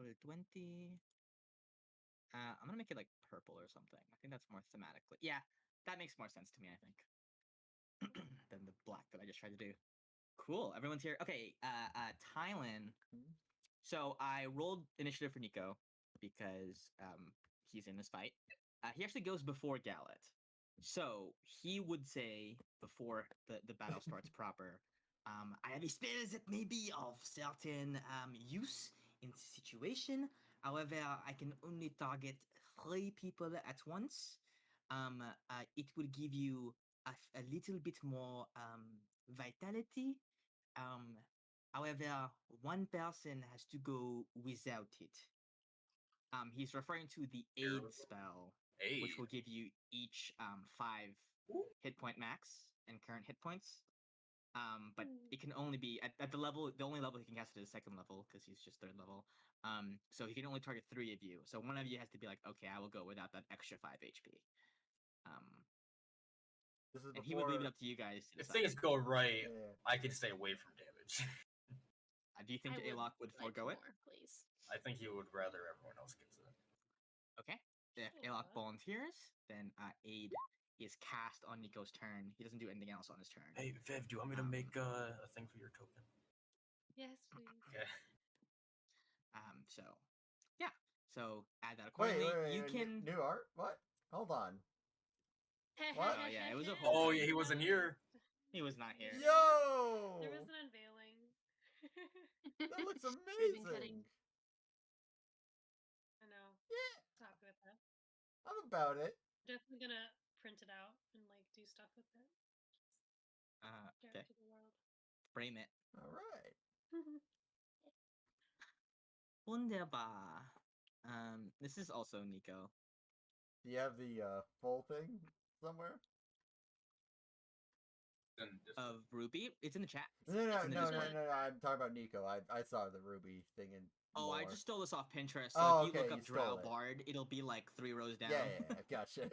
color 20. I'm gonna make it like purple or something. I think that's more thematically. Yeah, that makes more sense to me, I think, than the black that I just tried to do. Cool. Everyone's here. Okay. Tylen. So I rolled initiative for Nico because he's in this fight. He actually goes before Gallet. So he would say before the battle starts proper, I have a spell that may be of certain use in the situation. However, I can only target 3 people at once. It will give you a little bit more vitality. Um, However, one person has to go without it. He's referring to the aid spell, which will give you each 5 hit point max and current hit points. But it can only be at the level. The only level he can cast it is second level because he's just third level. So he can only target 3 of you. So one of you has to be like, okay, I will go without that extra 5 HP. This is and he would leave it before. up to you guys to If decide. things go right, Yeah. I can stay away from damage. Do you think I Alok would like forego it? more, please. I think he would rather everyone else gets it. Okay. If Alok volunteers, then aid is cast on Nico's turn. He doesn't do anything else on his turn. Hey, Viv, do you want me to make a thing for your token? Yes, please. Okay. So, yeah. So add that accordingly. Wait, You can. new art? What? Hold on. What? Oh yeah, it was a whole. Oh thing. yeah, he wasn't here. He was not here. Yo! There was an unveiling. That looks Ribbon cutting. amazing. I know. Yeah, Happy with that. I'm about it. Definitely gonna print it out and like do stuff with it. Share Okay. it to the world. Frame it. All right. Wunderbar. This is also Nico. Do you have the full thing somewhere? Of Ruby, it's in the chat. No. It's in the Discord. I'm talking about Nico. I saw the Ruby thing in. Oh, lore. I just stole this off Pinterest. So Oh, if you okay, look you up Drow stole it. Bard, it'll be like 3 rows down. Yeah, gotcha.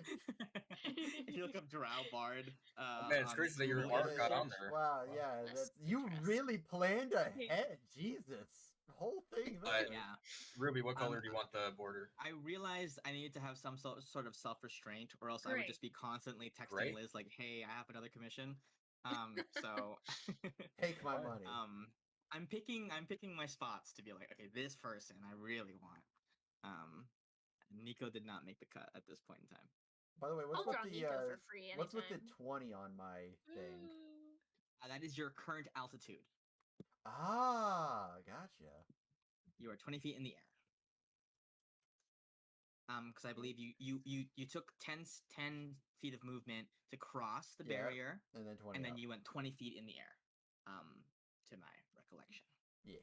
If you look up Drow Bard, man, it's crazy that your Google art got search. on there. Wow, yeah, That's you interesting. really planned ahead. Jesus, whole thing. There. Yeah. Ruby, what color do you want the border? I realized I needed to have some sort of self-restraint, or else I would just be constantly texting Liz like, "Hey, I have another commission." So take my money. I'm picking my spots to be like, okay, this person I really want. Nico did not make the cut at this point in time. By the way, what's I'll with draw the Nico for free what's with the anytime. 20 on my thing? That is your current altitude. Ah, gotcha. You are 20 feet in the air. Because I believe you took 10 feet of movement to cross the barrier, and then 20, and then up. you went 20 feet in the air. To my recollection. Yeah.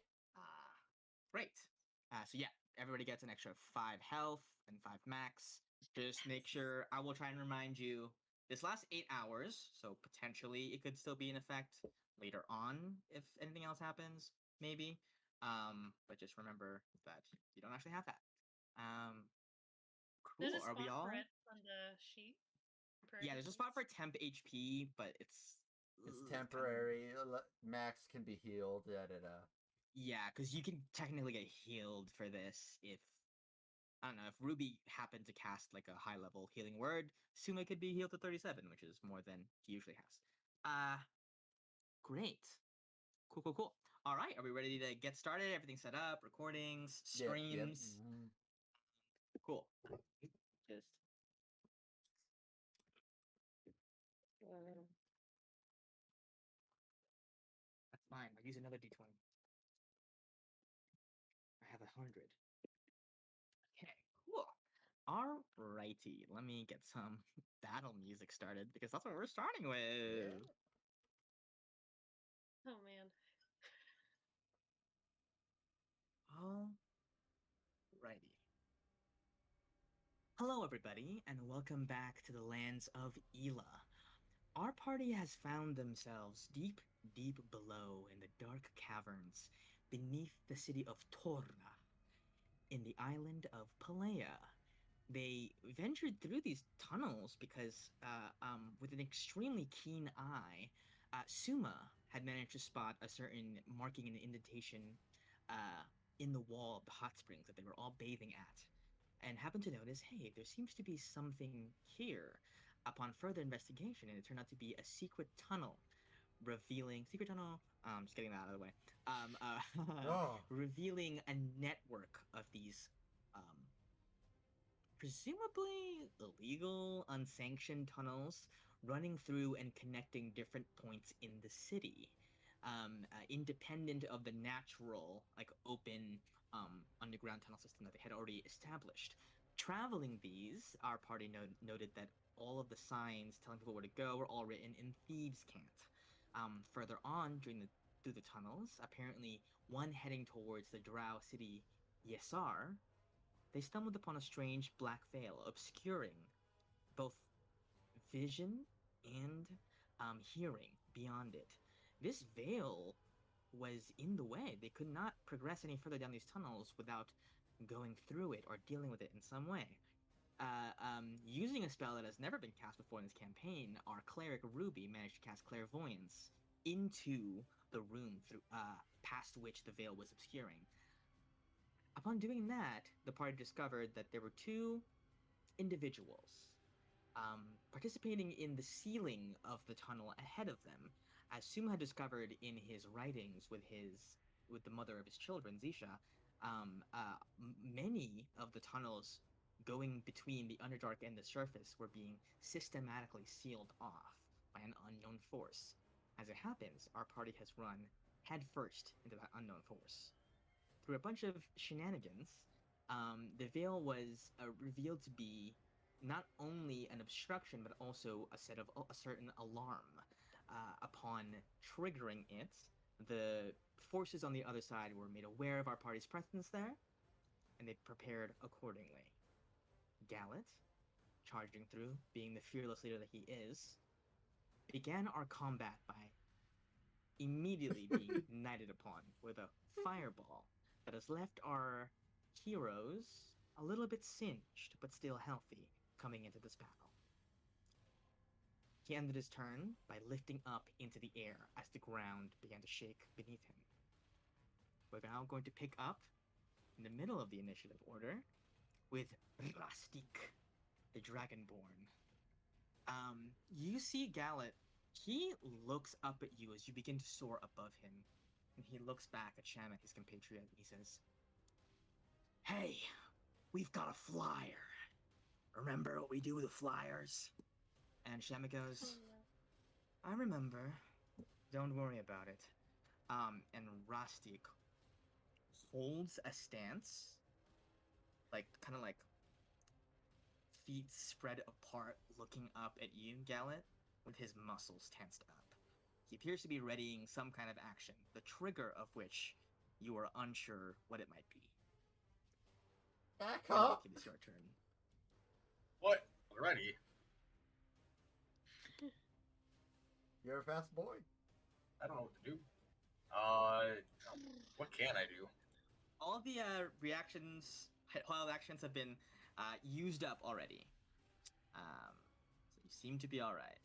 Great. So yeah, everybody gets an extra 5 health and 5 max. Just make sure. I will try and remind you. This lasts 8 hours, so potentially it could still be in effect later on if anything else happens, maybe. But just remember that you don't actually have that. Cool. There's a Are we spot all? for it on the sheet. Yeah, there's a spot for temp HP, but it's temporary. Max can be healed. Yeah, because you can technically get healed for this if I don't know if Ruby happened to cast like a high level healing word. Suma could be healed to 37, which is more than he usually has. Great. Cool. All right, are we ready to get started? Everything set up, recordings, streams. Yep. Cool. Just. That's fine. I'll use another D20. I have 100. Okay, cool. Alrighty, let me get some battle music started because that's what we're starting with. Yeah. Oh man. Alrighty. Hello, everybody, and welcome back to the lands of Ela. Our party has found themselves deep below in the dark caverns beneath the city of Torna, in the island of Palea. They ventured through these tunnels because, with an extremely keen eye, Suma had managed to spot a certain marking and indentation in the wall of the hot springs that they were all bathing at, and happened to notice, hey, there seems to be something here. Upon further investigation, and it turned out to be a secret tunnel, just getting that out of the way. Oh. Revealing a network of these, um, presumably illegal, unsanctioned tunnels running through and connecting different points in the city, independent of the natural, like open underground tunnel system that they had already established. Traveling these, our party noted that all of the signs telling people where to go were all written in thieves' cant. Further on, through the tunnels, apparently one heading towards the Drow city Yesar, they stumbled upon a strange black veil obscuring both vision and hearing beyond it. This veil was in the way. They could not progress any further down these tunnels without going through it or dealing with it in some way. Using a spell that has never been cast before in this campaign, our cleric Ruby managed to cast clairvoyance into the room through past which the veil was obscuring. Upon doing that, the party discovered that there were two individuals participating in the sealing of the tunnel ahead of them, as Sum had discovered in his writings with the mother of his children, Zisha. Many of the tunnels going between the Underdark and the surface were being systematically sealed off by an unknown force. As it happens, our party has run headfirst into that unknown force. Through a bunch of shenanigans, the veil was revealed to be not only an obstruction, but also a certain alarm. Upon triggering it, the forces on the other side were made aware of our party's presence there, and they prepared accordingly. Gallet, charging through, being the fearless leader that he is, began our combat by immediately being knighted upon with a fireball that has left our heroes a little bit singed, but still healthy, coming into this battle. He ended his turn by lifting up into the air as the ground began to shake beneath him. We're now going to pick up in the middle of the initiative order with Rastik, the Dragonborn. You see Gallet. He looks up at you as you begin to soar above him, and he looks back at Shamak, his compatriot, and he says, "Hey, we've got a flyer. Remember what we do with the flyers?" And Shamak goes, "I remember. Don't worry about it." And Rastik holds a stance, kind of like feet spread apart, looking up at you, Gallet, with his muscles tensed up. He appears to be readying some kind of action, the trigger of which you are unsure what it might be. Back up! It is your turn. What? Already? You're a fast boy. I don't know what to do. What can I do? All the wild actions have been used up already. So you seem to be alright.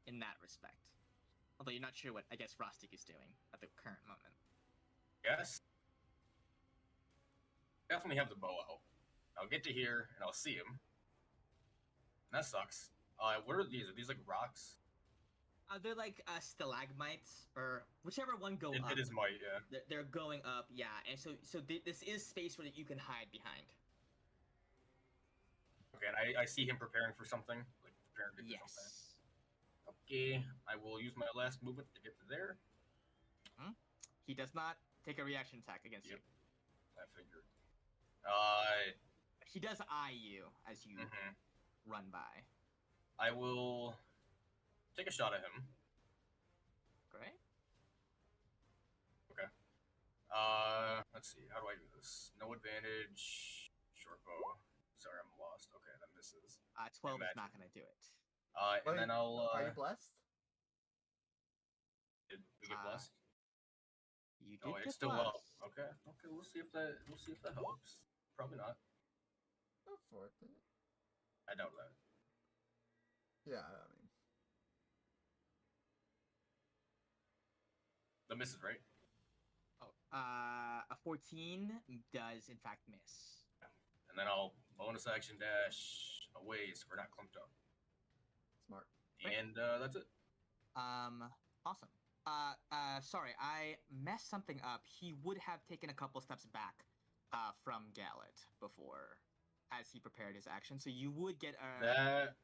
In that respect. Although you're not sure what, I guess, Rastik is doing at the current moment. Yes. Definitely have the bow out. I'll get to here and I'll see him. That sucks. What are these? Are these like rocks? They're like stalagmites, or whichever one go up. It is might, yeah. They're going up, yeah. And so this is space where you can hide behind. Okay, and I see him preparing for something, like preparing to do something. Yes. Okay, I will use my last movement to get to there. Mm-hmm. He does not take a reaction attack against you. I figured. He does eye you as you run by. I will take a shot at him. Great. Okay. Let's see. How do I do this? No advantage. Short bow. Sorry, I'm lost. Okay, that misses. 12 is not going to do it. And then I'll. Are you blessed? Did we get blessed? You did get it's still blessed. up. Okay. Okay. We'll see if that helps. Probably not. That's worth it. I doubt that. Yeah, I mean. The misses, right? Oh, 14 does in fact miss. And then I'll bonus action dash away so we're not clumped up. Smart. Right. And that's it. Awesome. Sorry, I messed something up. He would have taken a couple steps back, from Gallet before, as he prepared his action. So you would get a. That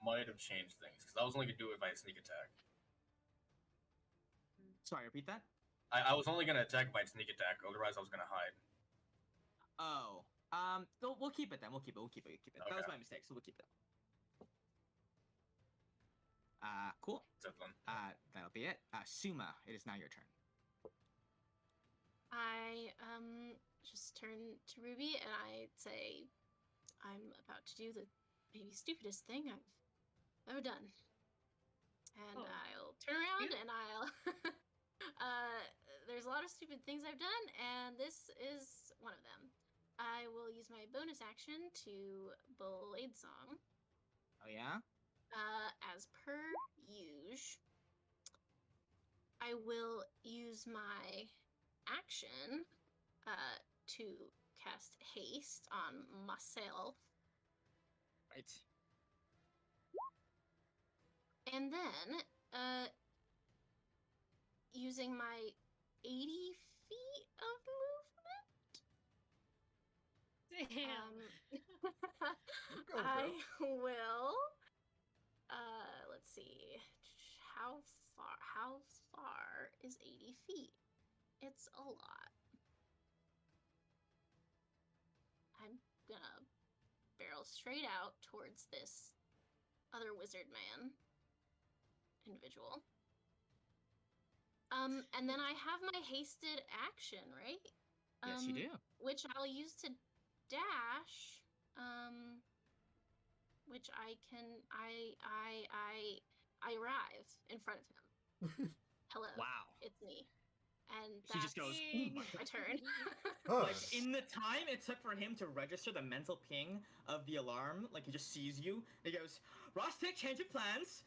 might have changed things because I was only gonna do it by a sneak attack. Sorry, repeat that. I was only gonna attack by sneak attack. Otherwise, I was gonna hide. Oh. We'll keep it then. We'll keep it. Okay. That was my mistake, so we'll keep it. Cool. Zeppelin. That'll be it. Suma, it is now your turn. I just turn to Ruby and I say, I'm about to do the maybe stupidest thing I've ever done. And Oh. I'll turn around Cute. and I'll there's a lot of stupid things I've done, and this is one of them. I will use my bonus action to Blade Song. Oh yeah. As per usual, I will use my action to cast haste on myself, Right. and then using my 80 feet of movement, Damn. You go, I bro. will. Let's see. How far is 80 feet? It's a lot. I'm gonna barrel straight out towards this other wizard man individual. And then I have my hasted action, right? Yes, you do. Which I'll use to dash. Which I can I arrive in front of him. Hello. Wow. It's me. And He just goes, that's "Oh my my turn. Like, in the time it took for him to register the mental ping of the alarm, like, he just sees you, and he goes, Rostic, change of plans!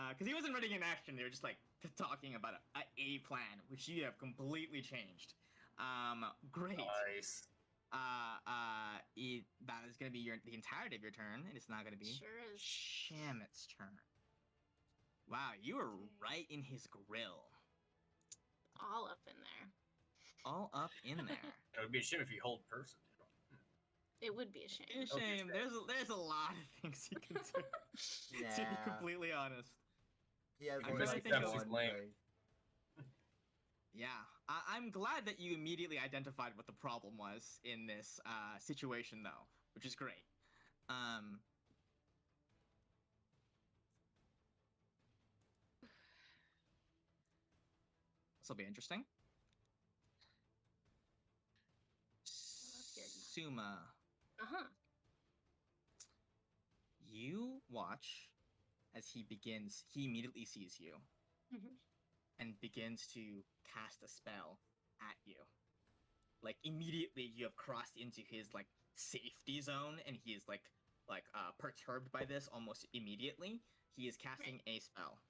Because he wasn't running in action, they were just, like, talking about a plan, which you have completely changed. Great. Nice. That is going to be the entirety of your turn, and it's not going to be Sure is. Shamit's turn. Wow, you were right in his grill. All up in there. All up in there. It would be a shame if you hold person. It would be a shame. It's a shame. There's a lot of things you can do. To be Nah. completely honest. He has I only feel like like he's one lame. thing. Yeah, I'm glad that you immediately identified what the problem was in this situation, though, which is great. This will be interesting. hearing that. Suma, Uh-huh. you watch as he immediately sees you Mhm. and begins to cast a spell at you. Like, immediately you have crossed into his, like, safety zone, and he is, like perturbed by this almost immediately. He is casting a spell.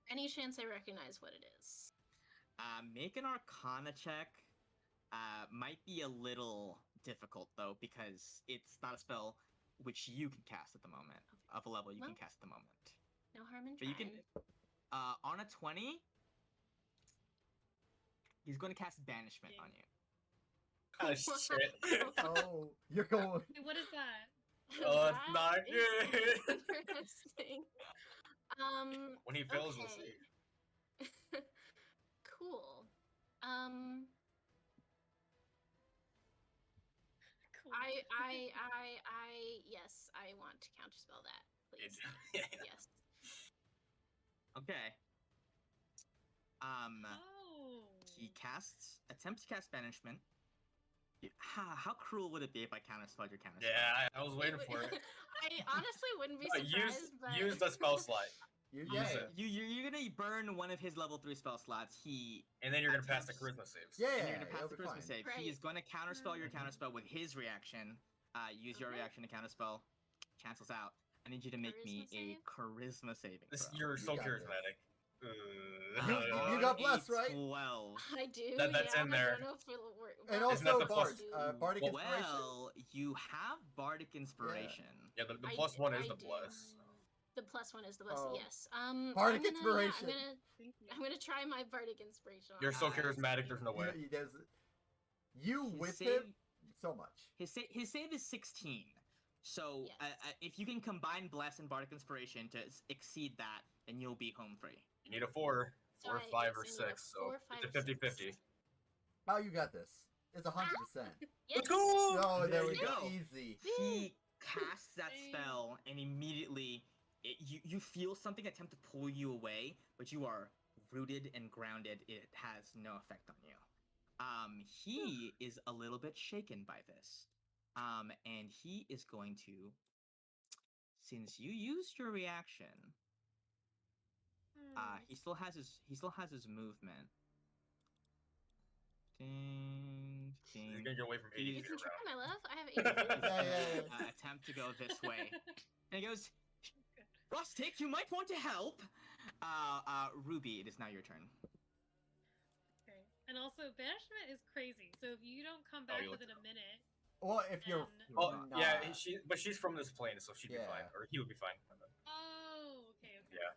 Any chance I recognize what it is? Make an Arcana check. Might be a little difficult, though, because it's not a spell which you can cast at the moment, of a level you can Well, cast at the moment. No harm in But you trying. can, on a 20, he's going to cast Banishment on you. Oh, shit. Oh, you're going. Wait, what is that? Oh, it's That not is good. Interesting. When he fails, we'll okay. see. Cool. Cool. Yes, I want to counterspell that, please. Yeah. Yes. Okay. Oh. He attempts to cast Banishment. How cruel would it be if I counterspelled your counterspell? Yeah, I was waiting for it. I honestly wouldn't be Use surprised, but use the spell slot, Yeah. You're gonna burn one of his level 3 spell slots. and then you're gonna pass the Attempts- charisma saves. Yeah. And you're gonna pass it'll the be charisma fine. save. Right. He is gonna counterspell your Mhm. counterspell with his reaction. Use your Okay. reaction to counterspell. Cancels out. I need you to make me Charisma a save? charisma saving This, throw. you're You so got this. charismatic. You got blessed, right? 12. I do. That's yeah, in I there. don't know if it'll work. And well, Isn't that also the plus- Bardic Inspiration. Well, you have Bardic Inspiration. Yeah, the I plus d- one is I the do. bless. The plus one is the best. Oh. Yes. Bardic I'm gonna, Inspiration. Yeah, I'm gonna try my bardic inspiration. You're so on charismatic. There's no way. He does. You His with save, him so much. His save is 16. So Yes. if you can combine Bless and Bardic Inspiration to exceed that, then you'll be home free. You need a 4, So 4, I- 5, yes, or I need a 6. So 4, it's 5, a or 50-50. 6. Oh, you got this. It's 100%. Yes. Let's go! Oh, There there you we go. go. Easy. He casts that Dang. spell, and immediately you feel something attempt to pull you away, but you are rooted and grounded. It has no effect on you. He is a little bit shaken by this, and he is going to, since you used your reaction, he still has his movement. Ding, He's ding. gonna get away from 80 You feet can try, around. my love. I have 80 He's feet. gonna, attempt to go this way, and he goes, "Rustic, you might want to help." Ruby, it is now your turn. Okay. And also, banishment is crazy. So if you don't come back you within looked a minute, Well, if you're. And- Oh, not- yeah, but she's from this plane, so she'd be Yeah. fine. Or he would be fine. oh, okay. Yeah.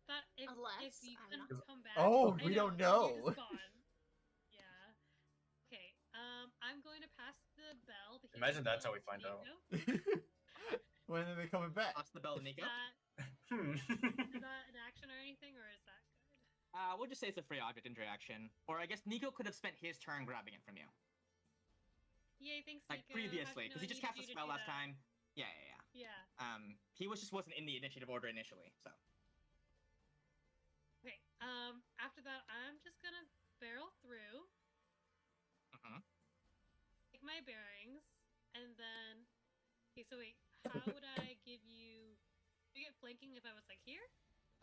But if Unless you I'm couldn't not- come back, Oh, I we don't You know. just gone. Yeah. Okay. I'm going to pass the bell. To Imagine healing that's how we bell find to out. Nico. When are they coming back? Toss the bell to Nico. Is that an action or anything, or is that good? We'll just say it's a free object interaction, or I guess Nico could have spent his turn grabbing it from you, Yay, thanks, like Nico. previously, No, because he I just needed cast a you to spell do last that. time. Yeah. Yeah. He wasn't in the initiative order initially, so. Okay. After that, I'm just gonna barrel through, take my bearings, and then. Okay, so wait. How would I give you? Do you get flanking if I was like here?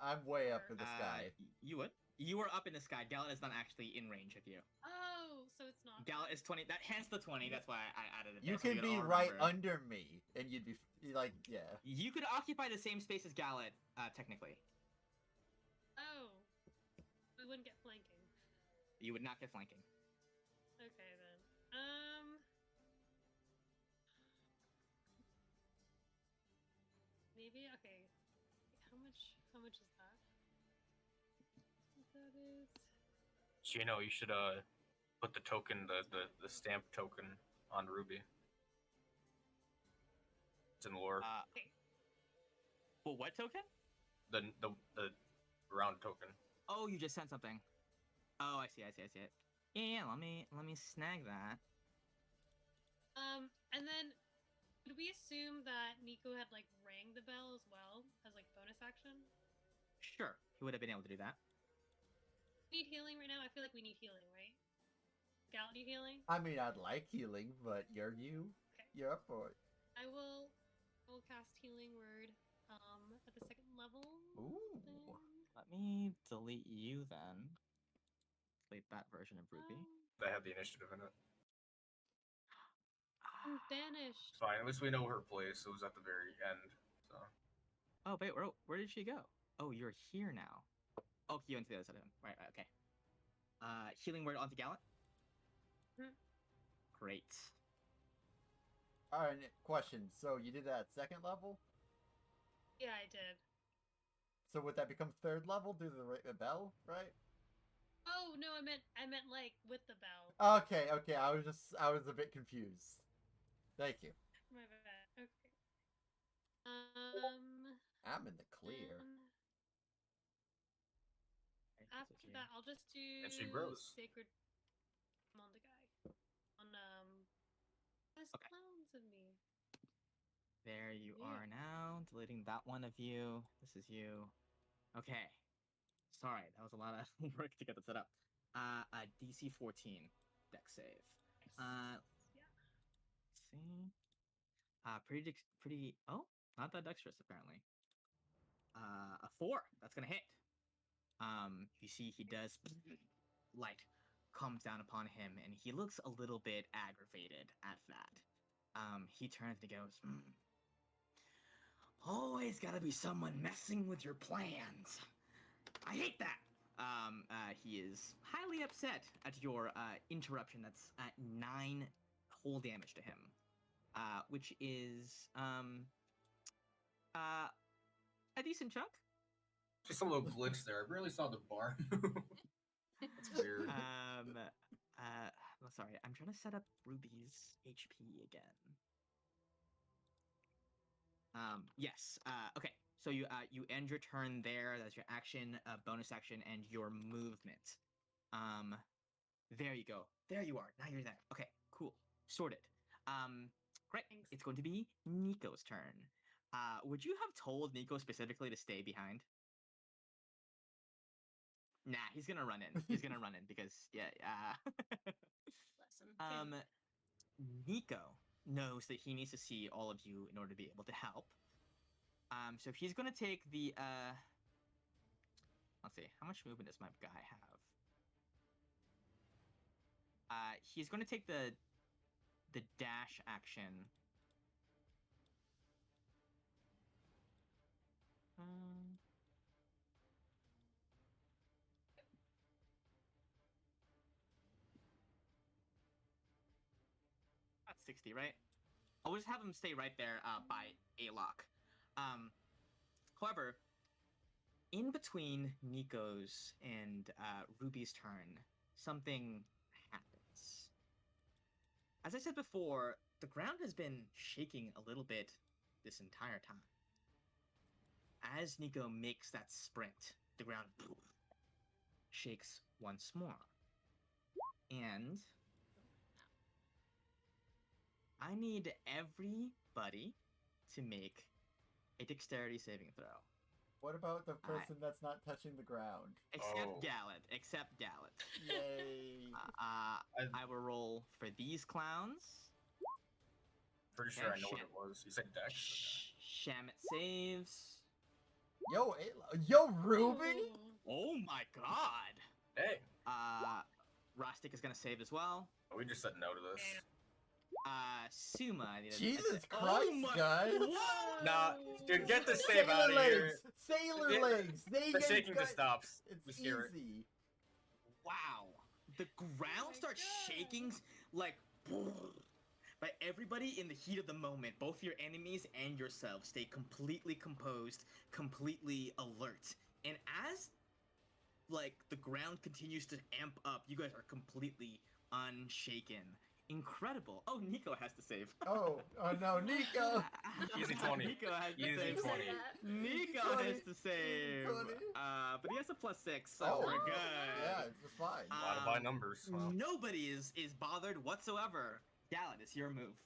I'm way up in the sky. You would. You were up in the sky. Gallet is not actually in range of you. Oh, so it's not. Gallet is 20. That hence the 20. That's why I added it. You there, so can you'd be all right remember. under me, and you'd be like, yeah. You could occupy the same space as Gallet, technically. Oh, we wouldn't get flanking. You would not get flanking. Okay then. Maybe okay. How much is that? That is. Chino, you should put the token, the stamp token on Ruby. It's in lore. Well, what token? The round token. Oh, you just sent something. Oh, I see it. Yeah, let me snag that. And then would we assume that Nico had like rang the bell as well as like bonus action? Sure, he would have been able to do that. Need healing right now? I feel like we need healing, right? Gal, need healing? I mean, I'd like healing, but you're you. Okay. You're up for it. I will cast healing word at the second level. Ooh. Let me delete you then. Delete that version of Ruby. That had the initiative in it. I'm banished. Fine, at least we know her place. It was at the very end. So. Oh wait, where did she go? Oh, you're here now. Oh, you went to the other side of him. Right, okay. Healing word onto Gallant. Great. Alright, question. So you did that at second level? Yeah, I did. So would that become third level due to the bell, right? Oh no, I meant like with the bell. Okay. I was a bit confused. Thank you. My bad. Okay. I'm in the clear. After that, I'll just do And she grows. sacred on the guy. There's Okay. clowns of me. There you Yeah. are now. Deleting that one of you. This is you. Okay. Sorry, that was a lot of work to get that set up. A DC 14 deck save. Yeah. Let's see. Pretty. Oh, not that dexterous apparently. A 4. That's gonna hit. You see, he does. Light comes down upon him, and he looks a little bit aggravated at that. He turns and goes, Always gotta be someone messing with your plans. I hate that. He is highly upset at your interruption. That's 9 whole damage to him, which is a decent chunk. Just a little glitch there. I really saw the bar. That's weird. Sorry, I'm trying to set up Ruby's HP again. Yes. Okay. So you end your turn there. That's your action, bonus action, and your movement. There you go. There you are. Now you're there. Okay. Cool. Sorted. Great. Thanks. It's going to be Nico's turn. Would you have told Nico specifically to stay behind? Nah, he's gonna run in. He's gonna run in because Bless him. Nico knows that he needs to see all of you in order to be able to help. So he's gonna take the let's see, how much movement does my guy have? He's gonna take the dash action. That's 60, right? I'll just have him stay right there by A-Lock. However, in between Nico's and Ruby's turn, something happens. As I said before, the ground has been shaking a little bit this entire time. As Nico makes that sprint, the ground shakes once more. And I need everybody to make a dexterity saving throw. What about the person that's not touching the ground? Except Gallet. Except Gallet. Yay! I will roll for these clowns. Pretty sure I know what it was. You said Dex. Shamit saves. Yo, Ruby! Oh my god! Hey, Rostic is gonna save as well. we just said no to this. Suma. I need Jesus Christ, guys! Nah, dude, get the save out of here. Sailor legs! The shaking just stops. It's We scare it. easy. Wow. The ground starts shaking like but everybody in the heat of the moment, both your enemies and yourself, stay completely composed, completely alert. And as like the ground continues to amp up, you guys are completely unshaken. Incredible. Oh, Nico has to save. Oh no, Nico! Easy 20. Nico has to Easy save. 20. Nico 20. has to save. 20. But he has a +6, so we're good. Yeah, it's fine. A lot of by numbers. Wow. Nobody is bothered whatsoever. Gallant, it's your move.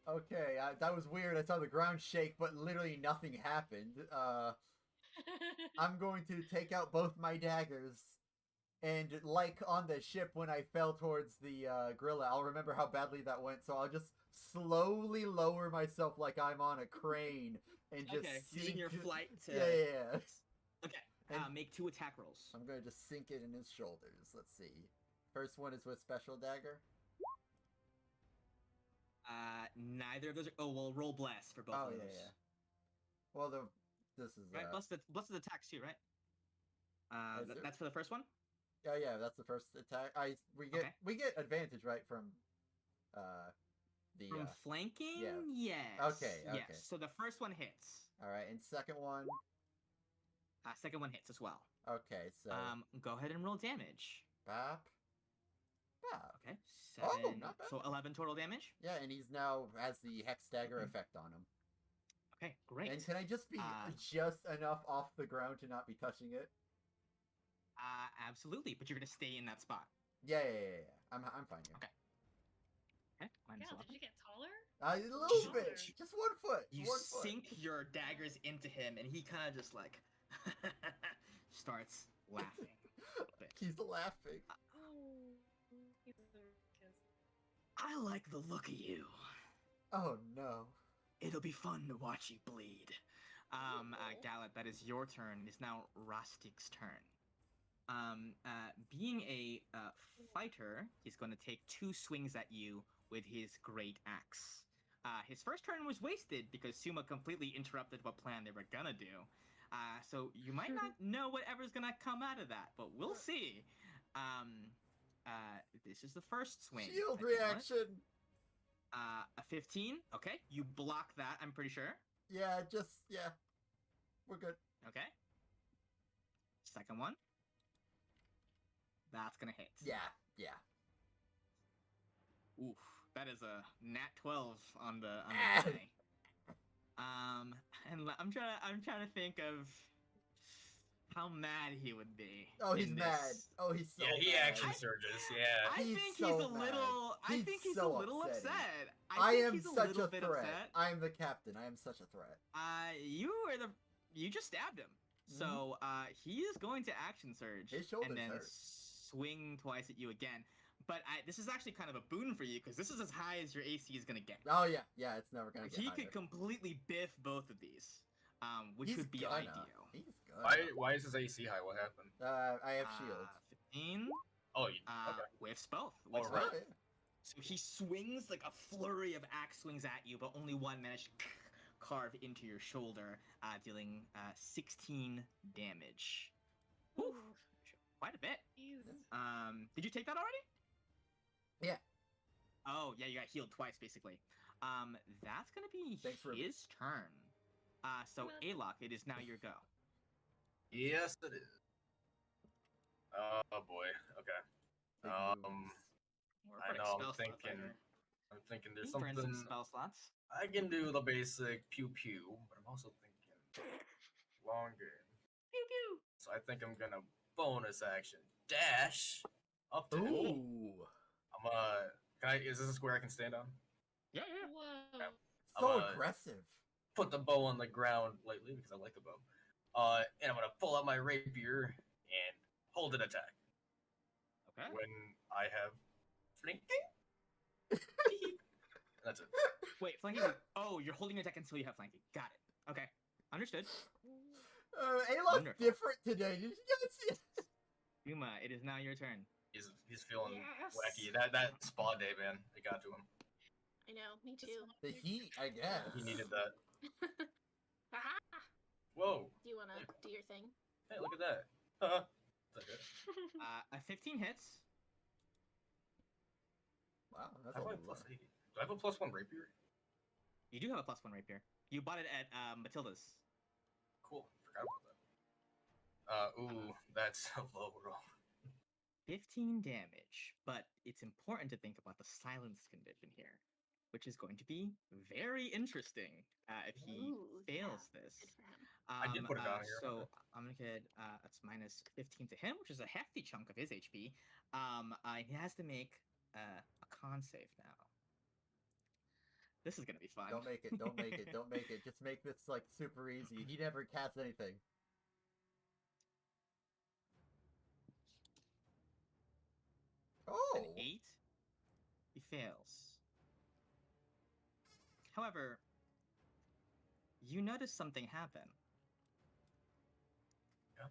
Okay, that was weird. I saw the ground shake, but literally nothing happened. I'm going to take out both my daggers, and like on the ship when I fell towards the gorilla, I'll remember how badly that went, so I'll just slowly lower myself like I'm on a crane, and just using your flight to... Yeah. Okay, And- make 2 attack rolls. I'm going to just sink it in his shoulders. Let's see. First one is with special dagger. Neither of those are... Oh, well, roll bless for both of those. Yeah. Well, this is... Right, blessed attacks too, right? Is it? That's for the first one? Oh yeah, that's the first attack. We get advantage, right, from From flanking? yeah. Yes. Okay. Yes. So the first one hits. Alright, and second one... Second one hits as well. Okay, so... Go ahead and roll damage. Bap. Okay. 7. Oh, not bad. So 11 total damage? Yeah, and he's now has the Hex Dagger effect on him. Okay, great. And can I just be just enough off the ground to not be touching it? Absolutely, but you're gonna stay in that spot. Yeah. I'm fine here. Okay. Okay, minus Yeah, 11. did you get taller? A little bit. Taller. Just 1 foot. You 1 foot. sink your daggers into him, and he kind of just like starts laughing a little bit. He's laughing. Oh, he's a kiss. I like the look of you. Oh no. It'll be fun to watch you bleed. Gallet, that is your turn. It is now Rostic's turn. Being a fighter, he's going to take 2 swings at you with his great axe. His first turn was wasted because Suma completely interrupted what plan they were gonna do. So you might not know whatever's gonna come out of that, but we'll see. This is the first swing. Shield if you will it. reaction. A 15. Okay, you block that. I'm pretty sure. Yeah, we're good. Okay. Second one. That's gonna hit. Yeah. Oof, that is a nat 12 on the die. And I'm trying to think of how mad he would be. Oh, he's in mad. this. Oh, he's so Yeah, he mad. action surges. Yeah. I He's think so he's a mad. little. I He's think he's so a little upsetting. upset. I think am he's such little a bit threat. upset. I am the captain. I am such a threat. You just stabbed him. So he is going to action surge His shoulders and then hurt. swing twice at you again. But this is actually kind of a boon for you because this is as high as your AC is gonna get. Oh yeah, it's never gonna get He higher. could completely biff both of these, which He's would be gonna. ideal. He's good. Why is his AC high? What happened? I have shield. 15. Oh, okay. Whiffs both. All right. Oh, yeah. So he swings like a flurry of axe swings at you, but only one managed to carve into your shoulder, dealing 16 damage. Whew, quite a bit. Jeez. Did you take that already? Yeah. Oh, yeah, you got healed twice, basically. That's gonna be Thanks, Ruby. his turn. So Alok, it is now your go. Yes, it is. Oh boy. Okay. Big moves. We're I putting know. spell I'm slots thinking. right here. I'm thinking there's You can burn something some spell slots. I can do. The basic pew pew, but I'm also thinking long game. Pew pew. So I think I'm gonna bonus action dash up to him. Ooh. I'm Is this a square I can stand on? Yeah, yeah. Whoa. So aggressive. Put the bow on the ground lightly because I like the bow. And I'm gonna pull out my rapier and hold an attack. Okay. When I have flanking. That's it. Wait, flanking. Oh, you're holding your attack until you have flanking. Got it. Okay. Understood. Alok's Wonderful. different today. Did you guys see it? Yuma, it is now your turn. He's feeling Yes. wacky. That spa day, man, it got to him. I know, me too. The heat, I guess. He needed that. Haha! Whoa! Do you wanna do your thing? Hey, look at that. Huh? Is that good? A 15 hits. Wow, that's I a have lot. a plus 80. Do I have a +1 rapier? You do have a +1 rapier. You bought it at Matilda's. Cool. Forgot about that. Ooh, that's a low roll. 15 damage, but it's important to think about the silence condition here, which is going to be very interesting if he Ooh, fails yeah. this. Good for him. I did put it down here. So I'm gonna get that's minus 15 to him, which is a hefty chunk of his HP. He has to make a con save now. This is gonna be fun. Don't make it. Don't make it. Don't make it. Just make this like super easy. He never casts anything. Oh. An 8. He fails. However, you notice something happen. Yeah.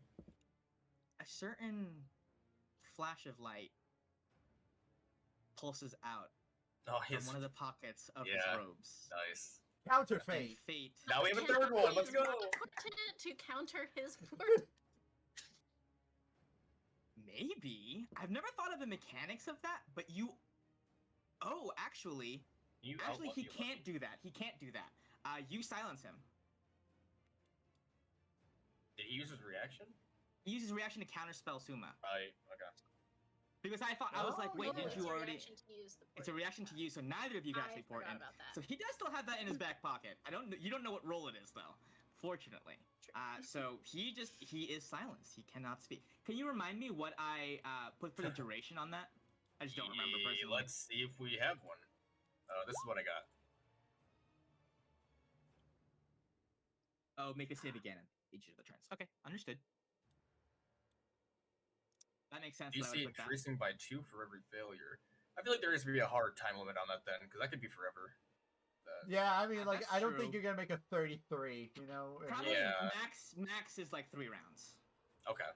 A certain flash of light pulses out Oh, from one of the pockets of his Yeah. robes. Nice. Counter And fate. fate. Now we have a Can third one. he Let's use go. that continent to counter his word. Maybe. I've never thought of the mechanics of that, but you. Oh, actually, he can't do that. He can't do that. You silence him. Did he use his reaction? He uses reaction to counterspell Suma. Right. Okay. Because I thought I was like, Oh, wait, yeah. didn't you already? Reaction to use the It's a reaction to you, so neither of you can actually port forgot in. about that. So he does still have that in his back pocket. You don't know what role it is though. Fortunately. So he is silenced. He cannot speak. Can you remind me what I put for the duration on that? I just don't remember personally. Let's see if we have one. This is what I got. Oh, make a save again each of the turns. Okay, understood. That makes sense. You that I see would put that. increasing by 2 for every failure. I feel like there needs to be a hard time limit on that then, because that could be forever. Yeah, I mean, like, That's I don't true. think you're gonna make a 33. You know. Probably Yeah. max is like 3 rounds. Okay.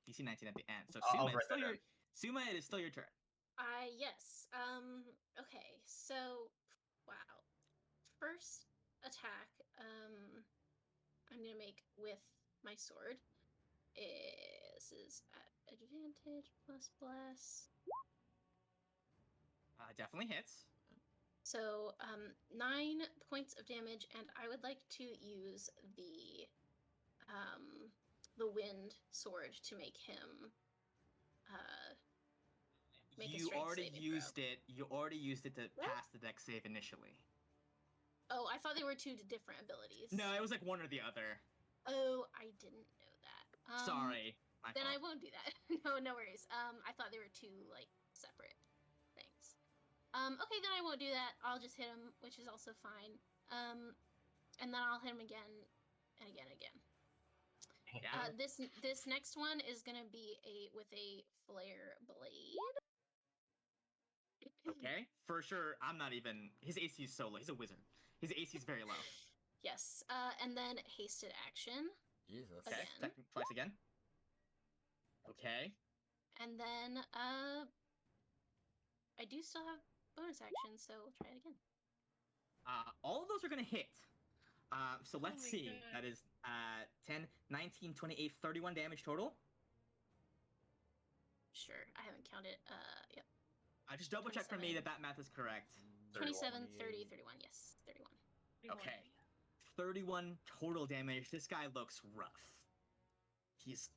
DC 19 at the end. So I'll Suma, write that down. Suma, it is still your turn. Yes. Okay. So, wow. First attack. I'm gonna make with my sword. This is at advantage plus bless. Definitely hits. So 9 points of damage, and I would like to use the wind sword to make him make a You strength already saving used it. You already used it to What? pass the deck save initially. Oh, I thought they were 2 different abilities. No, it was like one or the other. Oh, I didn't know that. Sorry. My Then I fault. won't do that. No worries. I thought they were 2 like separate things. Okay, then I won't do that. I'll just hit him, which is also fine. And then I'll hit him again and again and again. Yeah. This next one is gonna be with a flare blade. Okay. For sure, I'm not even. His AC is so low. He's a wizard. His AC is very low. Yes. And then hasted action. Jesus. Okay. Again. Twice again. Okay. And then I do still have bonus action, so we'll try it again. All of those are gonna hit. So let's my see. God. That is 10, 19, 28, 31 damage total. Sure. I haven't counted. Yep. Just double check for me 27. that math is correct. 27, 30, 28. 31. Yes, 31. Okay. 31 total damage. This guy looks rough. He's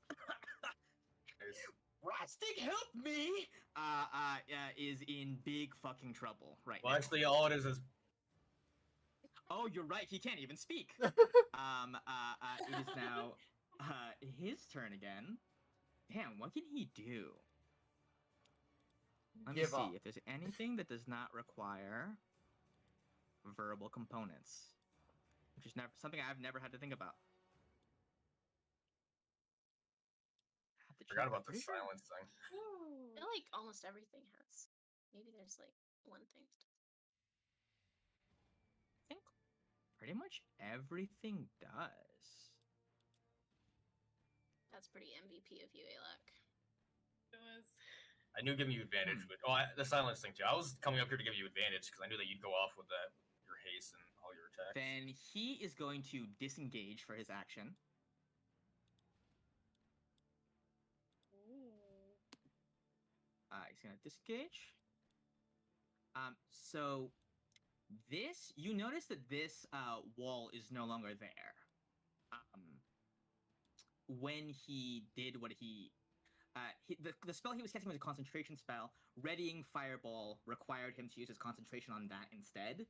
Nice. Rastig, help me! Is in big fucking trouble right Well, now. actually, all it is Oh, you're right. He can't even speak. It is now his turn again. Damn, what can he do? Let me Give see up. if there's anything that does not require verbal components, which is never something I've never had to think about. Have to forgot check. about I'm the pretty sure- silence thing. I feel like almost everything has. Maybe there's like one thing. I think pretty much everything does. That's pretty MVP of you, Alok. It was. I knew giving you advantage, but the silence thing too. I was coming up here to give you advantage because I knew that you'd go off with that your haste and all your attacks. Then he is going to disengage for his action. Ooh. He's gonna disengage. So this, you notice that this wall is no longer there. When he did what the spell he was casting was a concentration spell. Readying Fireball required him to use his concentration on that instead,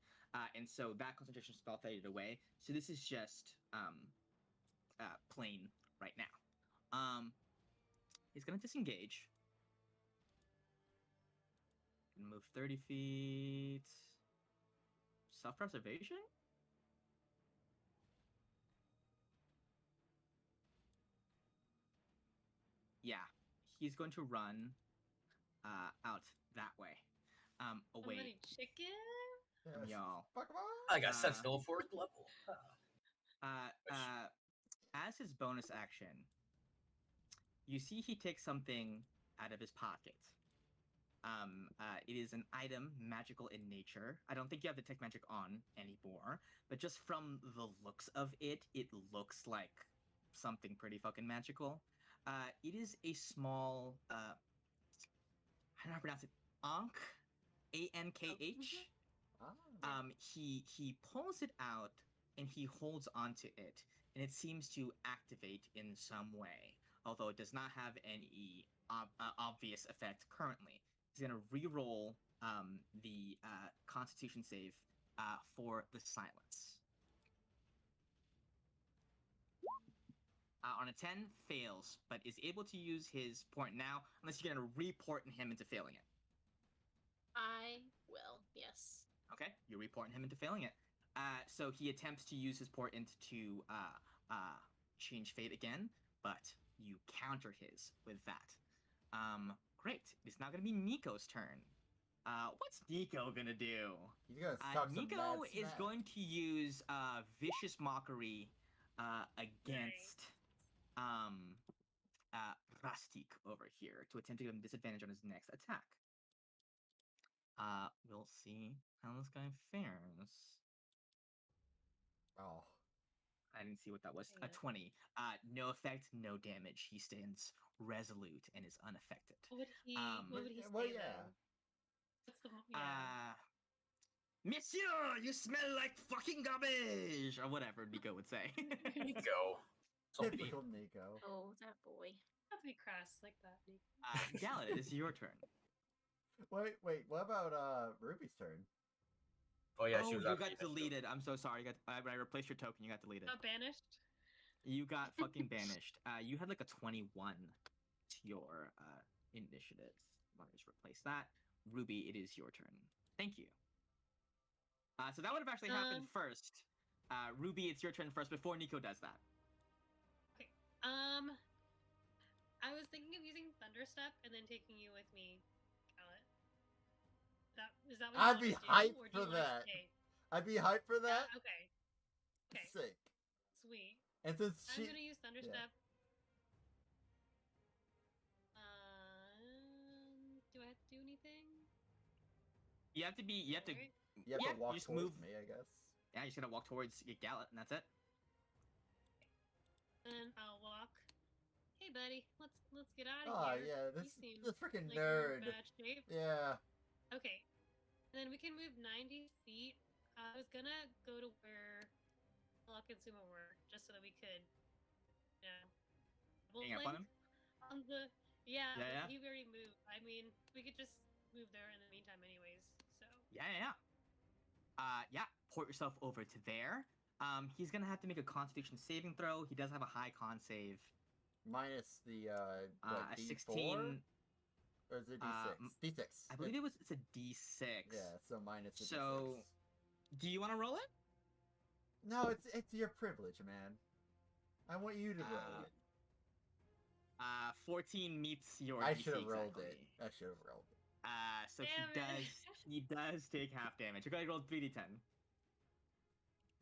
and so that concentration spell faded away. So this is just plain right now. He's gonna disengage. Move 30 feet. Self-preservation? Yeah. He's going to run out that way. Away Somebody chicken? from y'all. Fuck 'em all. I got Sentinel 4th level. As his bonus action, you see he takes something out of his pocket. It is an item, magical in nature. I don't think you have Detect Magic on anymore, but just from the looks of it, it looks like something pretty fucking magical. It is a small, how do I pronounce it? Ankh? A-N-K-H? Ah. He pulls it out and he holds onto it, and it seems to activate in some way, although it does not have any obvious effect currently. He's gonna re-roll the Constitution save for the silence. On a 10, fails, but is able to use his point now, unless you're gonna report him into failing it. I will, yes. Okay, you're reporting him into failing it. So he attempts to use his portent to change fate again, but you counter his with that. Great. It's now gonna be Nico's turn. What's Nico gonna do? He's gonna talk some Nico mad is smack. going to use vicious mockery against Rastik over here to attempt to give him disadvantage on his next attack. We'll see how this guy fares. Oh. I didn't see what that was. Yeah. 20. No effect, no damage. He stands resolute and is unaffected. What would he say well, yeah. then? What's the yeah? Monsieur, you smell like fucking garbage, or whatever Nico would say. Go. So mean. Typical Nico. Oh, that boy. Have to be crass like that. Gallet, it is your turn. Wait, what about Ruby's turn? Oh yeah, Oh, she was you after got initiative. deleted. I'm so sorry. When I replaced your token, you got deleted. Not banished. You got fucking banished. You had like a 21 to your initiative. Let me just replace that. Ruby, it is your turn. Thank you. So that would have actually happened first. Ruby, it's your turn first before Nico does that. Okay. I was thinking of using Thunderstep and then taking you with me, Gallet. Is that what I'd you be want to do, hyped or do for you want to that. stay? I'd be hyped for that. Okay. Okay. Sick. Sweet. And since I'm gonna use Thunderstep. Do I have to do anything? You have to be. You have to. Alright. you have to walk just towards move. me, I guess. Yeah, you're just gonna walk towards Gallet, and that's it. Then I'll walk. Hey, buddy, let's get out of Oh here. yeah, You this seem freaking like you're in nerd. bad shape. Yeah. Okay. And then we can move 90 feet. I was gonna go to where Lock and Sumo were, just so that we could, Hang up on him? on the yeah, Yeah, but he already moved. I mean, we could just move there in the meantime, anyways. So Yeah. Port yourself over to there. He's gonna have to make a Constitution saving throw. He does have a high con save. Minus the A D4? 16. Or is it D6? D6. I believe it's a D6. Yeah, so minus the So, D6. do you want to roll it? No, it's your privilege, man. I want you to roll it. 14 meets your I DC should have rolled it. exactly. I should have rolled it. So Damn it. he does take half damage. You're gonna roll 3d10.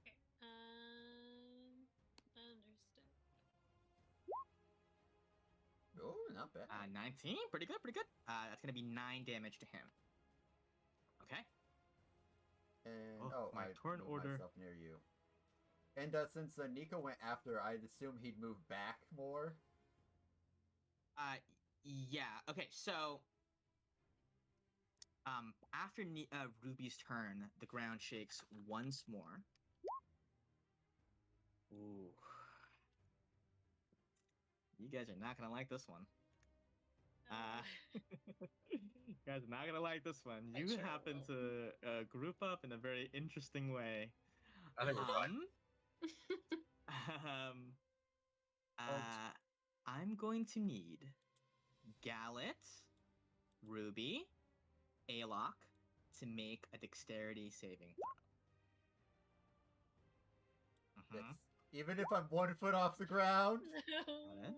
okay. Thunderstep. Oh, not bad. 19, pretty good. That's gonna be 9 damage to him. Okay. And my I turn moved order. myself near you. And since Nico went after, I'd assume he'd move back more. Yeah. Okay. So, after Ruby's turn, the ground shakes once more. Ooh. You guys are not gonna like this one. You guys are not gonna like this one. I You sure happen will. to group up in a very interesting way. I think we're fine. I'm going to need Gallet, Ruby, Alok to make a dexterity saving throw. Yes. Even if I'm 1 foot off the ground? No.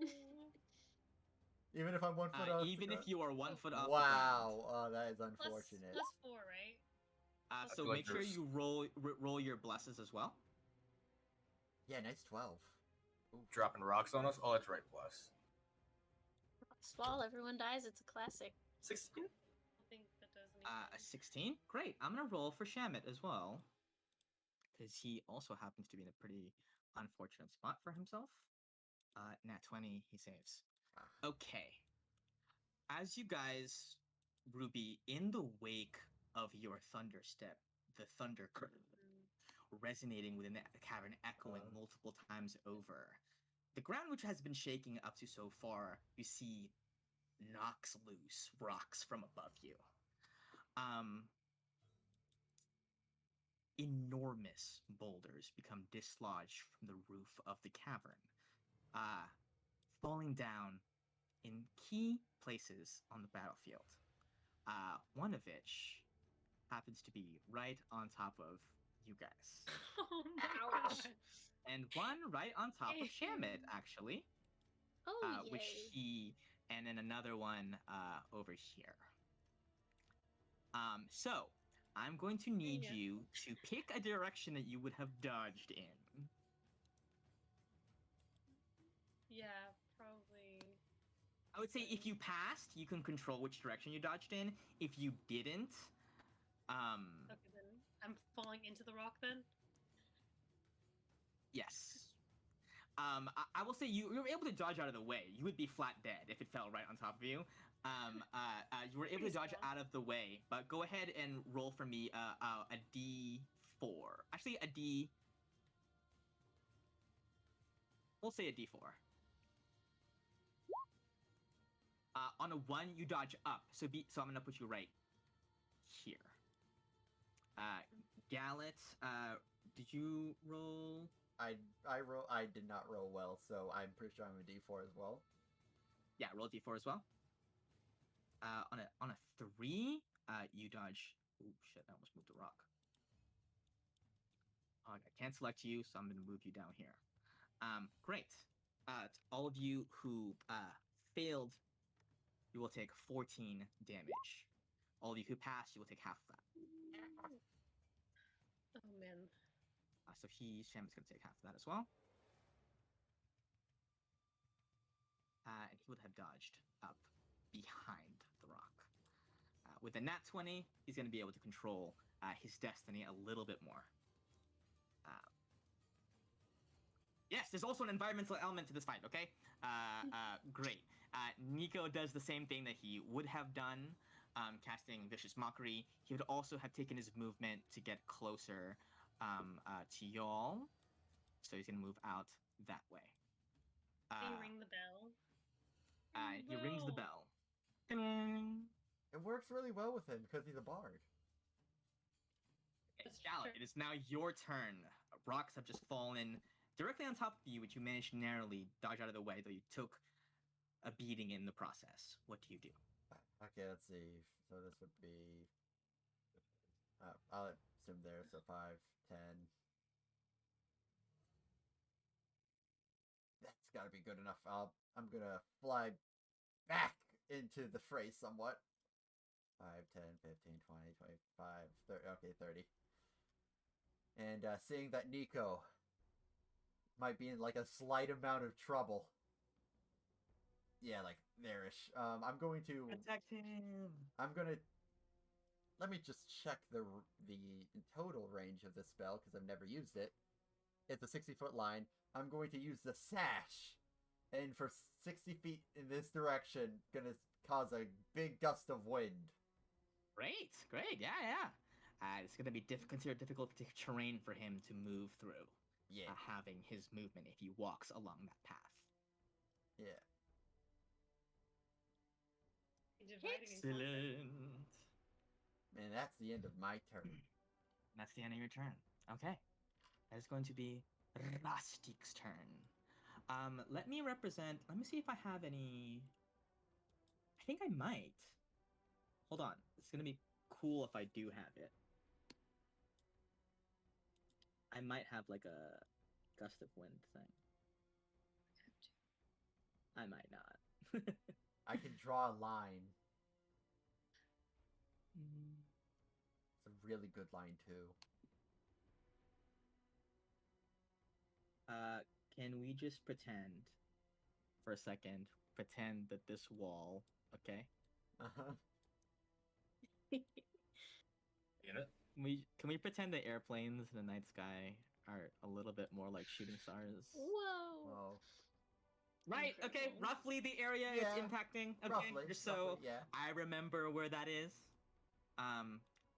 Even if I'm 1 foot off Even the if you are 1 foot off Wow. Oh, that is Plus unfortunate. 4, right? the ground. I So feel like make sure there's- you roll your blesses as well. Yeah, nice 12. Ooh. Dropping rocks on us. Oh, that's right. Plus Fall, everyone dies. It's a classic. 16. I think that does A 16? Great. I'm going to roll for Shamit as well. Because he also happens to be in a pretty unfortunate spot for himself. Nat 20, he saves. Okay. As you guys, Ruby, in the wake of your thunderstep, the thunder curtain resonating within the cavern, echoing multiple times over, the ground which has been shaking up to so far, you see knocks loose rocks from above you. Enormous boulders become dislodged from the roof of the cavern, falling down in key places on the battlefield. One of which happens to be right on top of you guys. Oh my Ouch. god. And one right on top of Shamit, actually. Oh, yay. And then another one over here. So I'm going to need Yeah. you to pick a direction that you would have dodged in. Yeah, probably. I would say if you passed, you can control which direction you dodged in. If you didn't, Okay, then I'm falling into the rock then? yes. I will say you were able to dodge out of the way. You would be flat dead if it fell right on top of you. You were able to Pretty dodge small. out of the way, but go ahead and roll for me a D4. Actually, a D. We'll say a D4. On a 1, you dodge up. So I'm gonna put you right here. Gallet, did you roll? I did not roll well, so I'm pretty sure I'm a D4 as well. Yeah, roll a D4 as well. On a 3, you dodge. Oh shit! I almost moved a rock. I can't select you, so I'm gonna move you down here. Great. To all of you who failed, you will take 14 damage. All of you who passed, you will take half of that. Oh man. So Sham is gonna take half of that as well. And he would have dodged up behind the rock. With a nat 20, he's going to be able to control his destiny a little bit more. Yes, there's also an environmental element to this fight, okay? Great. Nico does the same thing that he would have done, casting Vicious Mockery. He would also have taken his movement to get closer to y'all. So he's going to move out that way. Can you ring the bell? He rings the bell. It works really well with him because he's a bard. Okay, Gallet, it is now your turn. Rocks have just fallen directly on top of you, which you managed to narrowly dodge out of the way, though you took a beating in the process. What do you do? Okay, let's see. So this would be. I'll assume there. So 5, 10. That's got to be good enough. I'm gonna fly back into the fray somewhat. 5, 10, 15, 20, 25, 30. Okay, 30. And seeing that Nico might be in like a slight amount of trouble. Yeah, like there-ish. I'm going to protect him. I'm gonna. Let me just check the total range of this spell because I've never used it. It's a 60-foot line. I'm going to use the sash, and for 60 feet in this direction, gonna cause a big gust of wind. Great, yeah. It's going to be considered difficult terrain for him to move through. Yeah, Having his movement if he walks along that path. yeah. Excellent. Man, that's the end of my turn. That's the end of your turn. Okay. That is going to be Rastik's turn. Let me see if I have any. I think I might. Hold on. It's going to be cool if I do have it. I might have like a gust of wind thing. I might not. I can draw a line. It's a really good line too. Can we just pretend for a second? Pretend that this wall, okay? Uh-huh. Get it? Can we pretend the airplanes in the night sky are a little bit more like shooting stars? Whoa. Well, Right. Okay. Incredible. Roughly the area Yeah, it's impacting. Okay. roughly, Just so yeah. I remember where that is.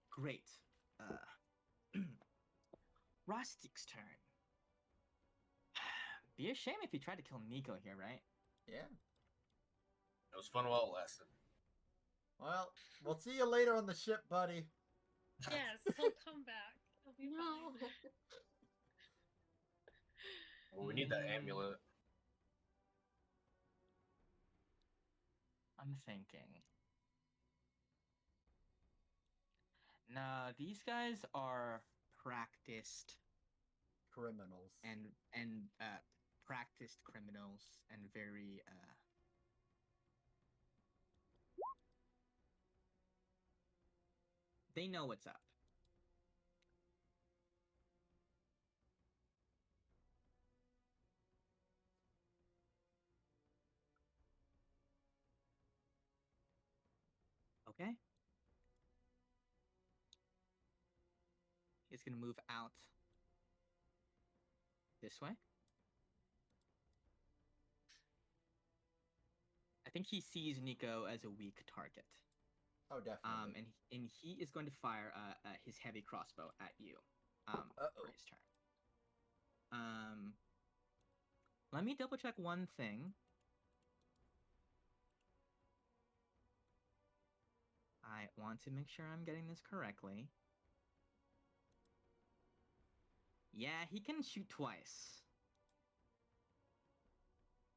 Great. Rustic's turn. Be a shame if he tried to kill Nico here, right? Yeah. It was fun while it lasted. Well, we'll see you later on the ship, buddy. Yes, he'll come back. He'll be No. fine. Well, we need that amulet. I'm thinking. Nah, these guys are practiced Criminals. and practiced criminals and very they know what's up. Okay. He's gonna move out this way. think he sees Nico as a weak target. Oh, definitely. And he is going to fire his heavy crossbow at you for his turn. Let me double check one thing. I want to make sure I'm getting this correctly. Yeah, he can shoot twice.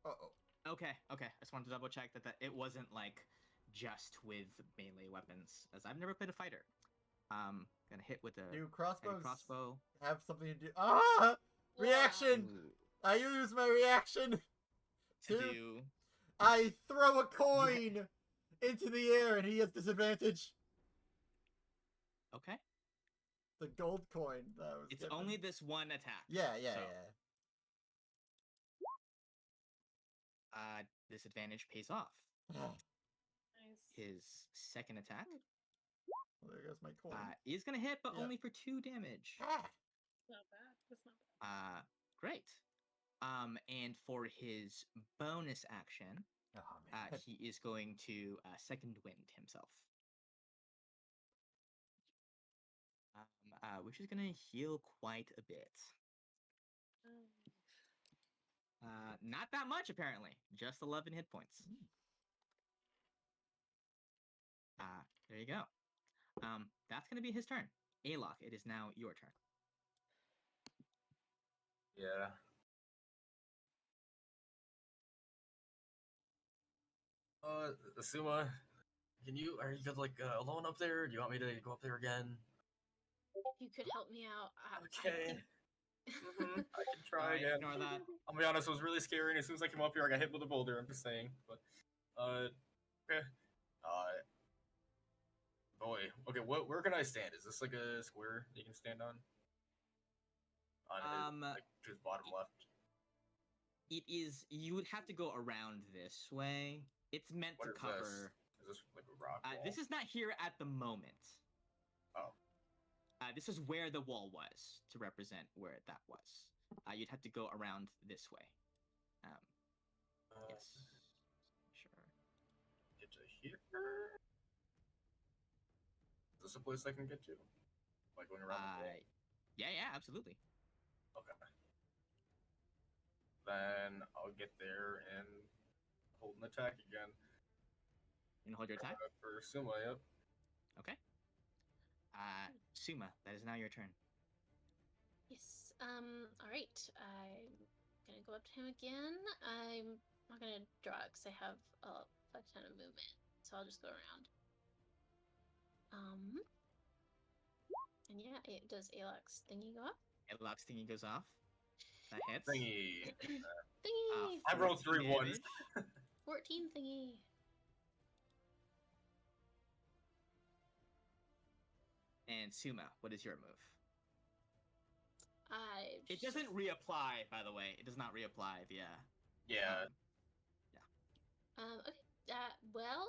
Uh-oh. Okay. I just wanted to double check that it wasn't like just with melee weapons, as I've never played a fighter. Gonna hit with a Do heavy crossbows crossbow. have something to do? Ah! Reaction! Ooh, I use my reaction to to... do. I throw a coin into the air and he has disadvantage. Okay. The gold coin that was It's given. only this one attack. Yeah. So, disadvantage pays off. Well, Nice. His second attack there goes my coin. is gonna hit, but Yep. only for 2 damage. Ah! Not bad. That's not bad. Great. And for his bonus action, Oh, man. he is going to second wind himself. Which is gonna heal quite a bit. Not that much apparently. Just 11 hit points. There you go. That's gonna be his turn. Alok, it is now your turn. Yeah. Asuma, are you like alone up there? Do you want me to go up there again? If you could help me out, I Okay. think. I can try Alright, again. ignore that. I'll be honest, it was really scary, and as soon as I came up here, I got hit with a boulder. I'm just saying, but okay. Boy, okay. Where can I stand? Is this like a square you can stand on? On his, like, to his bottom left. It is. You would have to go around this way. It's meant What to is cover. this? Is this like a rock wall? This is not here at the moment. Oh. This is where the wall was to represent where that was. You'd have to go around this way. Yes. Sure. Get to here. Is this a place I can get to? Like going around the wall? Yeah, absolutely. Okay. Then I'll get there and hold an attack again. You can hold your attack. For Suma, yep. Okay. Suma, that is now your turn. Yes. All right. I'm gonna go up to him again. I'm not gonna draw because I have a fuck ton of movement, so I'll just go around. And yeah, it does Alok's thingy go up? Alok's thingy goes off. That hits. Thingy. Thingy. I rolled 3 14 ones. damage. 14 thingy. And Suma, what is your move? It Just- doesn't reapply, by the way. It does not reapply via. Yeah. Okay. Well,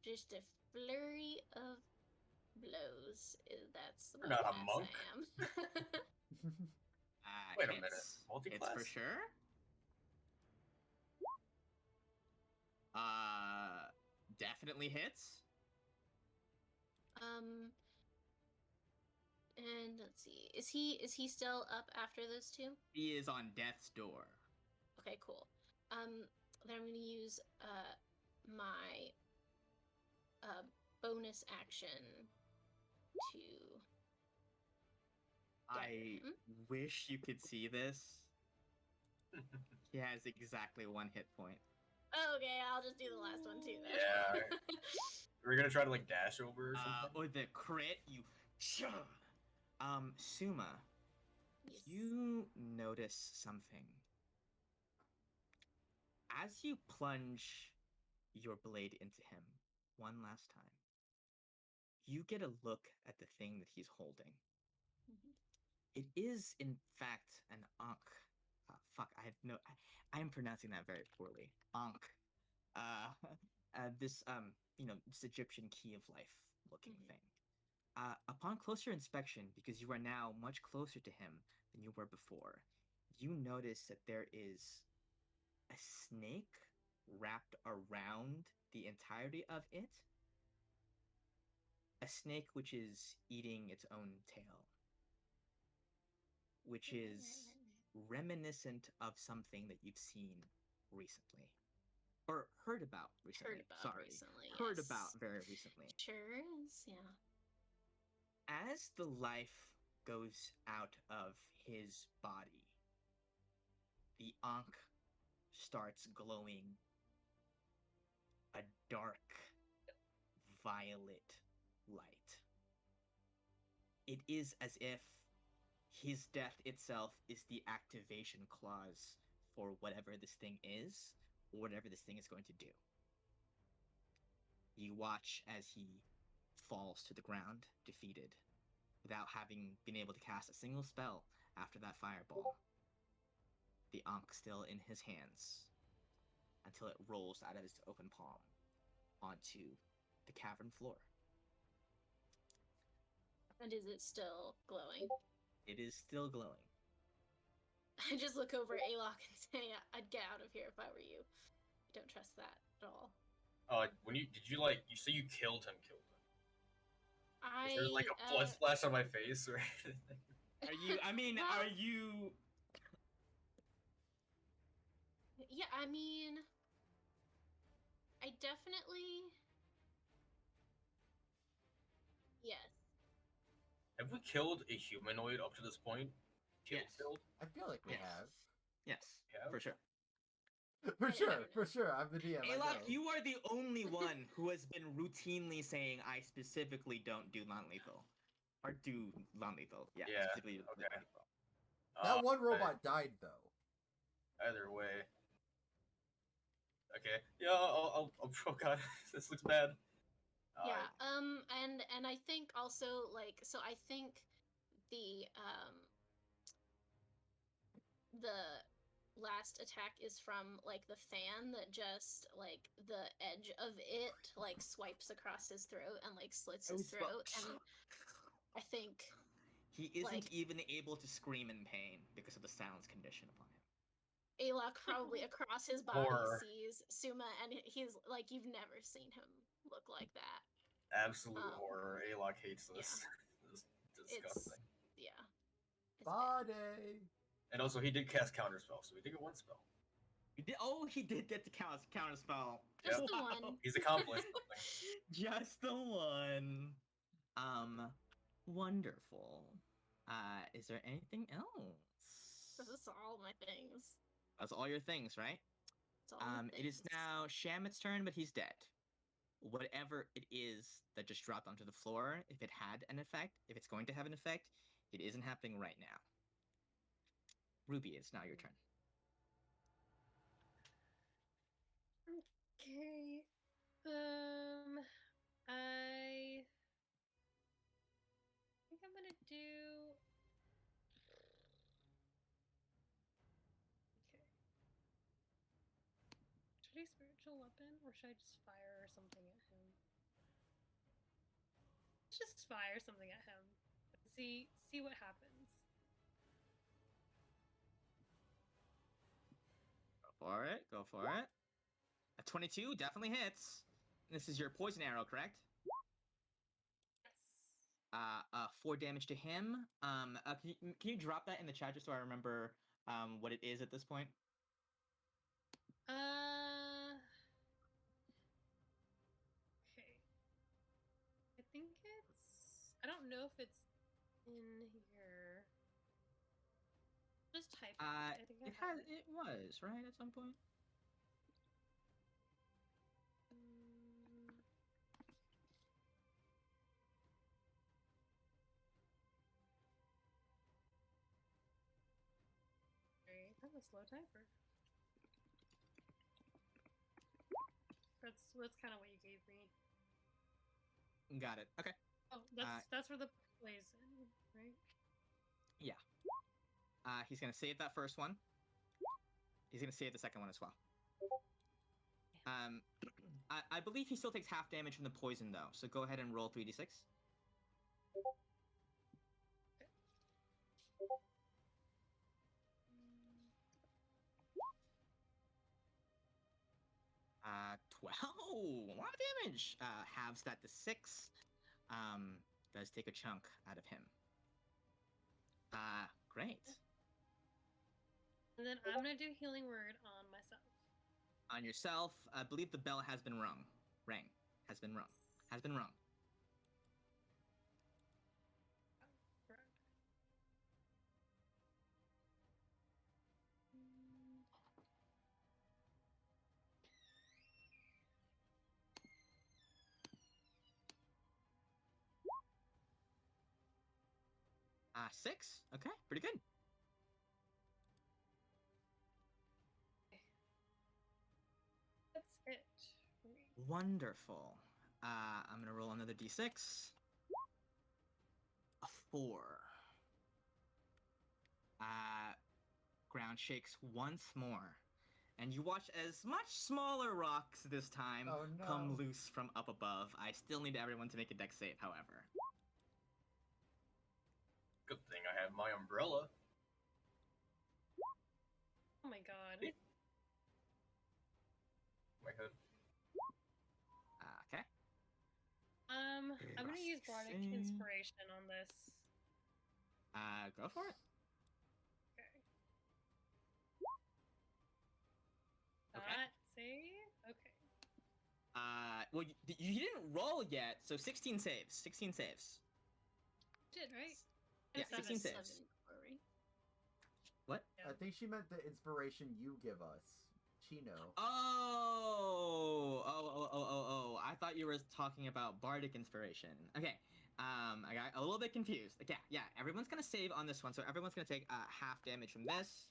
just a flurry of blows. That's You're what not a class monk. I am. Wait a Hits. minute. It's Multi-class? for sure. Definitely hits. And let's see. Is he still up after those two? He is on death's door. Okay, cool. Then I'm gonna use my bonus action to. I wish you could see this. He has exactly 1 hit point. Okay, I'll just do the last one too then. Yeah. We're gonna try to like dash over or something. Or the crit, you. Suma, Yes. you notice something. As you plunge your blade into him one last time, you get a look at the thing that he's holding. It is, in fact, an Ankh. Fuck, I am pronouncing that very poorly. Ankh. This, this Egyptian key of life looking thing. Upon closer inspection, because you are now much closer to him than you were before, you notice that there is a snake wrapped around the entirety of it, a snake which is eating its own tail, which is reminiscent of something that you've seen recently. Or heard about recently. Heard about Sorry. recently. Heard yes. about very recently. Sure is, yeah. As the life goes out of his body, the Ankh starts glowing a dark violet light. It is as if his death itself is the activation clause for whatever this thing is, or whatever this thing is going to do. You watch as he falls to the ground, defeated, without having been able to cast a single spell after that fireball. The Ankh still in his hands, until it rolls out of his open palm onto the cavern floor. And is it still glowing? It is still glowing. I just look over at Alok and say, I'd get out of here if I were you. I don't trust that at all. When you say you killed him? Is there like a blood I, splash on my face or anything? Are you? I mean, Well- are you? yeah, I mean, I definitely, yes. Have we killed a humanoid up to this point? Yes. Killed? I feel like we Yes. have. Yes, Yeah. for sure. For I sure, don't know. for sure. I'm the DM. I know. Alok, you are the only one who has been routinely saying, "I specifically don't do non-lethal," or do non-lethal. Yeah. Yeah, Specifically okay. non-lethal. That one Okay. robot died though. Either way. Okay. Yeah. I'll oh god, this looks bad. Yeah, and I think also, like, so I think the last attack is from, like, the fan that just, like, the edge of it, like, swipes across his throat and, like, slits his throat, and I think He isn't like- even able to scream in pain because of the silence condition upon him. Alok probably across his body Horror. sees Suma, and he's like, you've never seen him look like that. Absolute Um, horror. Alok hates this. This is disgusting. Yeah. It's bad. Body. And also, he did cast counterspell, so we did get one spell. He did get the counter spell. Just Yep. the one. He's accomplished something. Just the one. Wonderful. Is there anything else? This is all my things. That's all your things, right? It's all my It is things. now Shamit's turn, but he's dead. Whatever it is that just dropped onto the floor, if it had an effect, if it's going to have an effect, it isn't happening right now. Ruby, it's now your turn. Okay. I think I'm gonna do. Okay. Should I spiritual weapon, or should I just fire something at him? Let's just fire something at him. See what happens. Go for it. Go for it. A 22 definitely hits. This is your poison arrow, correct? Yes. 4 damage to him. Can you drop that in the chat just so I remember what it is at this point? Okay. I think it's. I don't know if it's in here. Just type. I think I have it. It was right at some point. Mm. Great. I'm a slow typer. That's kind of what you gave me. Got it. Okay. Oh, that's for the poison, right? He's gonna save that first one. He's gonna save the second one as well. I believe he still takes half damage from the poison though, so go ahead and roll 3d6. 12. A lot of damage. Halves that to 6. Does take a chunk out of him. Great. And then I'm gonna do healing word on myself. On yourself, I believe the bell has been rung. Has been rung. Has been rung. Correct. 6. Okay, pretty good. That's it for me. Wonderful. I'm gonna roll another d6. A 4. Ground shakes once more, and you watch as much smaller rocks this time Oh, no. come loose from up above. I still need everyone to make a dex save, however. Good thing I have my umbrella. Oh my god. My head. Okay. I'm gonna use bardic Save. inspiration on this. Go for it. Okay. Okay. That save? Okay. Well, you didn't roll yet, so 16 saves. 16 saves. Did, right? Yeah, Seven. 16 saves. 7 before, right? What? Yeah. I think she meant the inspiration you give us, Chino. Oh. I thought you were talking about bardic inspiration. Okay. I got a little bit confused. Okay, yeah, everyone's gonna save on this one, so everyone's gonna take half damage from this.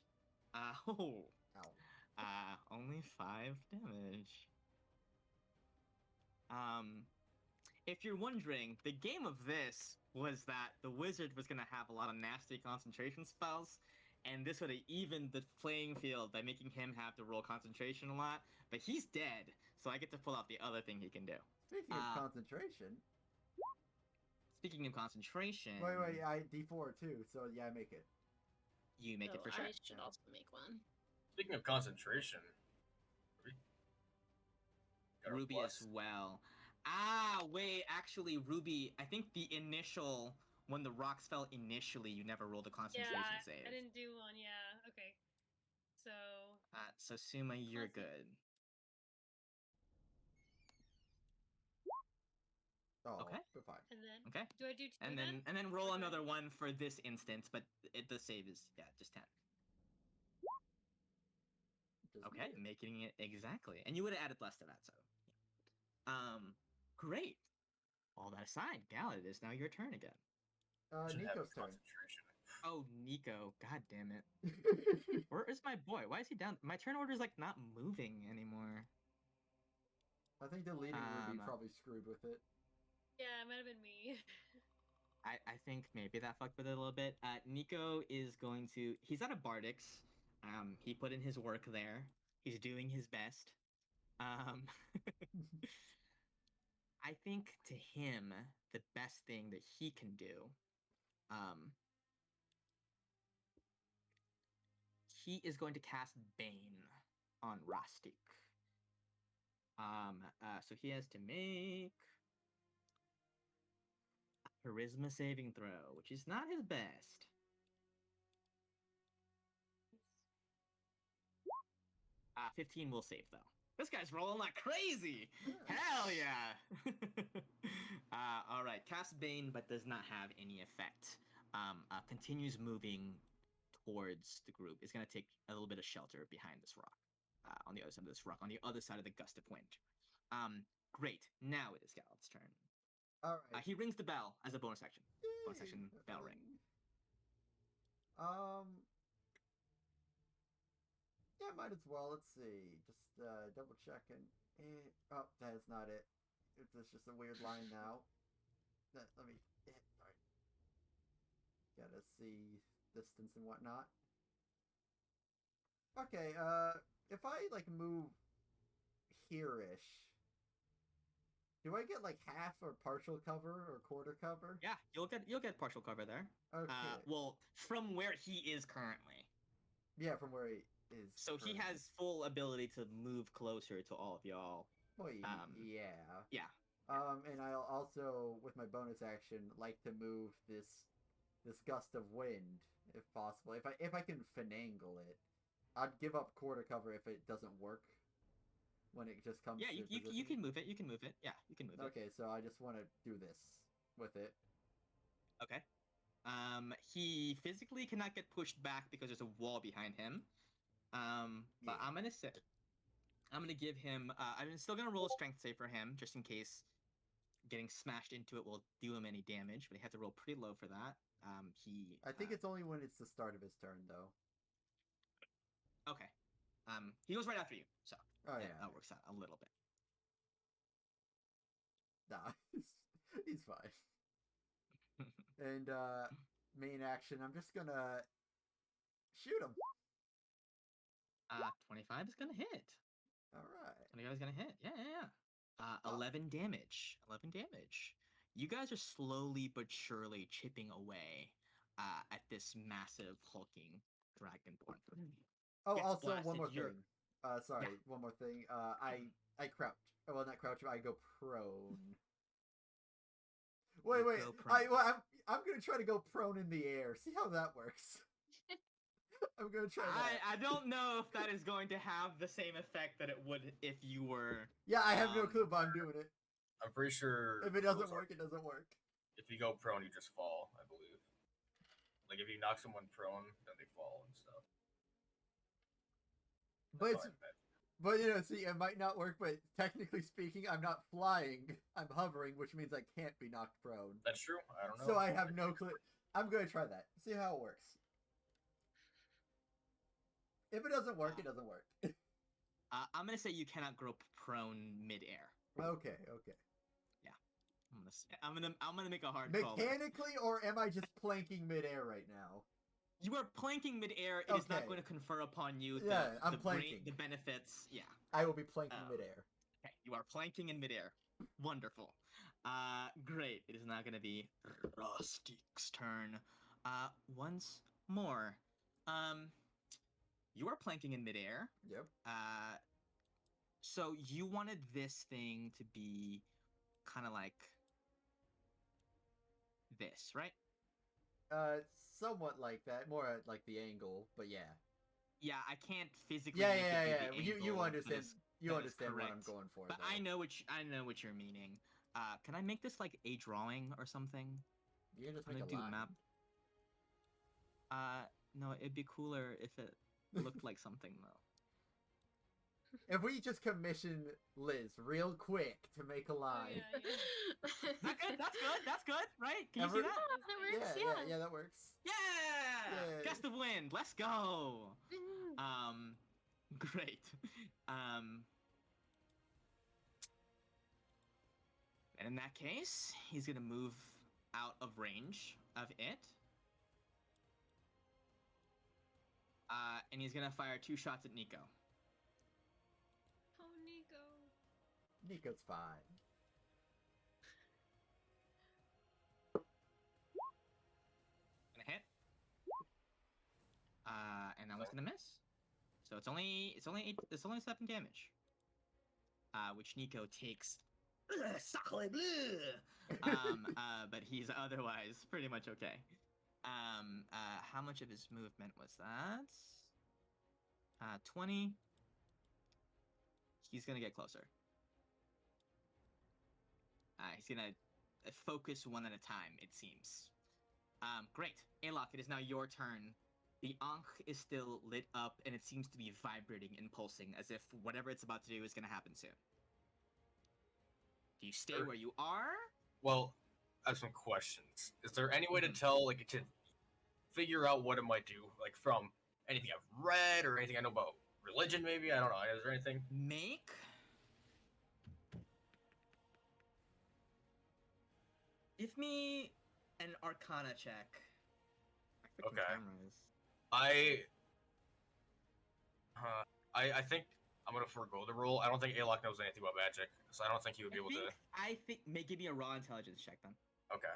Oh. Ow. Only 5 damage. If you're wondering, the game of this was that the wizard was gonna have a lot of nasty concentration spells, and this would have evened the playing field by making him have to roll concentration a lot. But he's dead, so I get to pull out the other thing he can do. Speaking of concentration. Speaking of concentration, Wait, I D4 too, so yeah, I make it. you make it So for sure. I should also make one. Speaking of concentration, got a Ruby plus. as well. Wait, actually, Ruby, I think the initial, when the rocks fell initially, you never rolled a concentration Yeah, save. I didn't do one, yeah. Okay. So So Suma, you're Plus- good. Oh, Okay. we're fine. and then Okay. do I do two And then? then roll Okay. another one for this instance, but the save is just 10. Just Okay, weird. making it exactly. And you would have added less to that, so great. All that aside, Gal, it is now your turn again. Should have Nico's turn. concentration. Oh, Nico, god damn it. Where is my boy? Why is he down? My turn order is like not moving anymore. I think deleting Ruby Um, probably screwed with it. Yeah, it might have been me. I think maybe that fucked with it a little bit. Nico is going to. He's at a Bardix. He put in his work there. He's doing his best. I think to him, the best thing that he can do, he is going to cast Bane on Rastik. So he has to make a Charisma saving throw, which is not his best. 15 will save though. This guy's rolling like crazy. Hell yeah! All right, cast Bane, but does not have any effect. Continues moving towards the group. Is gonna take a little bit of shelter behind this rock. On the other side of this rock, on the other side of the gust of wind. Great. Now it is Gallad's turn. All right. He rings the bell as a bonus action. Bonus action bell ring. Yeah, might as well. Let's see. Just double checking. Oh, that's not it. It's just a weird line now. Let me. Alright. Gotta see distance and whatnot. Okay. If I like move here-ish, do I get like half or partial cover or quarter cover? Yeah, you'll get partial cover there. Okay. Well, from where he is currently. Yeah, from where he. is. So he prone. has full ability to move closer to all of y'all. Well, um, yeah. Yeah. And I'll also, with my bonus action, like to move this gust of wind if possible. If I can finagle it, I'd give up quarter cover if it doesn't work. When it just comes Yeah, to you position. can move it. You can move it. Yeah, you can move it. Okay, so I just want to do this with it. Okay. He physically cannot get pushed back because there's a wall behind him. But Yeah. I'm gonna give him. I'm still gonna roll a strength save for him, just in case getting smashed into it will do him any damage. But he had to roll pretty low for that. I think it's only when it's the start of his turn, though. Okay. He goes right after you, so Oh yeah, yeah. that works out a little bit. Nah, he's fine. And main action, I'm just gonna shoot him. 25 is gonna hit. All right. 25 is gonna hit. Yeah. 11 damage. 11 damage. You guys are slowly but surely chipping away at this massive hulking dragonborn. Oh, Gets also one blasted, more you're- thing. Sorry, one more thing. I crouch. Well, not crouch. I go prone. Wait, You wait. go prone. I'm gonna try to go prone in the air. See how that works. I'm gonna try that. I don't know if that is going to have the same effect that it would if you were. Yeah, I have no clue, but I'm doing it. I'm pretty sure. If it doesn't work, it doesn't work. If you go prone, you just fall. I believe. Like if you knock someone prone, then they fall and stuff. But That's all I meant. but you know, see, it might not work. But technically speaking, I'm not flying. I'm hovering, which means I can't be knocked prone. That's true. I don't know. So I have no clue. I'm gonna try that. See how it works. If it doesn't work, it doesn't work. I'm gonna say you cannot grow prone midair. Okay. I'm gonna make a hard call. Mechanically, or am I just planking midair right now? You are planking midair. It is not Okay. going to confer upon you I'm the planking. the benefits. Yeah. I will be planking Oh. midair. Okay. You are planking in midair. Wonderful. Great. It is now going to be Rustic's turn. Once more. You are planking in midair. Yep. So you wanted this thing to be kind of like this, right? Somewhat like that. More at, like the angle, but yeah. Yeah, I can't physically. Yeah, make it yeah. do the You angle that understand. is- You that is understand what I'm correct. going for. But though. I know what you're meaning. Can I make this like a drawing or something? You can just I'm make gonna a do line. map. No, it'd be cooler if it looked like something though. If we just commission Liz real quick to make a Oh, line. yeah. That's good, right? Can you Ever- see that? That works, Yeah, that works. Yeah! Yay. Gust of wind, let's go! Great. And in that case, he's gonna move out of range of it. And he's gonna fire 2 shots at Nico. Oh, Nico. Nico's fine. Gonna hit. And that one's gonna miss. So it's only 7 damage. Which Nico takes. Sacre bleu! But he's otherwise pretty much okay. How much of his movement was that? 20. He's gonna get closer. He's gonna focus one at a time, it seems. Great. Alok, it is now your turn. The Ankh is still lit up, and it seems to be vibrating and pulsing, as if whatever it's about to do is gonna happen soon. Do you stay Sure. where you are? Well, I have some questions. Is there any way to tell, like, to figure out what it might do, like from anything I've read or anything I know about religion? Maybe I don't know. Is there anything? Make. Give me an Arcana check. My freaking Okay. camera is- I think I'm gonna forego the roll. I don't think Alok knows anything about magic, so I don't think he would be able to. I think. Give me a raw intelligence check then. Okay.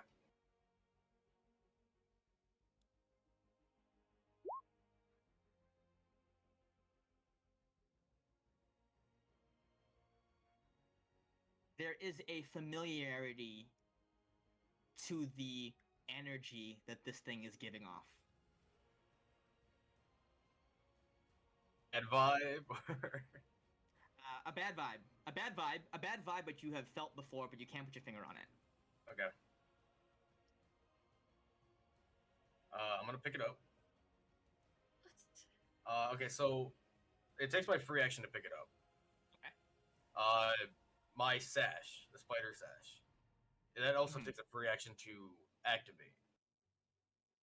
there is a familiarity to the energy that this thing is giving off. Bad vibe. A bad vibe. A bad vibe. A bad vibe, but you have felt before, but you can't put your finger on it. Okay. I'm gonna pick it up. Okay, so it takes my free action to pick it up. Okay. My sash, the spider sash, that also Mhm. takes a free action to activate.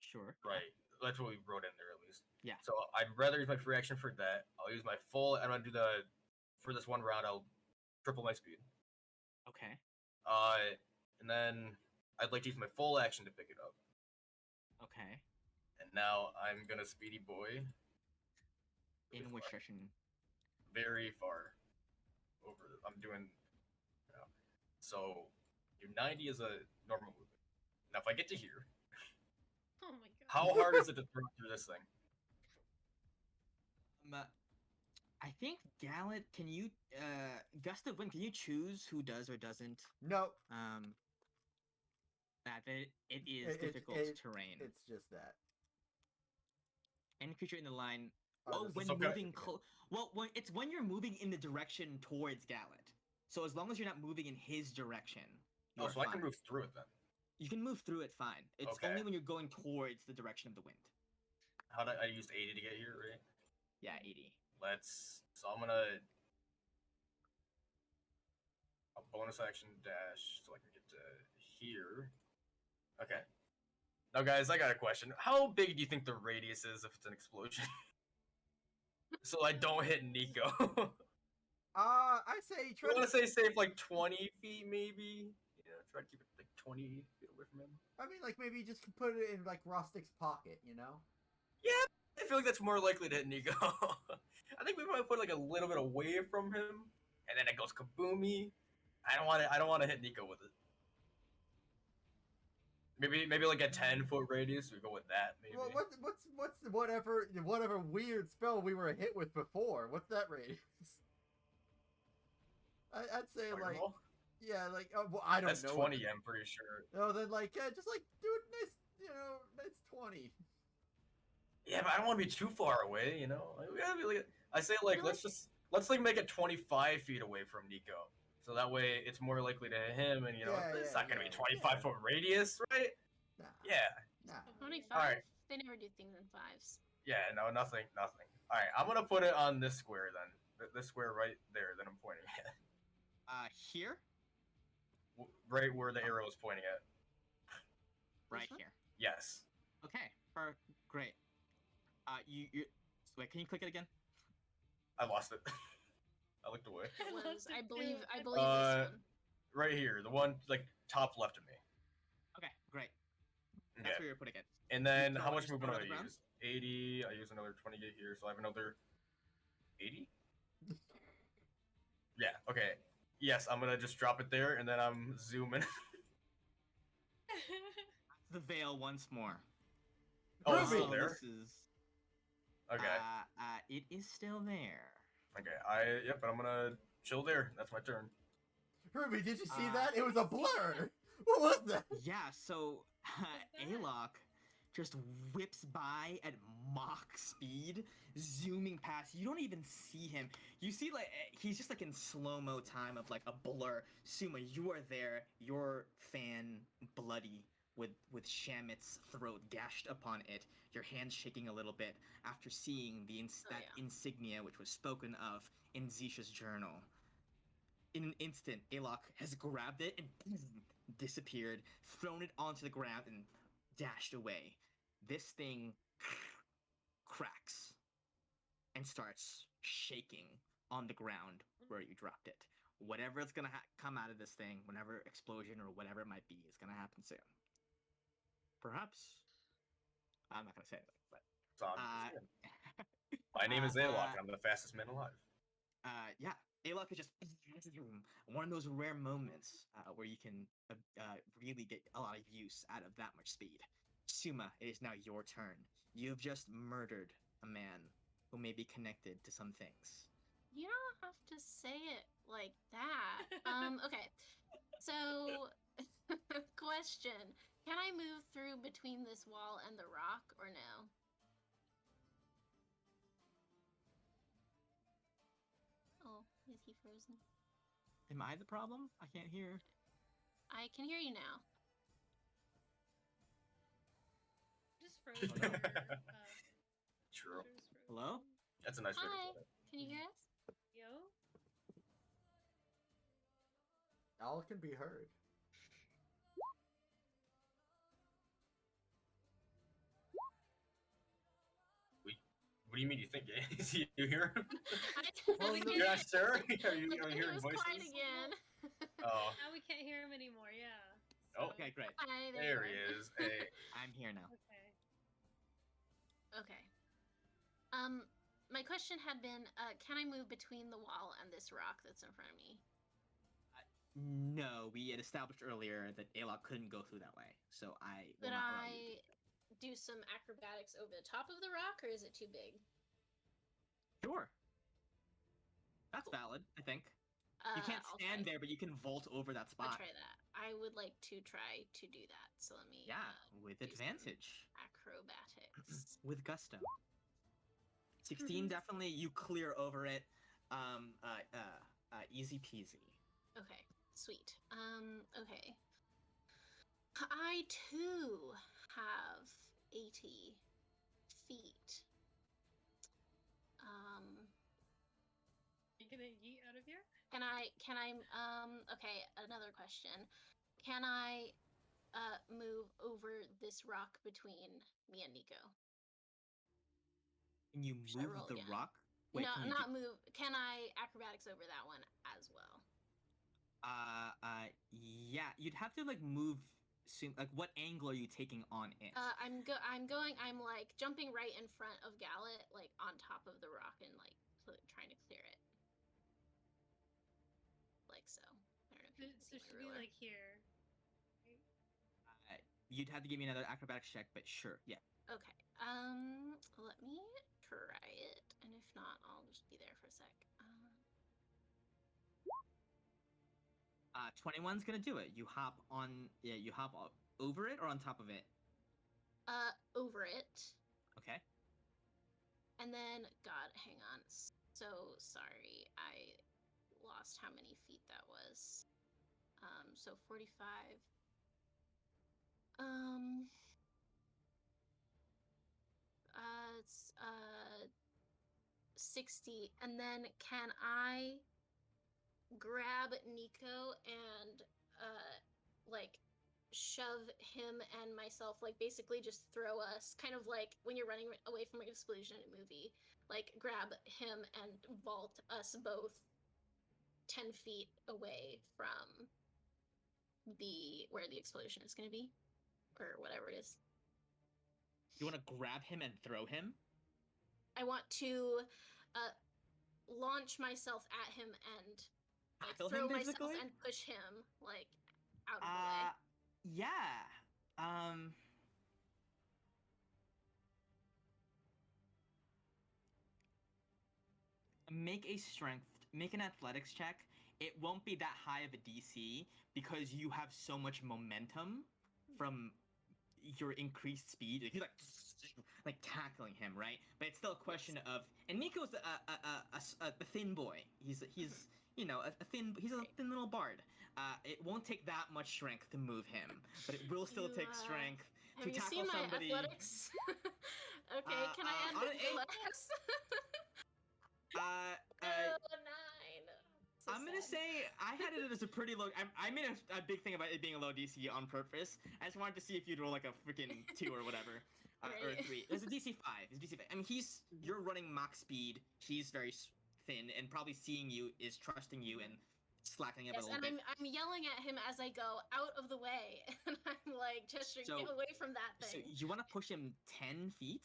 Sure. Right. That's what we wrote in there at least. Yeah. So I'd rather use my free action for that. I'll use my full. I'm gonna do for this one round. I'll triple my speed. Okay. And then I'd like to use my full action to pick it up. Okay. And now I'm gonna speedy boy In which direction? very far over. I'm doing. So your 90 is a normal movement. Now if I get to here, Oh my god. how hard is it to throw through this thing? I think Gallant, can you Gust of Wind, can you choose who does or doesn't? No, That it is difficult terrain. it's just that. Any creature in the line. Oh, Oh, this when is- okay. moving well, when you're moving in the direction towards Gallant. So as long as you're not moving in his direction, Oh, you're so I fine. can move through it then. You can move through it fine. It's Okay. only when you're going towards the direction of the wind. How did I used 80 to get here, right? Yeah, 80. So I'm gonna a bonus action dash so I can get to here. Okay. Now, guys, I got a question. How big do you think the radius is if it's an explosion? So I don't hit Nico. I say You try want to. to say safe like 20 feet, maybe? Yeah, try to keep it like 20 feet away from him. I mean, like maybe just put it in like Rostic's pocket, you know? Yeah, I feel like that's more likely to hit Nico. I think we might put like a little bit away from him, and then it goes kaboomy. I don't want to hit Nico with it. Maybe like a 10-foot radius. We go with that. Maybe. Well, what's whatever weird spell we were hit with before? What's that radius? I'd say like Fireball? yeah, like well, I don't That's know. 20. I'm pretty sure. Oh, then like just like do it nice, nice 20. Yeah, but I don't want to be too far away. Like, we gotta be like. I say like let's like make it 25 feet away from Nico. So that way it's more likely to hit him, and it's not gonna be 25-foot radius, right? Nah, Yeah. nah. 25? Alright. They never do things in fives. Yeah, no, nothing. All right, I'm gonna put it on this square then. This square right there that I'm pointing at. Here? Right where the arrow is pointing at. Right This one? here. Yes. Okay. Great. You wait, can you click it again? I lost it. I looked away. It lost was, it I too. believe this one. Right here, the one like top left of me. Okay, great. Okay. That's where you're putting it. And then throw how it- much just movement throw do it on the I ground? use? 80. I use another 20 here, so I have another 80. Yeah. Okay. Yes, I'm gonna just drop it there, and then I'm zooming. The veil once more. Oh, it's Ruby! still there. This is Okay. it is still there. Okay. Yep. But I'm gonna chill there. That's my turn. Ruby, did you see that? It was a blur. What was that? Yeah, so that? Alok just whips by at Mach speed, zooming past. You don't even see him. You see, like, he's just like in slow-mo time of like a blur. Suma, you are there. Your fan bloody with Shamit's throat gashed upon it. Your hands shaking a little bit after seeing that yeah. insignia which was spoken of in Zisha's journal. In an instant, Alok has grabbed it and disappeared, thrown it onto the ground, and dashed away. This thing cracks and starts shaking on the ground where you dropped it. Whatever is gonna come out of this thing, whatever explosion or whatever it might be, is gonna happen soon. Perhaps. I'm not gonna say it, but So my name is Aelok, and I'm the fastest man alive. yeah, Alok is just one of those rare moments where you can really get a lot of use out of that much speed. Suma, it is now your turn. You have just murdered a man who may be connected to some things. You don't have to say it like that. Okay. So, question. Can I move through between this wall and the rock or no? Oh, is he frozen? Am I the problem? I can't hear. I can hear you now. Just frozen. Hello? True. Hello? That's a nice way to Hi. put it. Can you hear us? Yo? All can be heard. What do you mean you think you hear him? Well, no. You're not sure? Are you He hearing was voices? quiet again. Oh, Now we can't hear him anymore, yeah. Oh. Okay, great. Hi, there you he are. is. Hey. I'm here now. Okay. Okay. My question had been, can I move between the wall and this rock that's in front of me? No, we had established earlier that Ayla couldn't go through that way, so I will Could not allow you to. I do some acrobatics over the top of the rock, or is it too big? Sure. That's Cool. valid, I think. You can't I'll stand try. there, but you can vault over that I'll spot. try that. I would like to try to do that. So let me. Yeah, with do some advantage. acrobatics. With gusto. 16 definitely you clear over it. Easy peasy. Okay, sweet. Okay. I too have 80 feet. You gonna yeet out of here? Okay, another question. Can I move over this rock between me and Nico? Can you Should I roll move the again? rock? Wait, No, can you not move. Can I acrobatics over that one as well? yeah, you'd have to like move soon. Like, what angle are you taking on it? I'm like jumping right in front of Gallet, like on top of the rock and like trying to clear it. Like so. I don't know if you can So see it my should be ruler. like here. You'd have to give me another acrobatics check, but sure, yeah. Okay. Let me try it, and if not, I'll just be there for a sec. 21's gonna do it. You hop on, yeah, you hop over it or on top of it. Over it. Okay. And then, God, hang on. So sorry, I lost how many feet that was. So 45. It's 60, and then can I grab Nico and like shove him and myself, like basically just throw us, kind of like when you're running away from an explosion in a movie, like grab him and vault us both 10 feet away from where the explosion is going to be, or whatever it is. You want to grab him and throw him? I want to launch myself at him and like Tackle throw him, myself basically? and push him like out of the way. Yeah. Make an athletics check. It won't be that high of a DC because you have so much momentum from your increased speed. Like, you're like tackling him, right? But it's still a question of. And Nico's a thin boy. He's you know a thin. He's a thin little bard. It won't take that much strength to move him, but it will still take strength to Have you tackle seen my somebody. athletics? Okay, can I add athletics? Oh, 9. So I'm gonna sad. say I had it as a pretty low. I made a big thing about it being a low DC on purpose. I just wanted to see if you'd roll like a freaking 2 or whatever, or Right. 3. It's a DC 5. It's DC 5. I mean, you're running max speed. He's very thin and probably seeing you is trusting you and slackening up a Yes, little and bit. I'm yelling at him as I go out of the way, and I'm like gesturing, So- get away from that So thing. you want to push him 10 feet?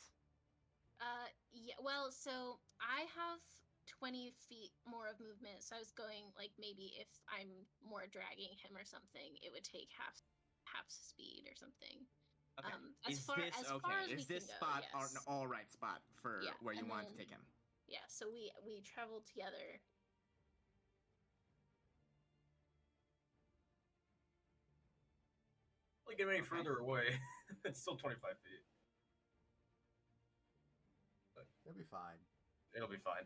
Yeah. Well, so I have 20 feet more of movement, so I was going like maybe if I'm more dragging him or something, it would take half speed or something. Okay. As far as Is we this can spot go, yes. an all right spot for Yeah, where you and want to then- take him? yeah, so we traveled together. Like get any Okay. further away, it's still 25 feet. It'll be fine. It'll be fine.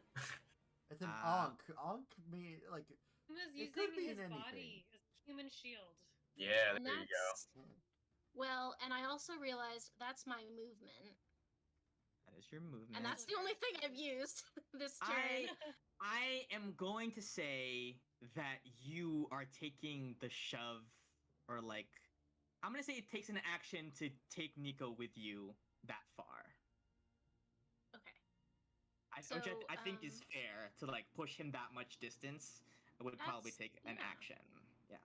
It's an Uh, Ankh. Ankh mean like He was it could using be his in anything. body as a human shield. Yeah, And there you go. that's well, and I also realized that's my movement. that is your movement. And that's the only thing I've used this turn. I am going to say that you are taking the shove, or like, I'm gonna say it takes an action to take Nico with you that far. Okay. Which So, I think is fair to like push him that much distance. It would probably That's- take an yeah. action. Yeah,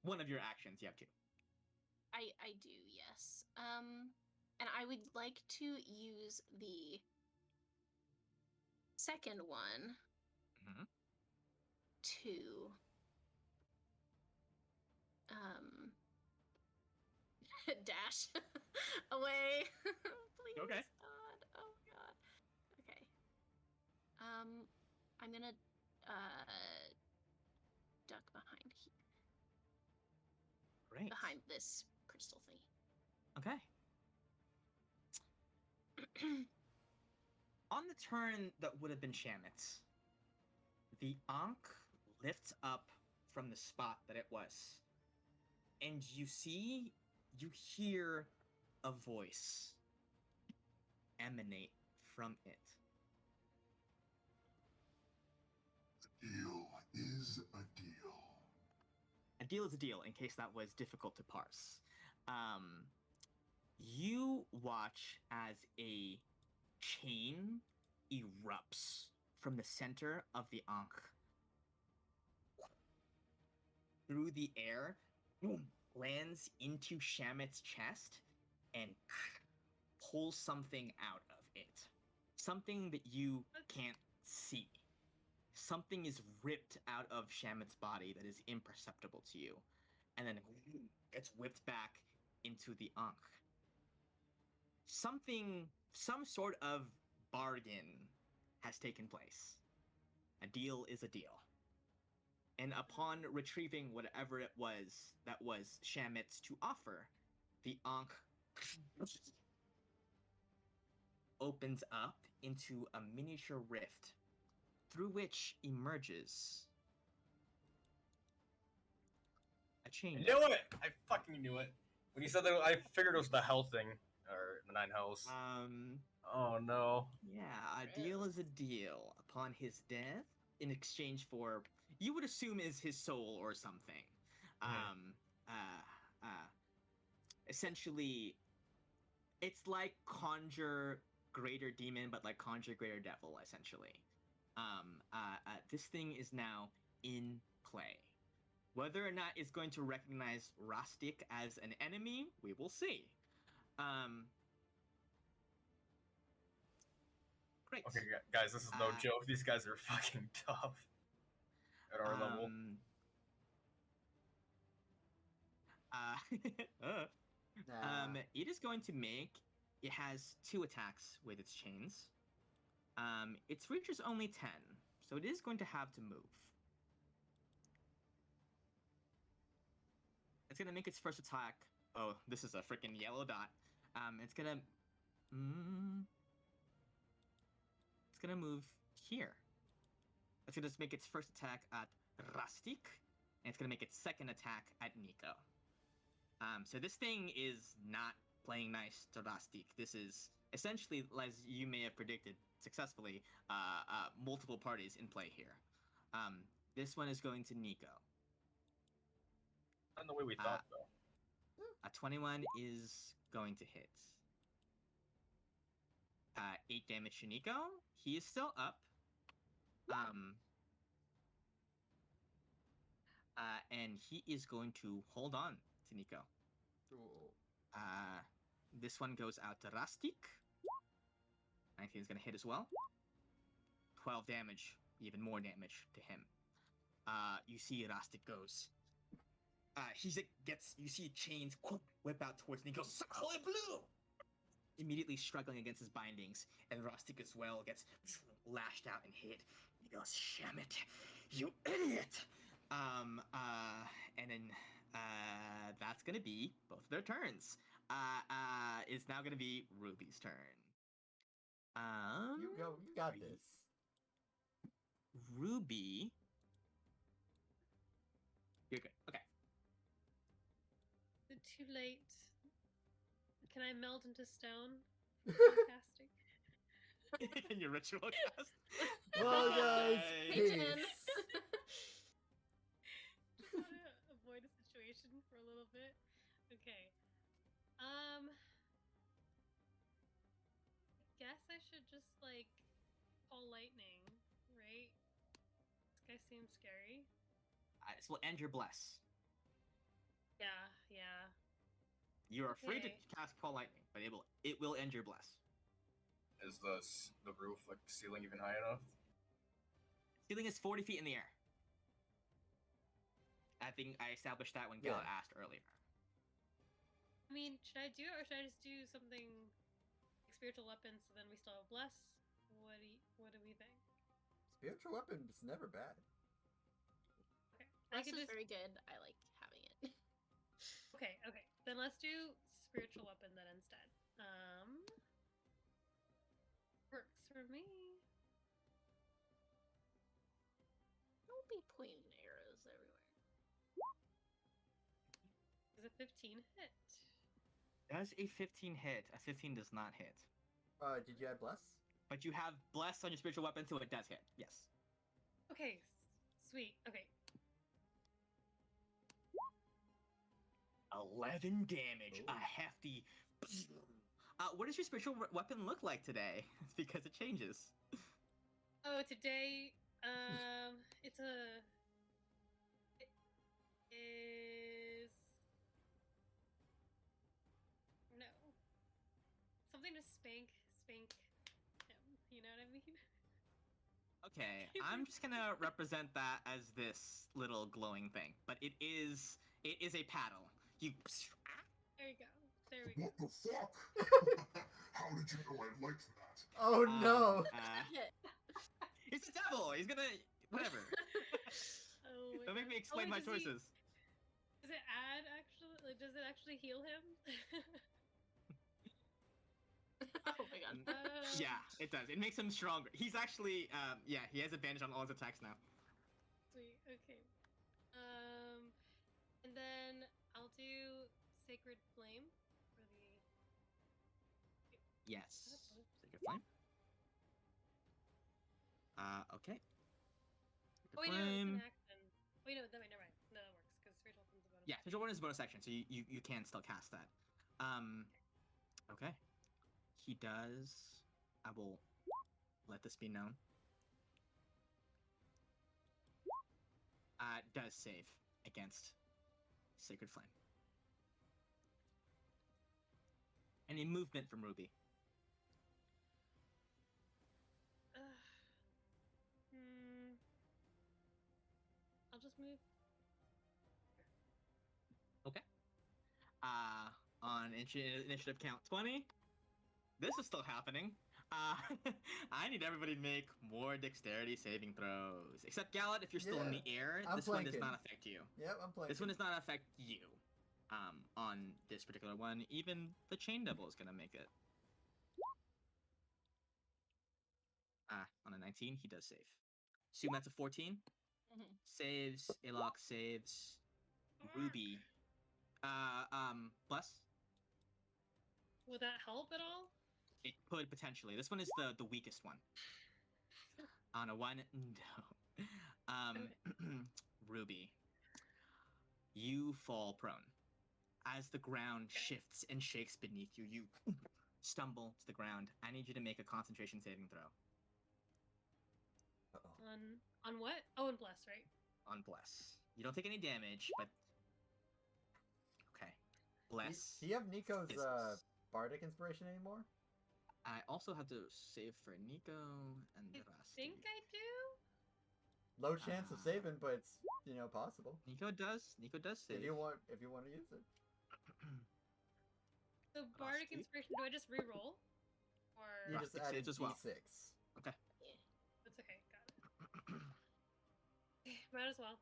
one of your actions. You have two. I do, yes. And I would like to use the second one Mhm. to dash away. Please. Okay. God. Oh my god. Okay. I'm gonna duck behind here. Great. Behind this crystal thing. Okay. On the turn that would have been Shamit's, the Ankh lifts up from the spot that it was, and you hear a voice emanate from it. A deal is a deal. A deal is a deal, in case that was difficult to parse. You watch as a chain erupts from the center of the Ankh. Through the air, boom, lands into Shamit's chest and pulls something out of it. Something that you can't see. Something is ripped out of Shamit's body that is imperceptible to you, and then gets whipped back into the Ankh. Some sort of bargain has taken place. A deal is a deal. And upon retrieving whatever it was that was Shamit's to offer, the Ankh opens up into a miniature rift through which emerges a chain. I knew it! I fucking knew it. When you said that, I figured it was the hell thing. Or the 9 hells. Oh no. Yeah, a deal is a deal. Upon his death, in exchange for, you would assume is his soul or something. Essentially, it's like conjure greater demon, but like conjure greater devil, essentially. This thing is now in play. Whether or not it's going to recognize Rastik as an enemy, we will see. Great. Okay, guys, this is no joke. These guys are fucking tough. At our level. It is going to make. It has 2 attacks with its chains. Its reach is only 10, so it is going to have to move. It's gonna make its first attack. Oh, this is a freaking yellow dot. It's gonna. It's gonna move here. It's gonna make its first attack at Rastik, and it's gonna make its second attack at Nico. So this thing is not playing nice to Rastik. This is essentially, as you may have predicted successfully, multiple parties in play here. This one is going to Nico. Not the way we thought, though. A 21 is going to hit. 8 damage to Nico. He is still up. And he is going to hold on to Nico. This one goes out to Rastik. 19 is going to hit as well. 12 damage, even more damage to him. You see Rastik goes. You see chains whip out towards Nico. Solid blue! Immediately struggling against his bindings, and Rastik as well gets lashed out and hit. He goes, "Shamit, you idiot!" And then that's gonna be both of their turns. It's now gonna be Ruby's turn. You go. You got this. Ruby. You're good. Okay. Is it too late? Can I melt into stone? Fantastic. In your ritual cast. Well, guys, Bye. Hey, Jen. peace. Just want to avoid a situation for a little bit. Okay. I guess I should just like call lightning, right? This guy seems scary. This will end your bless. Yeah, yeah. You are free to Okay. cast Call Lightning, but it will end your bless. Is the roof like ceiling even high enough? Ceiling is 40 feet in the air. I think I established that when Yeah. Gala asked earlier. I mean, should I do it or should I just do something like spiritual weapons so then we still have bless? What do we think? Spiritual weapon is never bad. Okay. I This could is just very good. I like having it. Okay, okay. Then let's do spiritual weapon then instead. Works for me. Don't be pointing arrows everywhere. Is a 15 hit? Does a 15 hit? A 15 does not hit. Did you add bless? But you have bless on your spiritual weapon, so it does hit. Yes. Okay, sweet. Okay. 11 damage. Ooh. A hefty. What does your spiritual weapon look like today? Because it changes. Oh, today, it is no something to spank him. You know what I mean? Okay, I'm just gonna represent that as this little glowing thing, but it is a paddle. You. There you go. There we go. What the fuck? How did you know I liked that? Oh no! Hit. He's the devil. He's gonna whatever. Oh my Don't make God. me explain my wait, choices. Does it add actually? Like, does it actually heal him? Oh my god. Yeah, it does. It makes him stronger. He's actually, yeah, he has advantage on all his attacks now. Sweet. Okay. And then I'll do Sacred Flame for the. Yes. Sacred Flame. Okay. Oh wait, Sacred no, it's Flame. an action. Wait, no, never mind. No, that works because spiritual weapon's a bonus. Yeah, Spiritual One is a bonus action, so you can still cast that. Okay. He does. I will let this be known. Does save against Sacred Flame. Any movement from Ruby? I'll just move. Okay. On initiative count 20. This is still happening. I need everybody to make more dexterity saving throws. Except Gallet, if you're still in the air, I'm this one does planking. not affect you. Yep, I'm playing. This one does not affect you. On this particular one, even the Chain Devil is gonna make it. On a 19, he does save. Assume that's a 14. Mhm. Saves. Ilok saves. Ruby. Bless. Would that help at all? It could potentially. This one is the weakest one. On a 1, no. Ruby. You fall prone. As the ground shifts and shakes beneath you, you stumble to the ground. I need you to make a concentration saving throw. Uh-oh. On what? Oh, and bless, right? On bless. You don't take any damage, but okay. Bless. Do you have Nico's physics. bardic inspiration anymore? I also have to save for Nico and the I rest. think I do. Low chance of saving, but it's possible. Nico does. Nico does save. If you want to use it. So bardic sweet. inspiration. Do I just re-roll? Or You just Rustic added saves as well. D6. Okay. Might as well.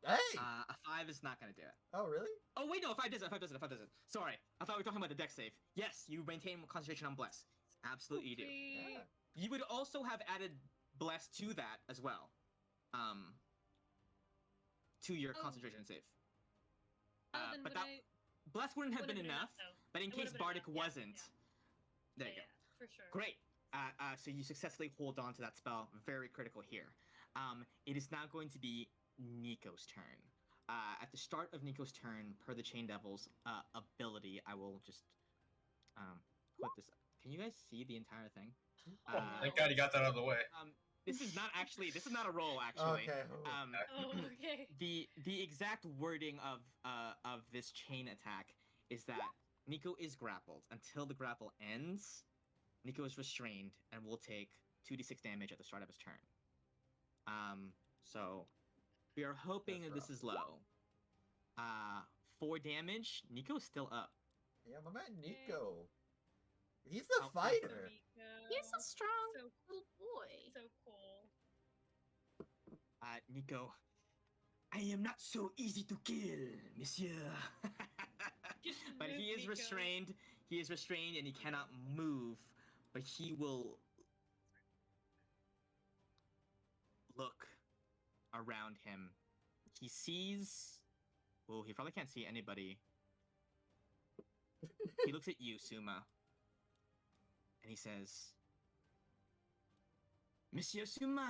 Hey! A 5 is not gonna do it. Oh, really? Oh wait, no, a 5 doesn't. A 5 doesn't. A 5 doesn't. Sorry, I thought we were talking about the deck save. Yes, you maintain concentration on bless. Absolutely, you do. Yeah. You would also have added bless to that as well. To your Oh. concentration save. Then But would that bless wouldn't have would've been enough. though. But in It case would've been Bardic enough, yeah, wasn't, there you yeah, go. for sure. Great. So you successfully hold on to that spell. Very critical here. It is now going to be Nico's turn. At the start of Nico's turn, per the Chain Devil's ability, I will just put this up. Can you guys see the entire thing? Oh, thank God you got that out of the way. This is not a roll, actually. Okay. Oh, okay. The exact wording of this chain attack is that Nico is grappled. Until the grapple ends, Nico is restrained and will take 2d6 damage at the start of his turn. So we are hoping That's that this rough. is low. 4 damage. Nico is still up. Yeah, my man Nico. He's the Oh, fighter. He's a strong So little boy. so cool. Nico, I am not so easy to kill, monsieur. But he is Nico. restrained. He is restrained and he cannot move. But he will look around him. He sees. Well, he probably can't see anybody. He looks at you, Suma. And he says, Monsieur Suma,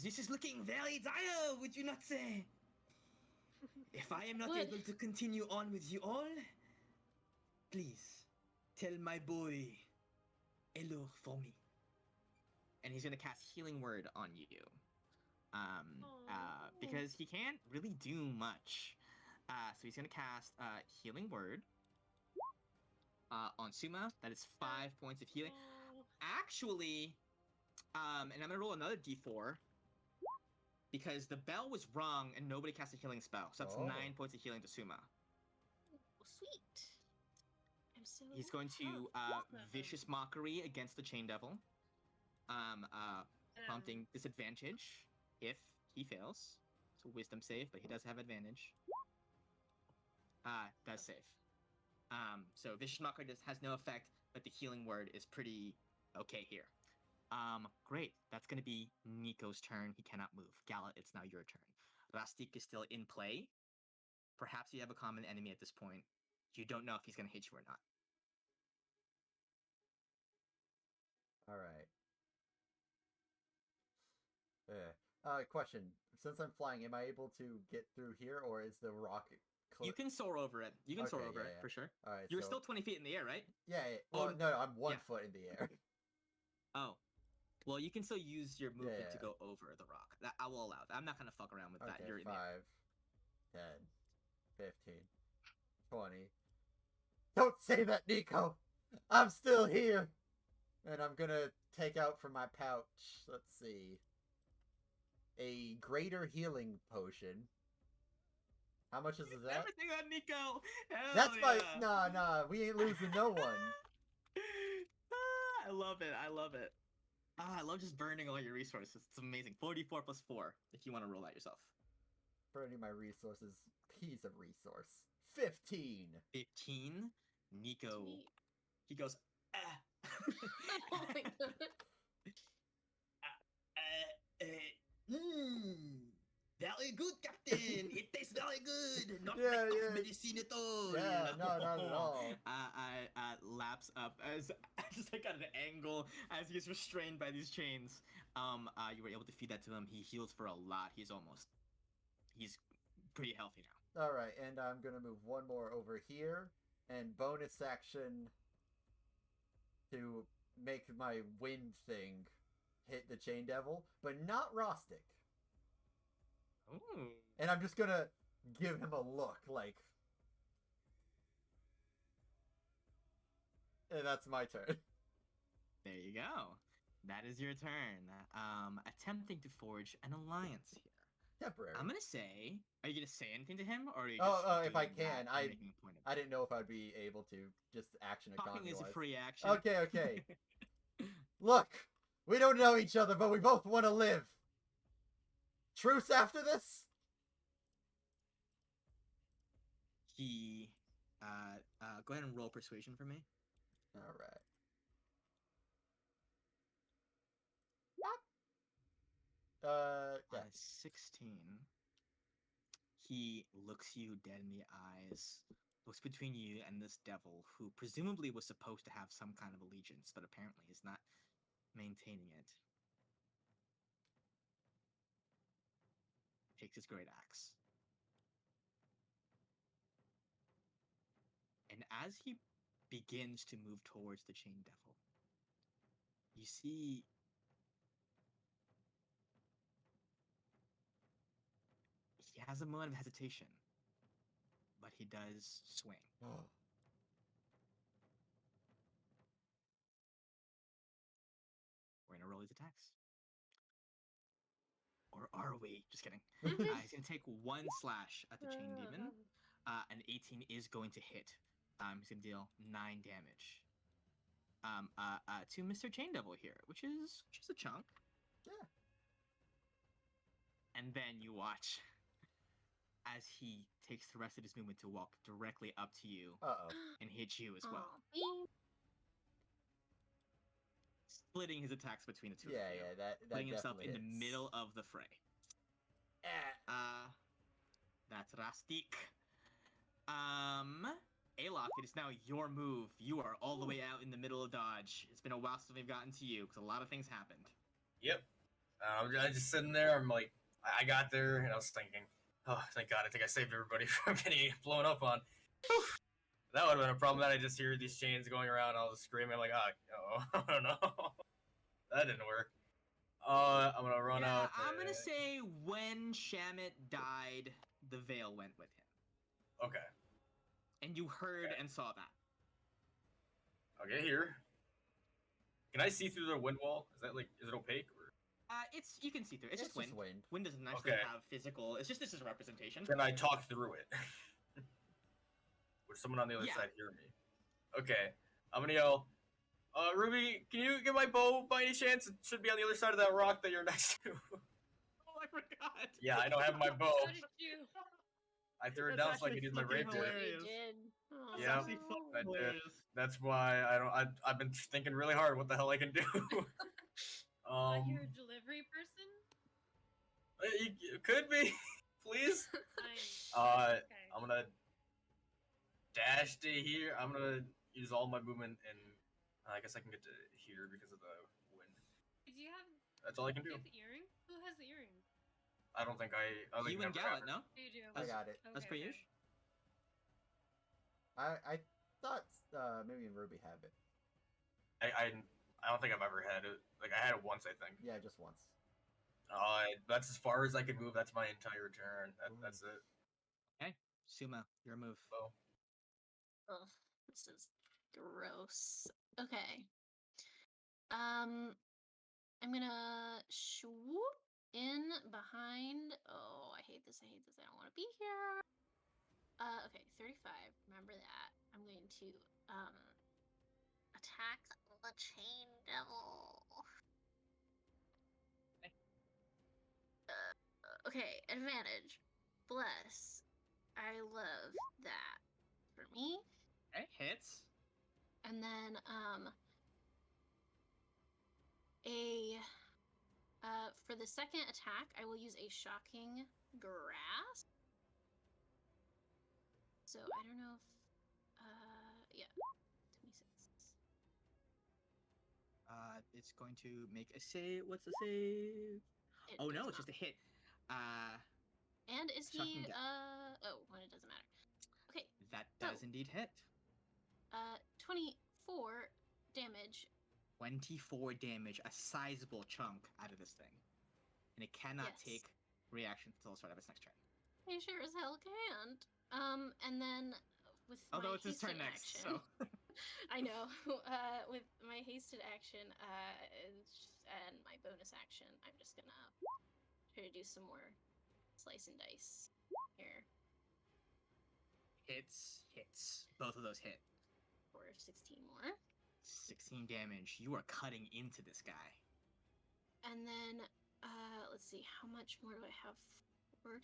this is looking very dire, would you not say? If I am not Would. able to continue on with you all, please tell my boy hello for me. And he's gonna cast Healing Word on you. Because he can't really do much. So he's gonna cast Healing Word on Suma. That is 5 points of healing. Oh. Actually, and I'm gonna roll another d4 because the bell was wrong and nobody cast a healing spell. So that's 9 points of healing to Suma. Oh, sweet. I'm so He's going to Vicious Mockery against the Chain Devil. Prompting disadvantage if he fails. It's a wisdom save, but he does have advantage. Does save. So Vicious Mockery has no effect, but the Healing Word is pretty okay here. Great. That's going to be Nico's turn. He cannot move. Gala, it's now your turn. Rastik is still in play. Perhaps you have a common enemy at this point. You don't know if he's going to hit you or not. All right. Question. Since I'm flying, am I able to get through here, or is the rock You can soar over it. You can soar Okay, over yeah, it, yeah. for sure. All right. You're so... still 20 feet in the air, right? Yeah. Oh, Well, no, I'm 1 yeah. foot in the air. Oh. Well, you can still use your movement Yeah. to go over the rock. That I will allow that. I'm not going to fuck around with that. Okay. You're in the air. 5, 10, 15, 20. Don't say that, Nico. I'm still here, and I'm gonna take out from my pouch. Let's see. A greater healing potion. How much is that? Everything on Nico. Hell That's my yeah. nah. We ain't losing no one. I love it. I love it. I love just burning all your resources. It's amazing. 44 plus 4, if you want to roll that yourself. Burning my resources. Piece of resource. 15. 15. Nico. Sweet. He goes, Oh my god. Very good, Captain. It tastes very good. Not Yeah, like yeah. medicine at all. Yeah, no, not at all. Laps up as just like at an angle as he's restrained by these chains. You were able to feed that to him. He heals for a lot. He's pretty healthy now. All right, and I'm gonna move one more over here, and bonus action to make my wind thing hit the Chain Devil, but not Rostic. Ooh. And I'm just gonna give him a look, like... And that's my turn. There you go. That is your turn. Attempting to forge an alliance here. Temporary. I'm gonna say, are you gonna say anything to him, or are you just if I doing that can, and making a point of it? I didn't know if I'd be able to just action Talking economy is a wise. free action. Okay. Look, we don't know each other, but we both want to live. Truce after this? He, go ahead and roll persuasion for me. Alright. 16. He looks you dead in the eyes, looks between you and this devil, who presumably was supposed to have some kind of allegiance, but apparently is not maintaining it. Takes his great axe. And as he begins to move towards the chain devil, you see he has a moment of hesitation, but he does swing. We're gonna roll these attacks. Or are we? Just kidding. He's gonna take 1 slash at the chain demon. An 18 is going to hit. He's gonna deal 9 damage. To Mr. Chain Devil here, which is a chunk. Yeah. And then you watch as he takes the rest of his movement to walk directly up to you and hit you as well. Aw, Splitting his attacks between the two Yeah, of you. yeah, that Putting himself in definitely the hits. middle of the fray. That's Rastik. Alok, it is now your move. You are all the way out in the middle of dodge. It's been a while since we've gotten to you, because a lot of things happened. Yep. I'm just sitting there. I'm like, I got there, and I was thinking, oh, thank God, I think I saved everybody from getting blown up on. That would have been a problem. That I just hear these chains going around, all just screaming. I'm like, oh no, that didn't work. I'm gonna run out. I'm gonna say when Shamit died, the veil went with him. Okay. And you heard and saw that. Okay, here. Can I see through the wind wall? Is it opaque? Or? You can see through. It's just wind. Wind doesn't actually Okay. have physical. It's just this is a representation. Can I talk through it? Would someone on the other side hear me? Okay, I'm gonna yell. Ruby, can you get my bow by any chance? It should be on the other side of that rock that you're next to. Oh, I forgot. Yeah, I don't have my bow. How did you? I threw it That's down so I could use my fucking rapier. hilarious. you did. That's Yeah, actually fucking I did. hilarious. That's why I've been thinking really hard what the hell I can do. You're a delivery person? You could be, please. Fine. Okay. I'm gonna dash to here. I'm gonna use all my movement, and I guess I can get to here because of the wind. Do you have? That's all I can Do do. you have the earring? Who has the earring? I don't think I. You and Gallant, no? You do. I got it. As per usual. I thought maybe Ruby have it. I don't think I've ever had it. Like I had it once, I think. Yeah, just once. That's as far as I can move. That's my entire turn. That's it. Okay, Suma, your move. So. Ugh, this is gross. Okay. I'm gonna swoop in behind. Oh, I hate this. I hate this. I don't want to be here. Okay, 35. Remember that. I'm going to attack the chain devil. Okay, advantage. Bless. I love that for me. Okay, hits. And then for the second attack, I will use a shocking grasp. So I don't know if yeah, 26. It's going to make a save. What's the save? It Oh does no, it's not. just a hit. And is shocking he ga- oh, well, it doesn't matter. Okay. That does indeed hit. 24 damage. 24 damage, a sizable chunk out of this thing. And it cannot Yes. take reactions until the start of its next turn. I sure as hell can't. And then with Although my it's his turn hasted next, action, so. I know. With my hasted action, and my bonus action, I'm just gonna try to do some more slice and dice here Hits. Both of those hit. for 16 more. 16 damage. You are cutting into this guy. And then let's see, how much more do I have? 40?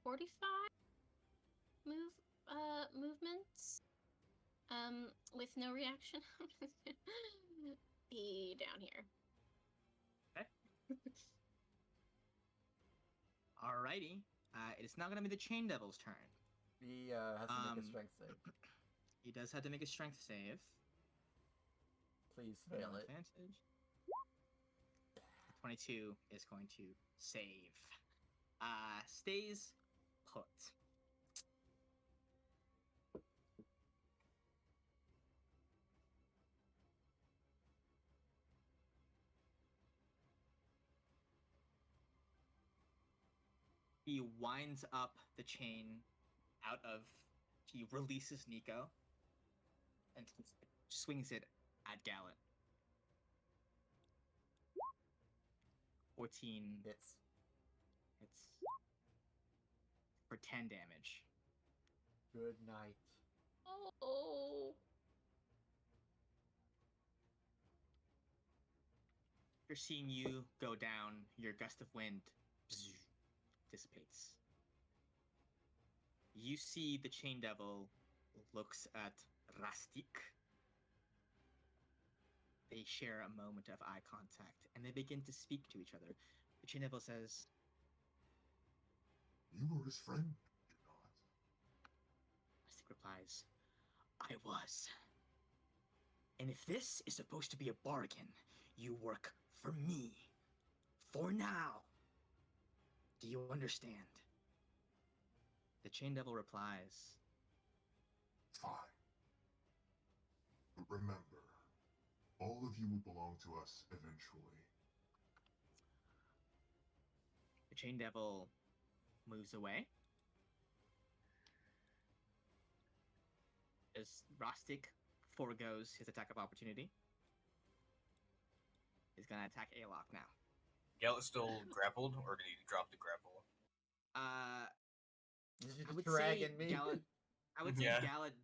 45 movements. With no reaction. Be down here. Okay. Alrighty. It is now gonna be the Chain Devil's turn. He has to make a strength save. He does have to make a strength save. Please fail No it. advantage. 22 is going to save. Stays put. He winds up the chain out of. He releases Nico and swings it at Gallant. 14 Hits. hits for 10 damage. Good night. Oh. After seeing you go down, your gust of wind dissipates. You see the Chain Devil looks at Rastik. They share a moment of eye contact, and they begin to speak to each other. The Chain Devil says, You were his friend, did not? Rastik replies, I was. And if this is supposed to be a bargain, you work for me. For now. Do you understand? The Chain Devil replies, Fine. But remember, all of you will belong to us eventually. the Chain Devil moves away. As Rastik foregoes his attack of opportunity. He's gonna attack Alok now. Gallet's still grappled, or did he drop the grapple? Did I you would dragging say me? Gallant. I would say Yeah. Gallant,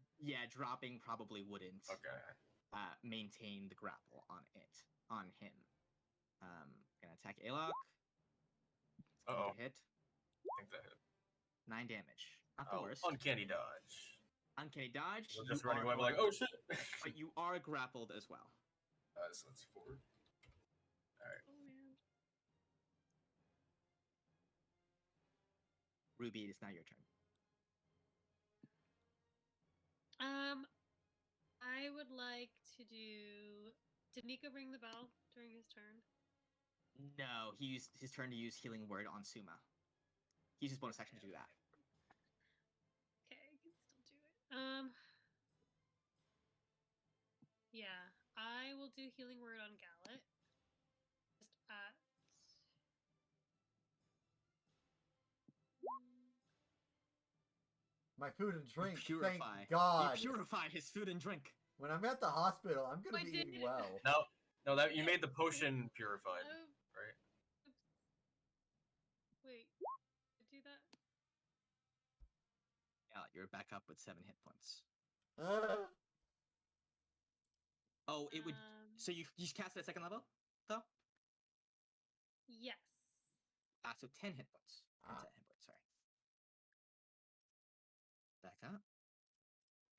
dropping probably wouldn't Okay. maintain the grapple on him. Gonna attack Alok. Uh-oh. Hit. I think that hit. 9 damage. Not the Oh, worst. uncanny dodge. Uncanny dodge. We're You just running are, away, we're like, however- oh shit! but you are grappled as well. So that's 4. Alright. Oh man. Ruby, it is now your turn. I would like to do. Did Nico ring the bell during his turn? No, he used his turn to use Healing Word on Suma. He used his bonus action to do that. Okay, I can still do it. Yeah, I will do Healing Word on Gallet. Just at. My food and drink. Purify. Thank God. He purified his food and drink. When I'm at the hospital, I'm gonna I be did. eating well. No, that you made the potion purified, right? Wait, did I do that? Yeah, you're back up with 7 hit points. Oh, it would. So you cast it at 2nd level, though? Yes. So 10 hit points. 10 Ah. hit points. Sorry. Back up.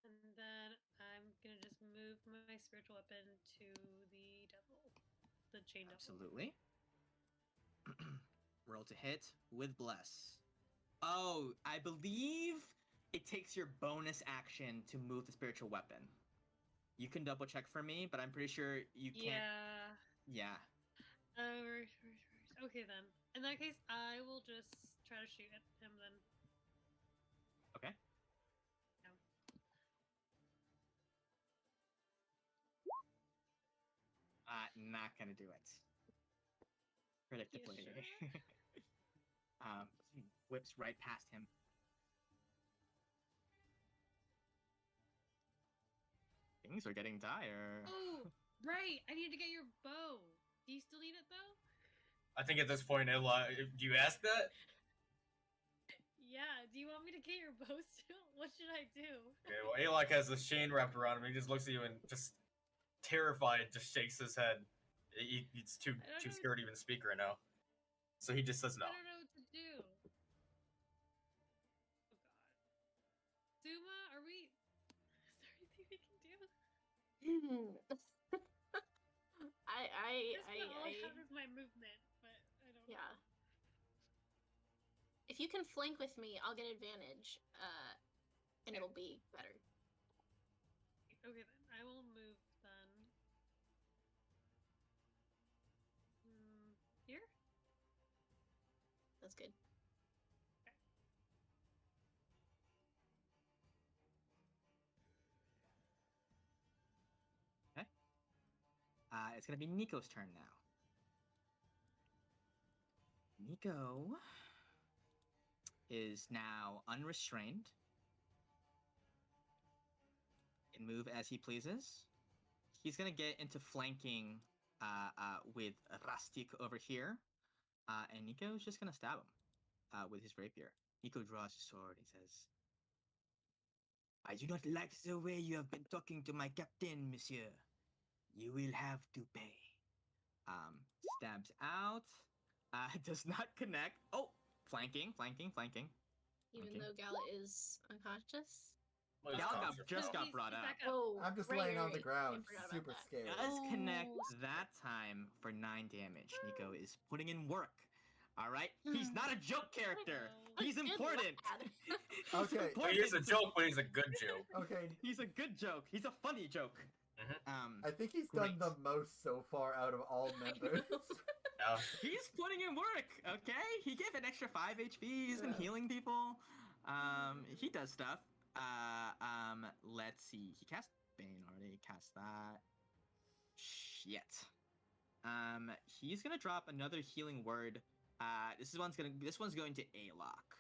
And then I'm gonna just move my spiritual weapon to the devil, the chain devil. Absolutely. Roll to hit with bless. Oh, I believe it takes your bonus action to move the spiritual weapon. You can double check for me, but I'm pretty sure you can't. Yeah. Right. Okay then. In that case, I will just try to shoot at him then. Okay. Not gonna do it. Predictably. You sure? Whips right past him. Things are getting dire. Oh, right! I need to get your bow. Do you still need it though? I think at this point, do you ask that? Yeah. Do you want me to get your bow still? What should I do? Okay, well, Alok has this chain wrapped around him. He just looks at you and just terrified, just shakes his head. He's too scared to even speak right now. So he just says no. I don't know what to do. Oh god. Zuma, are we? Is there anything we can do? That's not all I have is my movement, but I don't know. Yeah. If you can flank with me, I'll get advantage, and it'll be better. Okay then, I will move then. Here? That's good. Okay. It's gonna be Nico's turn now. Nico is now unrestrained. Can move as he pleases. He's gonna get into flanking with Rastik over here. And Nico's just gonna stab him with his rapier. Nico draws his sword. He says, I do not like the way you have been talking to my captain, monsieur. You will have to pay. Stabs out. Does not connect. Oh, flanking. Even Okay. though Gala is unconscious. Well, he's Gal conscious just now. got brought up. back up. Oh, I'm just right, laying on the right. ground, I forgot about super that. scared. Does connect Oh, that time for 9 damage. Nico is putting in work. All right, he's not a joke character. He's Good important. lad. He's Okay. But he is a important. joke, but he's a good joke. Okay, He's a good joke. He's a funny joke. I think he's done Great. the most so far out of all members. Yeah. He's putting in work. Okay, he gave an extra 5 HP. He's been Yeah. healing people. He does stuff. Let's see. He cast Bane already. Cast that. Shit. He's gonna drop another healing word. This one's going to Alok.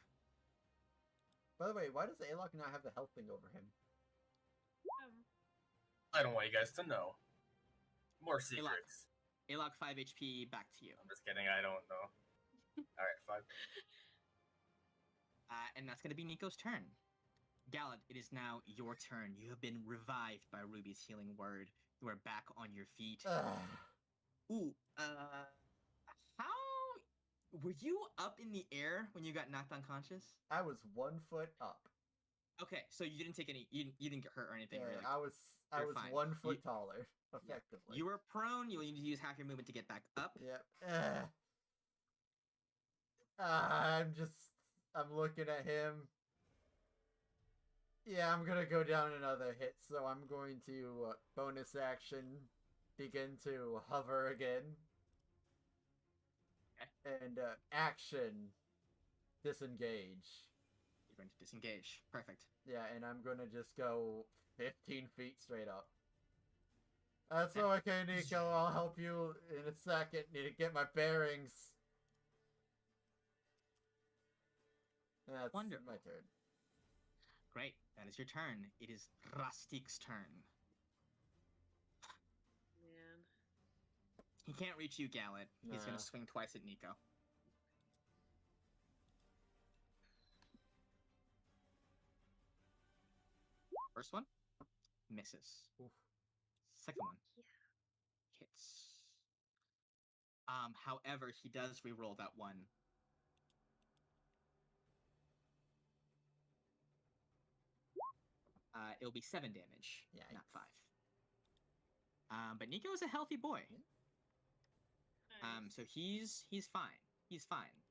By the way, why does Alok not have the health thing over him? I don't want you guys to know. More secrets. Alok 5 HP. Back to you. I'm just kidding. I don't know. All right, 5. And that's gonna be Nico's turn. Galad, it is now your turn. You have been revived by Ruby's healing word. You are back on your feet. Ooh, how were you up in the air when you got knocked unconscious? I was 1 foot up. Okay, so you didn't take any. You didn't get hurt or anything. Yeah, You're like, I was you're fine. 1 foot taller, effectively. you were prone. You need to use half your movement to get back up. Yep. I'm looking at him. Yeah, I'm gonna go down another hit, so I'm going to bonus action, begin to hover again. Okay. And action, disengage. You're going to disengage. Perfect. Yeah, and I'm gonna just go 15 feet straight up. That's okay, Nico. I'll help you in a second. Need to get my bearings. That's Wonderful. my turn. Great. That is your turn. It is Rastik's turn. Man. He can't reach you, Galad. He's Nah. going to swing twice at Nico. First one misses. Oof. Second one hits. However, he does re-roll that one. It'll be 7 damage, Yikes. not 5. But Nico is a healthy boy. Nice. So he's fine. He's fine.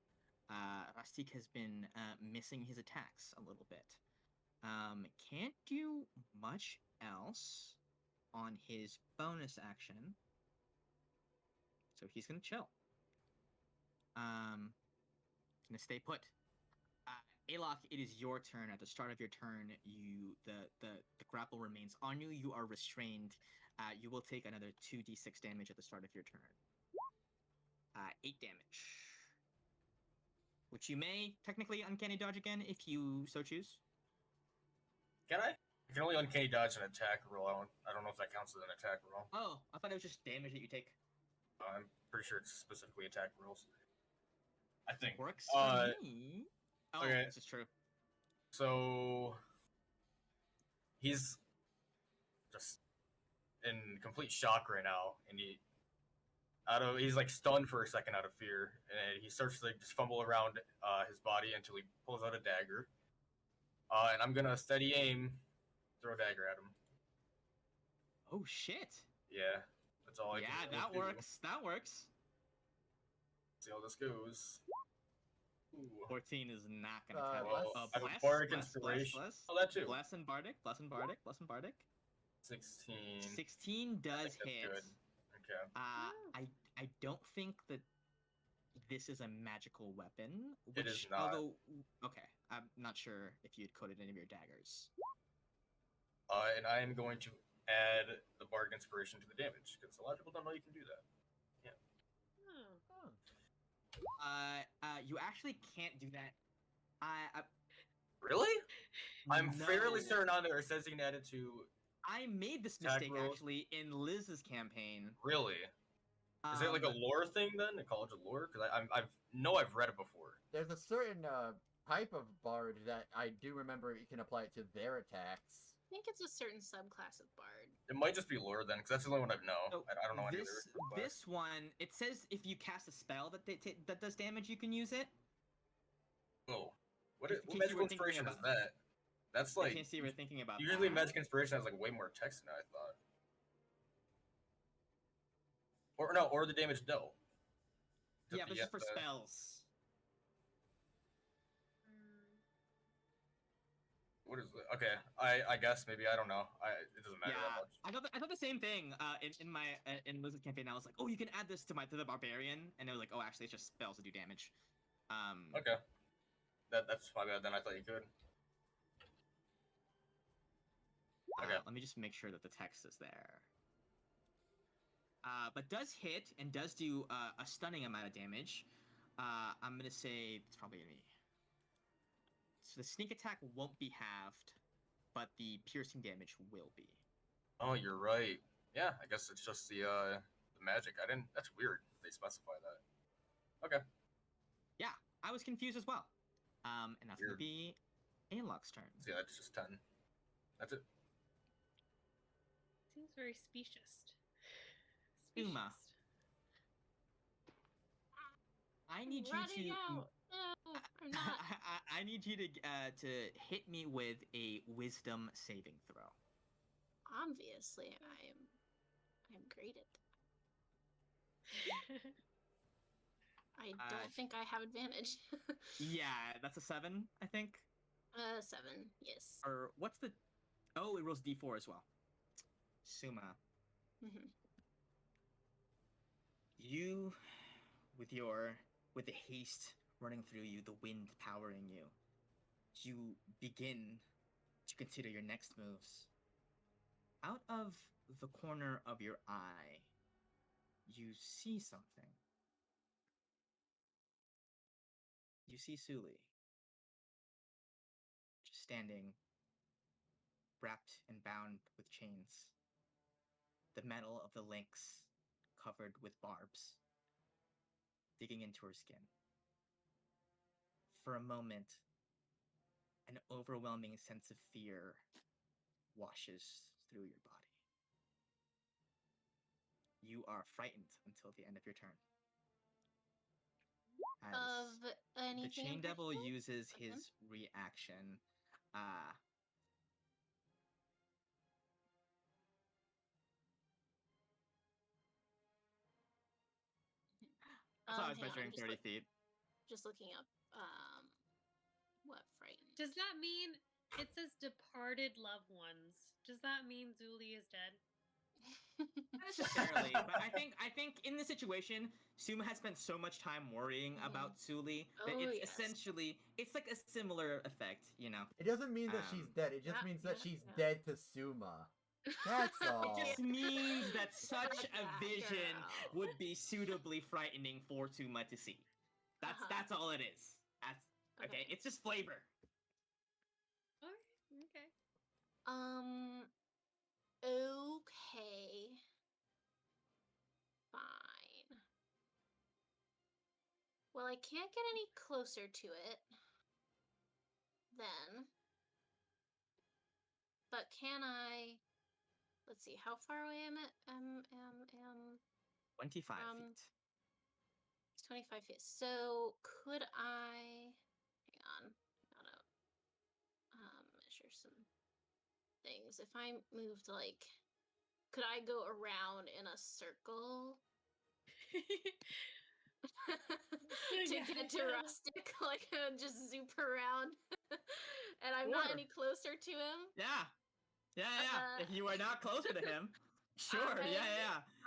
Rastik has been missing his attacks a little bit. Can't do much else on his bonus action. So he's gonna chill. Gonna stay put. Alok, it is your turn. At the start of your turn, the grapple remains on you. You are restrained. You will take another 2d6 damage at the start of your turn. 8 damage. Which you may technically uncanny dodge again if you so choose. Can I? I can only uncanny dodge an attack roll. I don't know if that counts as an attack roll. Oh, I thought it was just damage that you take. I'm pretty sure it's specifically attack rolls. I think. Works for me. Oh, okay. this is true. So he's just in complete shock right now, and He's like stunned for a second out of fear, and he starts to like, just fumble around his body until he pulls out a dagger. And I'm gonna steady aim, throw a dagger at him. Oh shit! Yeah, that's all I Yeah, can that do. works. That works. See how this goes. Ooh. 14 is not gonna Uh, tap. Well, Let's- I have a Bless, bardic bless, inspiration. bless, Oh, that too. Bless and bardic, bless and bardic, bless and bardic. 16. 16 I does think hit. that's good. Okay. I don't think that this is a magical weapon. It Which, is not. although, okay, I'm not sure if you'd coded any of your daggers. And I am going to add the bardic inspiration to the damage because a lot of people don't know you can do that. Oh. You actually can't do that. Really? I'm No. fairly certain on there it says you can add it to. I made this Attack mistake rolls. actually in Liz's campaign. Really? Is it like a lore thing then? A College of Lore? Because I've read it before. There's a certain type of bard that I do remember you can apply it to their attacks. I think it's a certain subclass of bard. It might just be lore then, because that's the only one I know. So I don't know any this other. this one, it says if you cast a spell that does damage, you can use it. Oh, what In case you magical were thinking inspiration is about- that? That's I like can't see you were thinking about. usually that. magic inspiration has like way more text than I thought. Or no, or the damage dealt. Yeah, but just for spells. What is it? Okay, I guess maybe I don't know. It doesn't matter that much. I thought the same thing. In Liz's campaign, I was like, oh, you can add this to the barbarian, and it was like, oh, actually, it's just spells that do damage. Okay, that's my bad. Then I thought you could. Okay. Let me just make sure that the text is there. But does hit and does do a stunning amount of damage. I'm gonna say it's probably gonna be. So the sneak attack won't be halved, but the piercing damage will be. Oh, you're right. Yeah, I guess it's just the magic. I didn't. That's weird. They specify that. Okay. Yeah, I was confused as well. And that's Weird. gonna be Aelok's turn. So yeah, that's just 10. That's it. Seems very specious. Uma. I need you Running to. out. No, I'm not. I need you to hit me with a wisdom saving throw. Obviously, I am great at that. I don't think I have advantage. Yeah, that's a 7, I think. 7, yes. Or what's the? Oh, it rolls D4 as well. Suma. Mhm. You, with the haste running through you, the wind powering you, you begin to consider your next moves. Out of the corner of your eye, you see something. You see Suli, just standing, wrapped and bound with chains. The metal of the links covered with barbs, digging into her skin. For a moment, an overwhelming sense of fear washes through your body. You are frightened until the end of your turn. As Of anything. the Chain in Devil particular? uses Okay. his reaction. I thought I was hang on, measuring I'm just 30 feet. Just looking up what frightened. Does that mean it says departed loved ones? Does that mean Zuli is dead? Not necessarily, but I think in this situation, Suma has spent so much time worrying about Suli that Oh, it's yes. essentially it's like a similar effect, you know. It doesn't mean that she's dead. It just yeah, means that yeah, she's yeah. dead to Suma. That's all. It just means that such Yeah, a vision girl. would be suitably frightening for Suma to see. That's all it is. That's okay. It's just flavor. Okay. Okay. Fine. Well, I can't get any closer to it. Then. But can I? Let's see. How far away am I? 25 Um, feet. It's 25 feet. So could I? Hang on. Gotta measure some things. If I moved like, could I go around in a circle to Yeah. get to Rustic? Like just zoop around, and I'm not Sure. any closer to him. Yeah. If you are not closer to him, sure.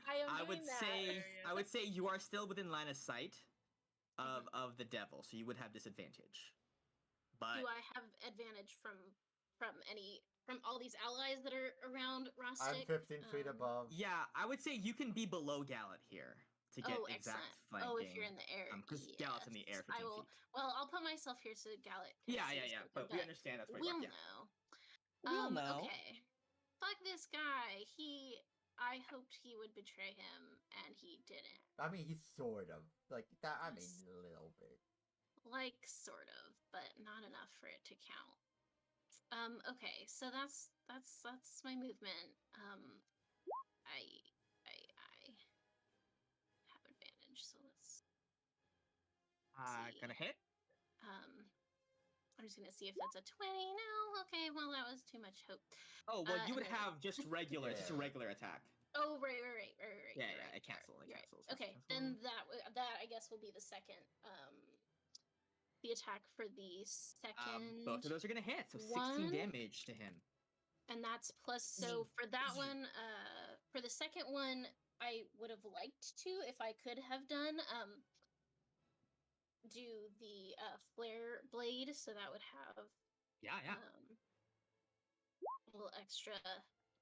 I am I doing would that. say Hilarious. I would say you are still within line of sight of the devil, so you would have disadvantage. But Do I have advantage from all these allies that are around Rustic? I'm 15 feet above. yeah, I would say you can be below Gallet here to get Oh, exact excellent. flanking. Oh, if you're in the air. Because Gallet's in the air Yes, 15 I will. feet. Well, I'll put myself here so Gallet can Yeah, see yeah. something, But we understand that's where you we'll are. Yeah. know. We'll know. Okay. Fuck this guy. I hoped he would betray him, and he didn't. I mean, he's sort of like that. I mean, Yes. a little bit. Like, sort of, but not enough for it to count. Okay, so that's my movement. I have advantage, so let's see. Gonna hit. I'm just gonna see if that's a 20. No, okay, well that was too much hope. Oh well, you would and then- have just regular. It's just a Yeah. regular attack. Oh, right. Yeah, you're right, it cancels. It you're right. cancels. Okay, then that I guess will be the second. The attack for the second. Both of those are gonna hit, so 16 one. damage to him. And that's plus. So for that one, for the second one, I would have liked to, if I could have done, do the flare blade, so that would have Yeah. a little extra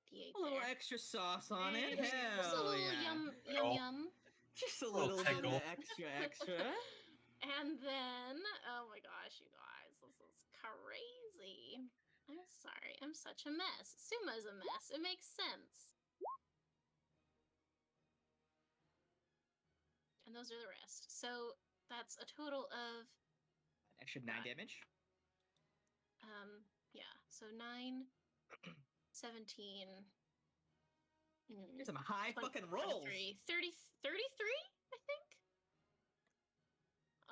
D8 A little there. extra sauce on it. Just Just a Hell little yeah. yum. Just a Little little bit tickle. of extra. And then, oh my gosh, you guys, this is crazy. I'm sorry, I'm such a mess. Suma's a mess. It makes sense. And those are the rest. So that's a total of An extra 9 damage. yeah, so 9, 17. Here's some high 20, fucking rolls. 33, 33, I think.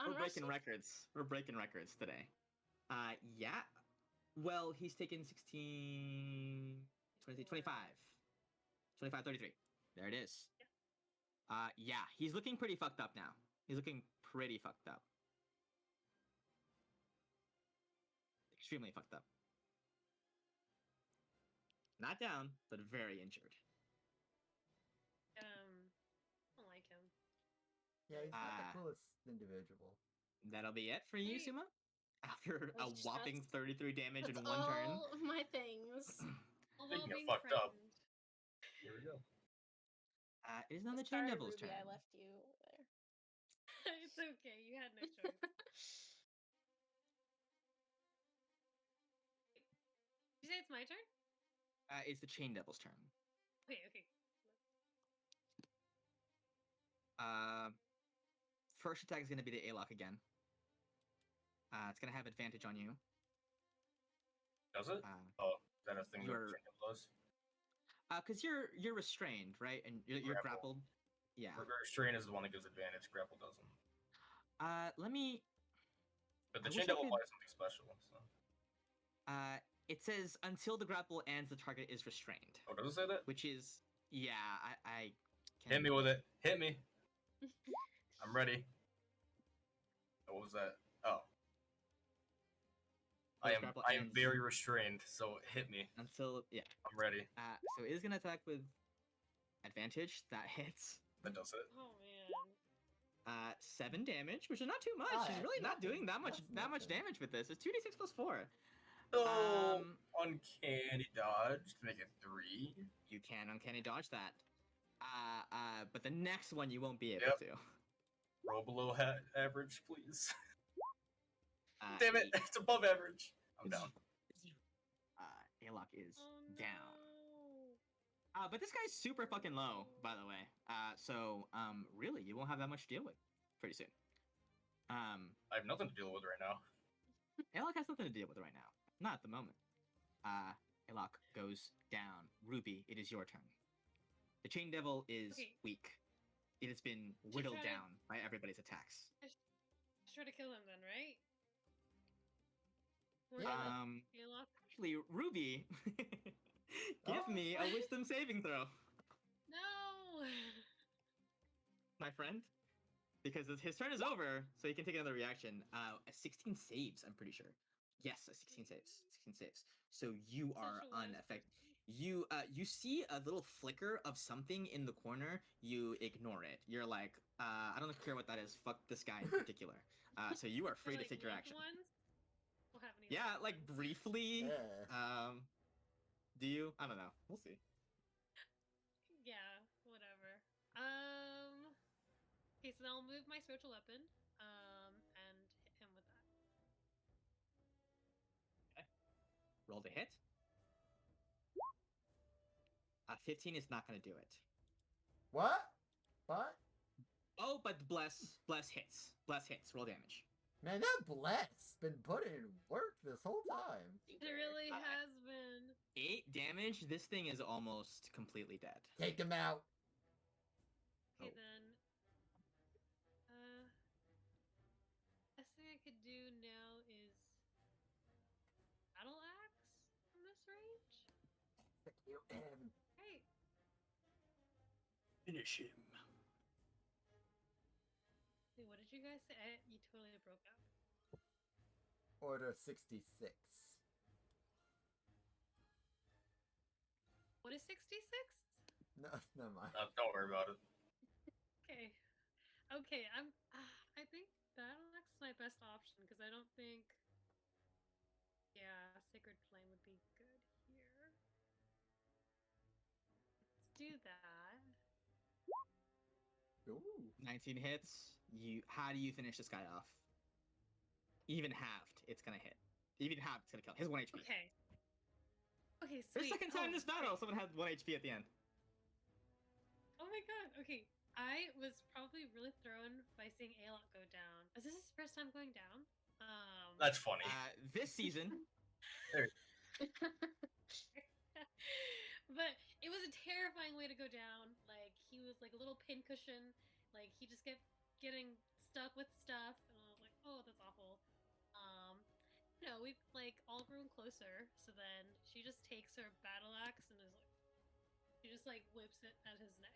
We're breaking records. We're breaking records today. Yeah. Well, he's taken 16, 20, 25. 25, 33. There it is. Yeah, he's looking pretty fucked up now. He's looking pretty fucked up. Extremely fucked up. Not down, but very injured. I don't like him. Yeah, he's not Ah. the coolest individual. That'll be it for you, Hey. Suma? After a That's- whopping 33 damage That's in one turn. all of my things. All Speaking while of being fucked up. frightened. Here we go. It is now the Chain Sorry, Devil's Ruby, turn. I left you over there. It's okay. You had no choice. Did you say it's my turn? It's the Chain Devil's turn. Okay. First attack is going to be the A-Lock again. It's going to have advantage on you. Does it? Uh, Oh, is that a thing that you're- Trinket does? Because you're restrained, right? And you're Grapple. grappled. Yeah. Restrain is the one that gives advantage. Grapple doesn't. Let me. But the I Chain wish I Devil could- applies something special. So. It says until the grapple ends, the target is restrained, Oh, does it say that? which is I can Hit me with it. Hit me. I'm ready. Oh, what was that? Oh. I am grapple ends. very restrained, so hit me. until I'm ready. So it is gonna attack with advantage. That hits. That does it. Oh man. 7 damage, which is not too much. Ah, She's that's really not nothing. doing that much That's nothing. damage with this. It's 2d6 plus 4. Oh, uncanny dodge to make it 3. You can uncanny dodge that. But the next one you won't be able Yep. to. Roll below average, please. Uh, Damn it, it's above average. I'm down. Alok is Oh, down. no. But this guy's super fucking low, by the way. So really, you won't have that much to deal with pretty soon. I have nothing to deal with right now. Alok has nothing to deal with right now. Not at the moment. Alok goes down. Ruby, it is your turn. The Chain Devil is Okay. weak. it has been Should whittled try to- down by everybody's attacks. Try to kill him then, right? Yeah. Ayla? Actually, Ruby, give Oh. me a wisdom saving throw, No! my friend. Because his turn is over, so he can take another reaction. A 16 saves, I'm pretty sure. Yes, a 16 saves. 16 saves. So you are Such a wise unaffected. person. You see a little flicker of something in the corner. You ignore it. You're like, I don't care what that is. Fuck this guy in particular. So you are free For, to take your loved action. Ones? We'll have any Yeah, loved like ones. briefly. Yeah. Do you? I don't know. We'll see. Yeah, whatever. Okay, so then I'll move my spiritual weapon, and hit him with that. Roll to hit. 15 is not going to do it. What? What? Oh, but bless hits. Bless hits. Roll damage. Man, that Bless been putting in work this whole time. It really Uh, has been. 8 damage. This thing is almost completely dead. Take him out. Okay, Oh. then. Best thing I could do now is battle axe from this range. Hey, Finish him. wait, what did you guys say? You totally broke up. Order 66. What is 66? No, never mind. Don't worry about it. Okay. Okay, I think battle axe is my best option because I don't think. Yeah, Sacred Flame would be good here. Let's do that. Ooh. 19 hits. How do you finish this guy off? Even halved, it's gonna hit. Even halved, it's gonna kill. His 1 HP. Okay. Okay, For the sweet. second time Oh, this battle, okay. someone had 1 HP at the end. Oh my god. Okay, I was probably really thrown by seeing Aelot go down. Is this his first time going down? That's funny. This season, But it was a terrifying way to go down. Like he was like a little pincushion. Like he just kept getting stuck with stuff, and I was like, oh, that's awful. No, we've like all grown closer. So then she just takes her battle axe and is like, she just like whips it at his neck.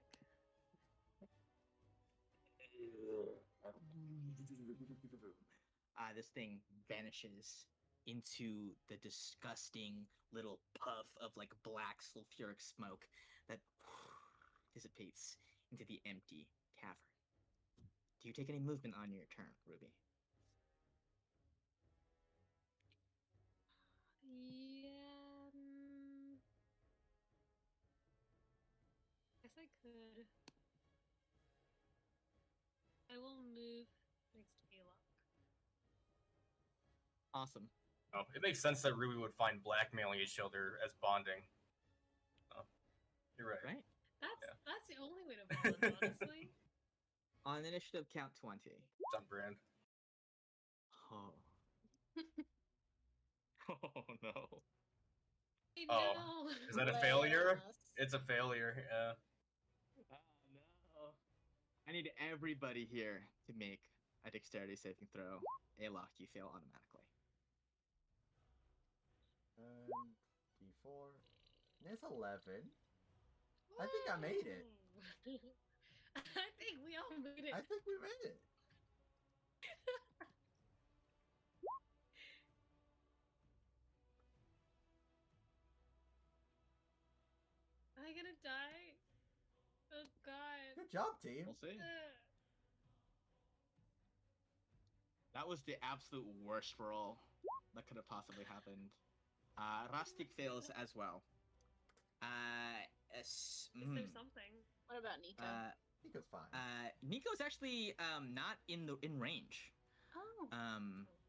this thing vanishes into the disgusting little puff of like black sulfuric smoke that dissipates into the empty tavern. Do you take any movement on your turn, Ruby? Yeah. Guess I could. I will move next to Alok. Awesome. Oh, it makes sense that Ruby would find blackmailing each other as bonding. Oh, you're right. Right? That's the only way to bond, honestly. On initiative count 20. It's on brand. Oh. Oh no. I Oh. know. Is that a Way failure? less. It's a failure, yeah. Oh no. I need everybody here to make a dexterity saving throw. Alok, you fail automatically. D4. There's 11. I think I made it. Woo! I think we all made it. I think we made it. Am I gonna die? Oh god. Good job, team. We'll see. Ugh. That was the absolute worst roll that could have possibly happened. Rastik fails as well. Is there something? What about Nico? Nico's fine. Nico's actually not in range. Oh.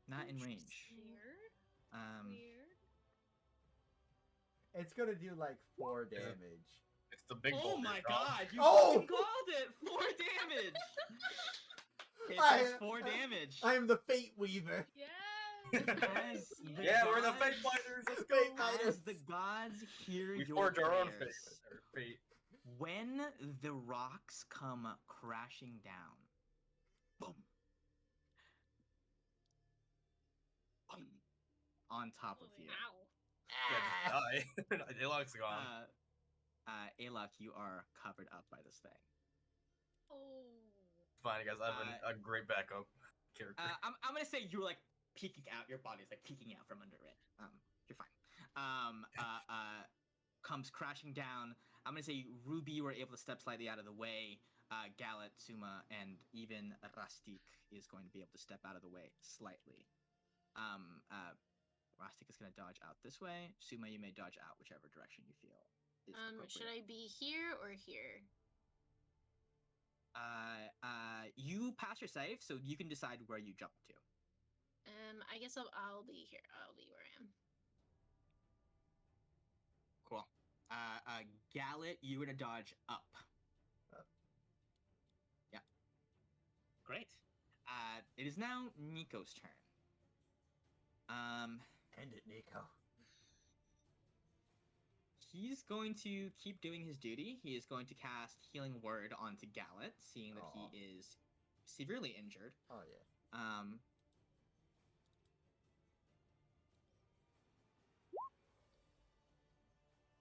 Not in range. Weird. Weird. It's gonna do like 4 damage. It's the big Oh boulder, my Rob. god, you Oh! fucking called it! 4 damage! It I- does 4 damage. I am the Fate Weaver. Yes. As the Yeah, we're the gods- fate fighters. Let's Fate go. fighters. As the gods hear We your forged our own prayers. fate. When the rocks come crashing down, boom, boom, on top of you. Ow. Yeah, just die. Alok's gone. Alok, you are covered up by this thing. Oh. It's fine, guys. I have a great backup character. I'm gonna say you were like peeking out. Your body's like peeking out from under it. You're fine. Comes crashing down. I'm gonna say Ruby, you were able to step slightly out of the way. Galet, Suma, and even Rastik is going to be able to step out of the way slightly. Rastik is gonna dodge out this way. Suma, you may dodge out whichever direction you feel is appropriate. Should I be here or here? You pass your save, so you can decide where you jump to. I guess I'll be here. I'll be where I am. Cool. Galet, you were to dodge up. Up. Yeah. Great. It is now Nico's turn. End it, Nico. He's going to keep doing his duty. He is going to cast Healing Word onto Galet, seeing that Aw. he is severely injured. Oh yeah.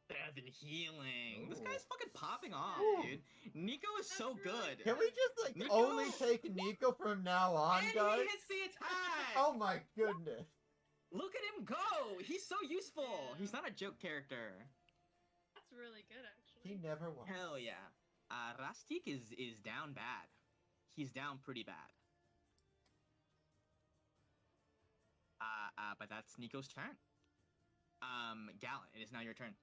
7 healing. This Ooh. guy's fucking popping off, Ooh. dude. Nico is so That's really good. Can we just like Nico! only take Nico from now on, And guys? he hits the attack! Oh my goodness. Look at him go! He's so useful. Yeah. He's not a joke character. That's really good, actually. He never was. Hell yeah. Rastik is down bad. He's down pretty bad. But that's Nico's turn. Galet, it is now your turn.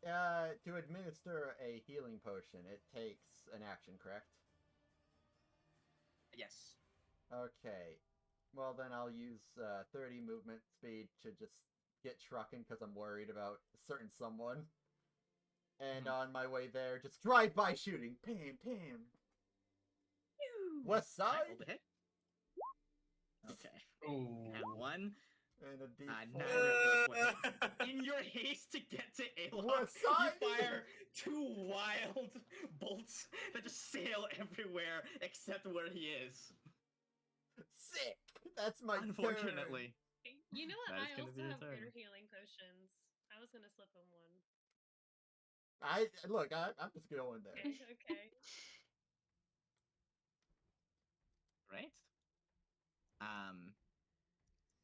To administer a healing potion, it takes an action, correct? Yes. Okay. Well, then I'll use 30 movement speed to just get trucking because I'm worried about a certain someone. And on my way there, just drive-by shooting. Pam, pam. West Alright, side. roll the hit. Okay. Ooh. And 1. And a D4. Neither of those went. In your haste to get to Alok, West side. you fire 2 wild bolts that just sail everywhere except where he is. Sick. That's my Unfortunately. You know what? That is I gonna also be your have turn. greater healing potions. I was gonna slip him one. Turn. I'm just going there. Okay, okay. Right?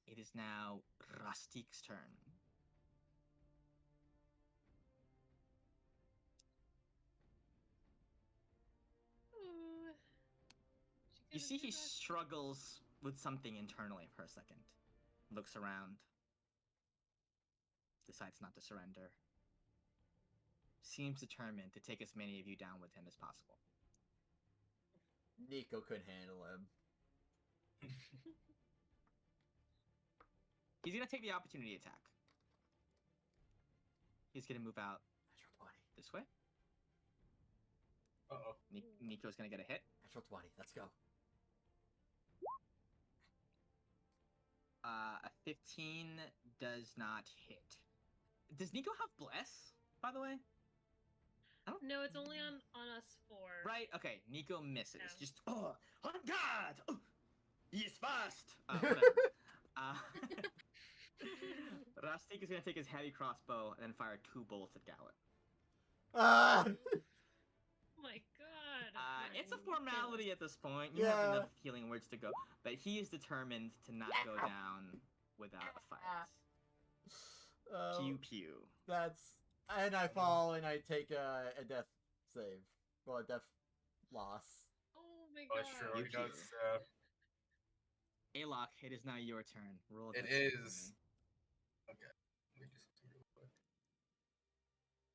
It is now Rastik's turn. Ooh. You see he She could've struggles with something internally for a second. Looks around. Decides not to surrender. Seems determined to take as many of you down with him as possible. Nico could handle him. He's gonna take the opportunity attack. He's gonna move out Natural 20. this way. Uh-oh. Nico's gonna get a hit. Natural 20. Let's go. A 15 does not hit. Does Nico have Bless, by the way? No, it's only on us 4. Right? Okay, Nico misses. Yeah. Just, on guard! Oh, he is fast! Whatever. Rastik is gonna take his heavy crossbow and then fire 2 bolts at Galet. Ah! Oh my god. It's a formality at this point. You have Yeah. enough healing words to go. But he is determined to not go down without a fight. Pew pew. And I fall and I take a death save. Well, a death loss. Oh my Oh, god. sure. You He does. Alok, it is now your turn. Roll a It death save for is. me. Okay. Let me just do it real quick.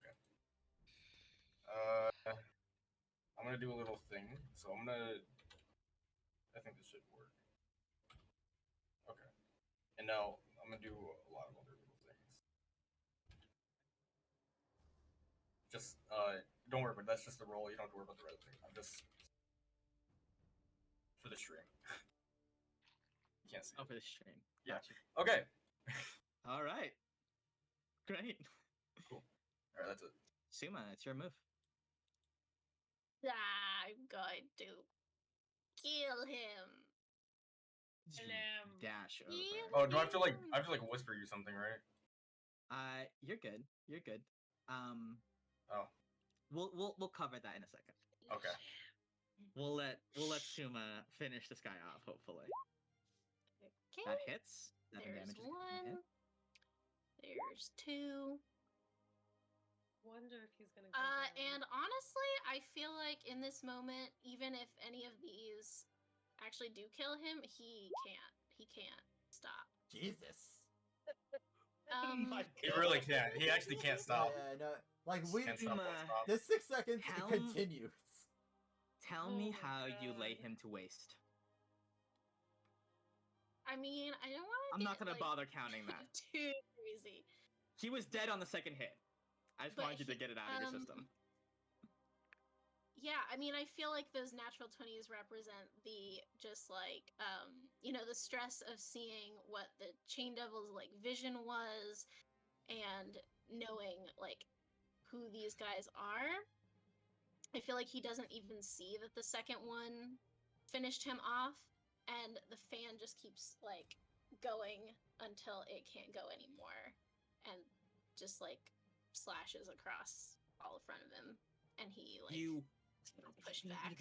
Okay. I'm gonna do a little thing. So I'm gonna. I think this should work. Okay. And now I'm gonna do a lot of other little things. Just don't worry, but that's just the roll. You don't have to worry about the red thing. I'm just for the stream. You can't see. Oh, for the stream. Yeah. Gotcha. Okay. All right. Great. Cool. Alright, that's it. Suma, it's your move. I'm going to kill him. Dash over. Yeah. Oh, do I have to like whisper you something, right? You're good. You're good. Oh, We'll cover that in a second. okay. We'll let Suma finish this guy off. Hopefully, Okay. that hits. 7 There's damage is gonna one. hit. There's two. Wonder if he's gonna go down. And honestly, I feel like in this moment, even if any of these actually do kill him, he can't. He can't stop. Jesus. He really can't. He actually can't stop. Yeah, no, like we. Can't stop, won't stop. The 6 seconds Helm- continues. Tell Oh me my how you lay God. him to waste. I mean, I don't want to. I'm not gonna bother counting that. Too crazy. He was dead on the second hit. I just But wanted you to get it out of your system. Yeah, I mean, I feel like those natural 20s represent the just like, the stress of seeing what the Chain Devil's like vision was and knowing like who these guys are. I feel like he doesn't even see that the second one finished him off, and the fan just keeps like going until it can't go anymore, and just like slashes across all in front of him, and he like You push back.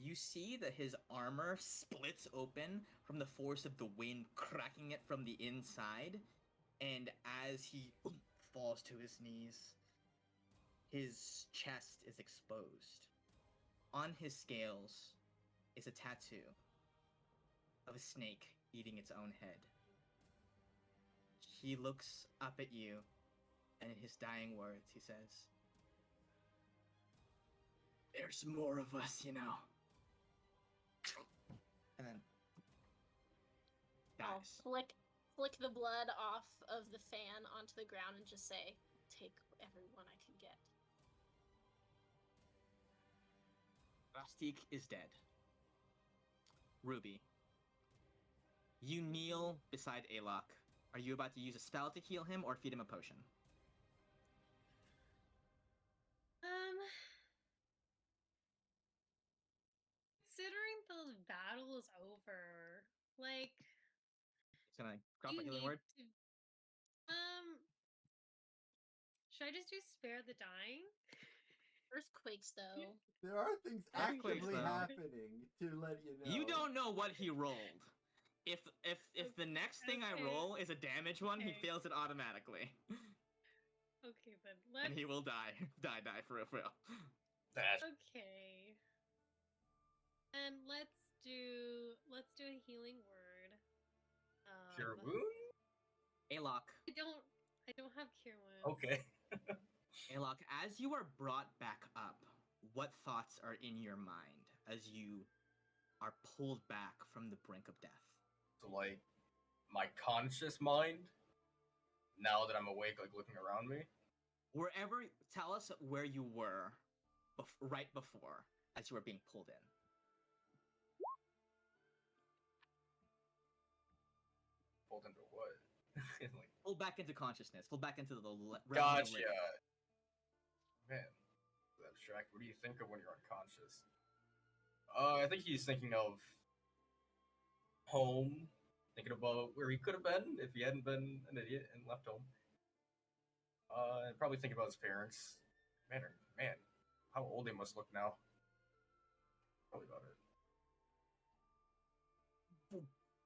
You see that his armor splits open from the force of the wind cracking it from the inside, and as he falls to his knees, his chest is exposed. On his scales is a tattoo of a snake eating its own head. He looks up at you, and in his dying words, he says, "There's more of us, you know." And then I'll dies. flick the blood off of the fan onto the ground and just say, "Take everyone I can get." Rastik is dead. Ruby, you kneel beside Alok. Are you about to use a spell to heal him or feed him a potion? Considering the battle is over, like, He's gonna drop you a healing need word. to. Should I just do spare the dying? Earthquakes, though. There are things Earthquakes, actively though. happening to let you know. You don't know what he rolled. If the next thing I Okay. roll is a damage one, he Okay. fails it automatically, Okay, then let's. and he will die. Die for real. That's Okay. And let's do a healing word. Cure wound? Alok, I don't have cure wounds. Okay. Alok, as you are brought back up, what thoughts are in your mind as you are pulled back from the brink of death? So, like, my conscious mind, now that I'm awake, like, looking around me. Wherever, tell us where you were right before, as you were being pulled in. Pulled into what? Like, Pulled back into consciousness. Pulled back into the realm of the gotcha. living. Man, abstract. What do you think of when you're unconscious? I think he's thinking of home, thinking about where he could have been if he hadn't been an idiot and left home. And probably thinking about his parents. Man, how old they must look now. Probably about it.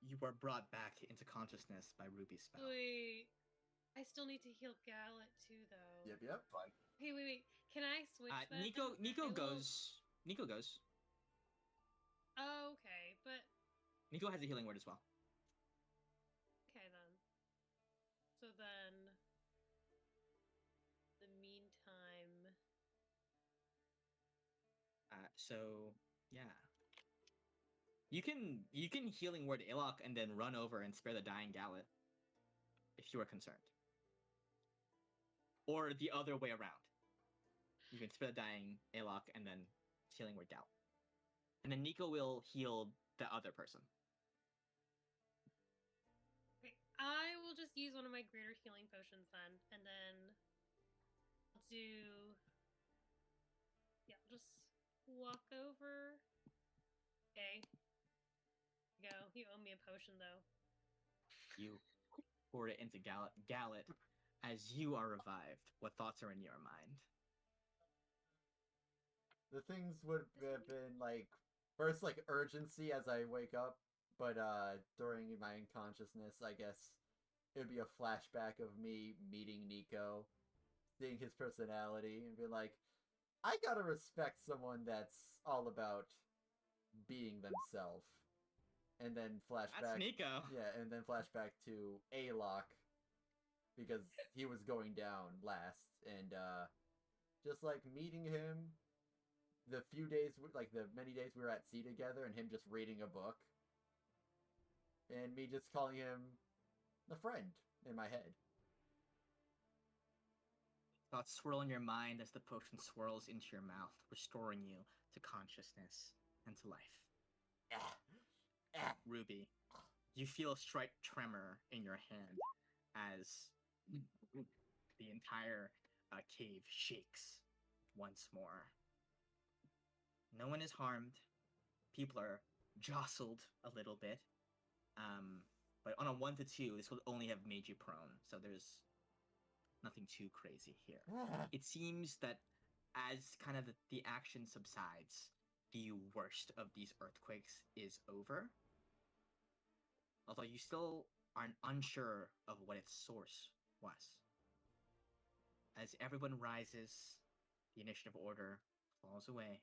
You were brought back into consciousness by Ruby's spell. Wait, I still need to heal Gallet too, though. Yep. Fine. Hey, wait. Can I switch that? Nico I will- goes. Nico goes. Oh, okay, but Nico has a healing word as well. okay then. So then, in the meantime, So yeah. You can healing word Alok and then run over and spare the dying Gallet, if you are concerned. Or the other way around. You can spare the dying Alok and then healing word Gallet. And then Nico will heal the other person. okay, I will just use one of my greater healing potions then, and then do. Yeah, I'll just walk over. Okay. Go. You owe me a potion, though. You pour it into Gallet. As you are revived, what thoughts are in your mind? The things would have been like first like urgency as I wake up, but during my unconsciousness, I guess it would be a flashback of me meeting Nico, seeing his personality, and be like, I gotta respect someone that's all about being themselves. And then flashback. That's Nico. Yeah, and then flashback to A-Lock because he was going down last, and just like meeting him, the few days, like the many days we were at sea together, and him just reading a book, and me just calling him a friend in my head. Thoughts swirl in your mind as the potion swirls into your mouth, restoring you to consciousness and to life. Ruby, you feel a slight tremor in your hand as the entire cave shakes once more. No one is harmed. People are jostled a little bit. But on a 1 to 2, this would only have made you prone, so there's nothing too crazy here. It seems that as kind of the action subsides, the worst of these earthquakes is over. Although you still are unsure of what its source was. As everyone rises, the initiative order falls away.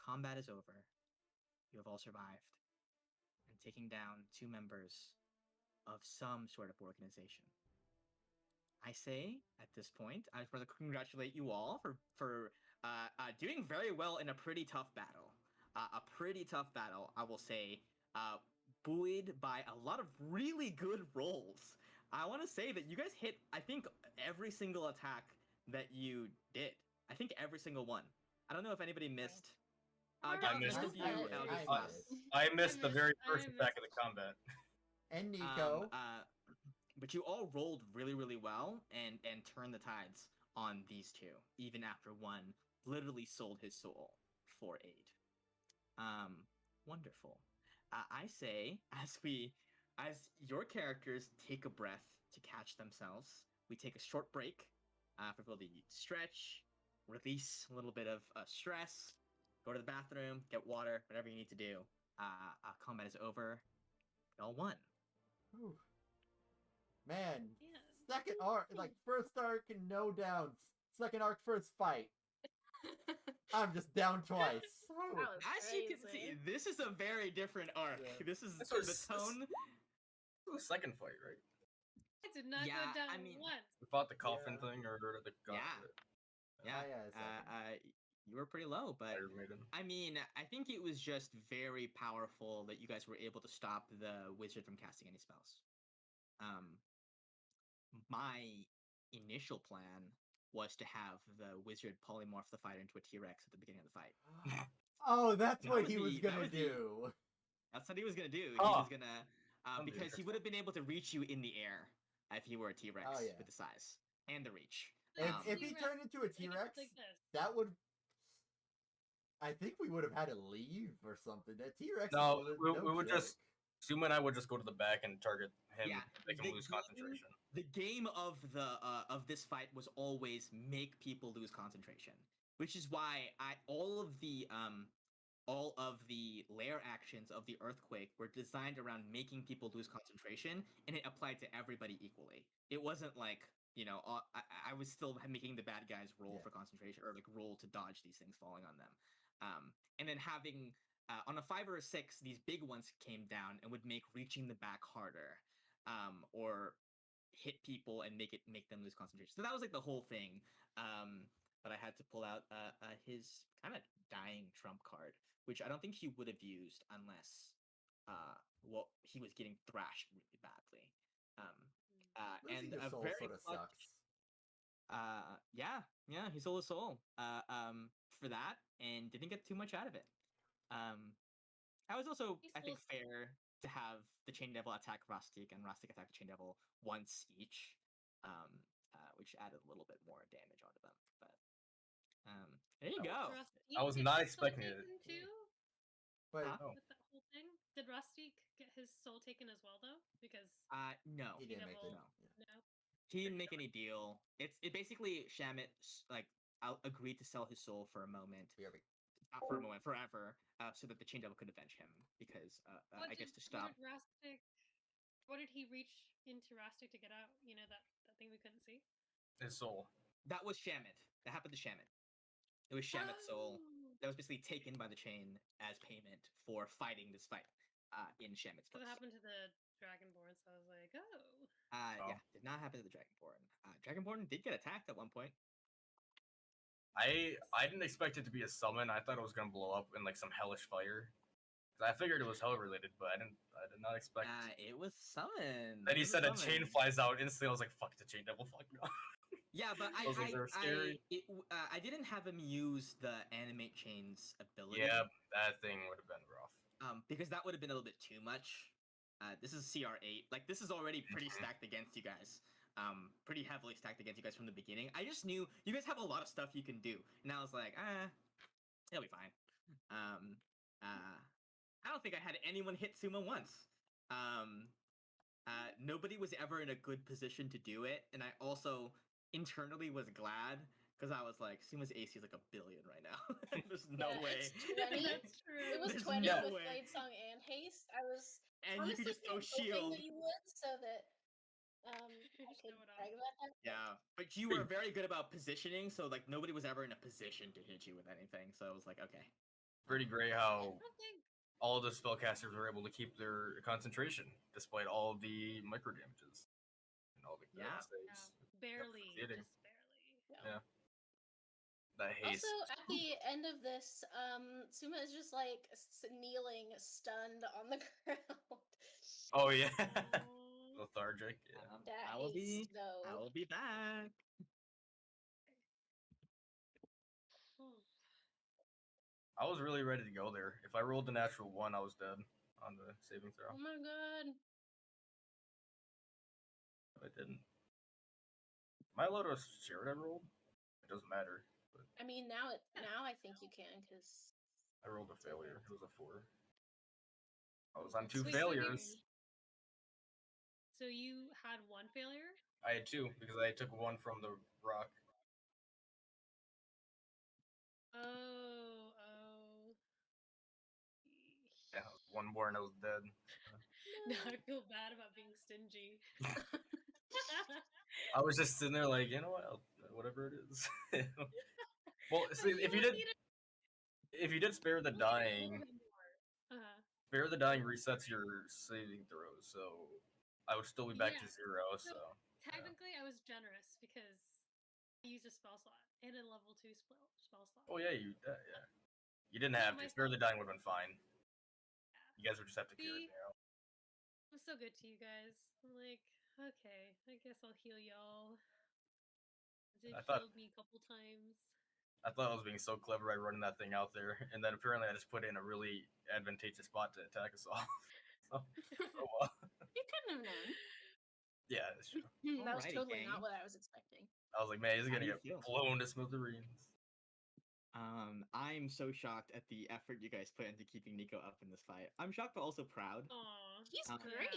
Combat is over. You have all survived. And taking down 2 members of some sort of organization. I say, at this point, I just want to congratulate you all for doing very well in a pretty tough battle. A pretty tough battle, I will say, buoyed by a lot of really good rolls. I want to say that you guys hit, I think, every single attack that you did. I think every single one. I don't know if anybody missed. I missed just a few. I missed the very I first attack of missed. the combat. And Nico. But you all rolled really, really well and turned the tides on these 2, even after one literally sold his soul for aid. Wonderful. I say, as your characters take a breath to catch themselves, we take a short break for people to stretch, release a little bit of stress, go to the bathroom, get water, whatever you need to do. Combat is over. Y'all won. Whew. Man, Yeah. second arc, like first arc, no downs. Second arc, first fight. I'm just down twice. Whew. That was As you can see, crazy. this is a very different arc. Yeah. This is This the was- tone. It was the second fight, right? I did not Yeah, go down I mean- once. We fought the coffin Yeah. thing or the gauntlet. Yeah, Oh, yeah, second. you were pretty low, but Iron Maiden. I mean, I think it was just very powerful that you guys were able to stop the wizard from casting any spells. My initial plan was to have the wizard polymorph the fighter into a T-Rex at the beginning of the fight. Oh, that's That what was he was the- that gonna was the- do. That's what he was gonna do. He Oh. was gonna because he would have been able to reach you in the air if he were a T-Rex Oh, yeah. with the size and the reach. If he T-Rex, turned into a take it T-Rex, like this. that would. I think we would have had to leave or something. That T-Rex. No, is we no would joke. just. Suma and I would just go to the back and target him, Yeah, make him the lose game- concentration. The game of this fight was always make people lose concentration, which is why all of the lair actions of the earthquake were designed around making people lose concentration, and it applied to everybody equally. It wasn't like I was still making the bad guys roll Yeah. for concentration or like roll to dodge these things falling on them, and then having. On a 5 or a 6, these big ones came down and would make reaching the back harder, or hit people and make them lose concentration. So that was like the whole thing. But I had to pull out his kind of dying trump card, which I don't think he would have used unless he was getting thrashed really badly. Losing And your a soul very sort of clutch- sucks. yeah, he sold his soul for that and didn't get too much out of it. I was also, He's I think, still- fair to have the Chain Devil attack Rustic and Rustic attack the Chain Devil once each, which added a little bit more damage onto them. But there you go. I was not expecting it. Too? But Huh? Oh. With that whole thing, did Rusty get his soul taken as well, though? Because No, he didn't make it. Neville- Yeah. no. he didn't make any deal. It basically Shamit like agreed to sell his soul for a moment, not for a moment, forever, so that the Chain Devil could avenge him. Because I guess to stop. What did he reach into Rastic to get out? You know that thing we couldn't see. His soul. That was Shamit. That happened to Shamit. It was Shamit's soul Oh! that was basically taken by the chain as payment for fighting this fight in Shamit's So place. that happened to the Dragonborn, so I was like, oh. Yeah, did not happen to the Dragonborn. Dragonborn did get attacked at one point. I didn't expect it to be a summon. I thought it was gonna blow up in like some hellish fire. 'Cause I figured it was hell related, but I did not expect. It was summoned. Then he It was said a chain summoned. flies out instantly. I was like, "Fuck the chain devil, fuck no." Yeah, but I was like, they were scary. I didn't have him use the animate chain's ability. Yeah, that thing would have been rough. Because that would have been a little bit too much. This is CR8. Like, this is already pretty stacked against you guys. Pretty heavily stacked against you guys from the beginning. I just knew you guys have a lot of stuff you can do, and I was like, it'll be fine. I don't think I had anyone hit Suma once. Nobody was ever in a good position to do it, and I also internally was glad because I was like, Suma's AC is like 1 billion right now. There's no Yeah, way. it's 20. That's true. It was There's 20 no with way. Blade Song and Haste. I was And you could honestly just throw hoping shield. that you would, so that I Just could show it off. brag about that. Yeah, but you were very good about positioning, so like nobody was ever in a position to hit you with anything. So I was like, okay. Pretty great I how don't think all of the spellcasters were able to keep their concentration despite all of the micro damages and all the Yeah. saves. barely, hitting. just barely. Yeah. That haste. Also, at the end of this, Suma is just like kneeling, stunned on the ground. Oh yeah. Aw. Lethargic. Yeah. That I will be. haste, though. I will be back. Oh. I was really ready to go there. If I rolled the natural 1, I was dead on the saving throw. Oh my god. I didn't. Am I allowed to share what I rolled? It doesn't matter. But I mean, now I think you can, because I rolled a failure. It was a 4. I was on 2 Wait, failures. So you had 1 failure? I had 2 because I took 1 from the rock. Oh. Yeah, 1 more and I was dead. Now I feel bad about being stingy. I was just sitting there like, you know what, whatever it is. Well, But see, if you don't did, need to- if you did spare the you don't need to dying, roll anymore. spare the dying resets your saving throws, so I would still be back to Yeah. 0. So, So Technically, I was generous because I used a spell slot and a level 2 spell slot. oh yeah, yeah. You didn't have to. Spare the dying would have been fine. You guys would just have to cure it. I'm so good to you guys. I'm like, okay, I guess I'll heal y'all. It I thought- healed me a couple times. I thought I was being so clever by running that thing out there, and then apparently I just put it in a really advantageous spot to attack us all. So, oh well. you couldn't have known. Yeah, that's true. That was Alrighty, totally gang. not what I was expecting. I was like, man, he's How gonna do you get feel? blown to smithereens. I'm so shocked at the effort you guys put into keeping Nico up in this fight. I'm shocked, but also proud. Aw. He's Um, great.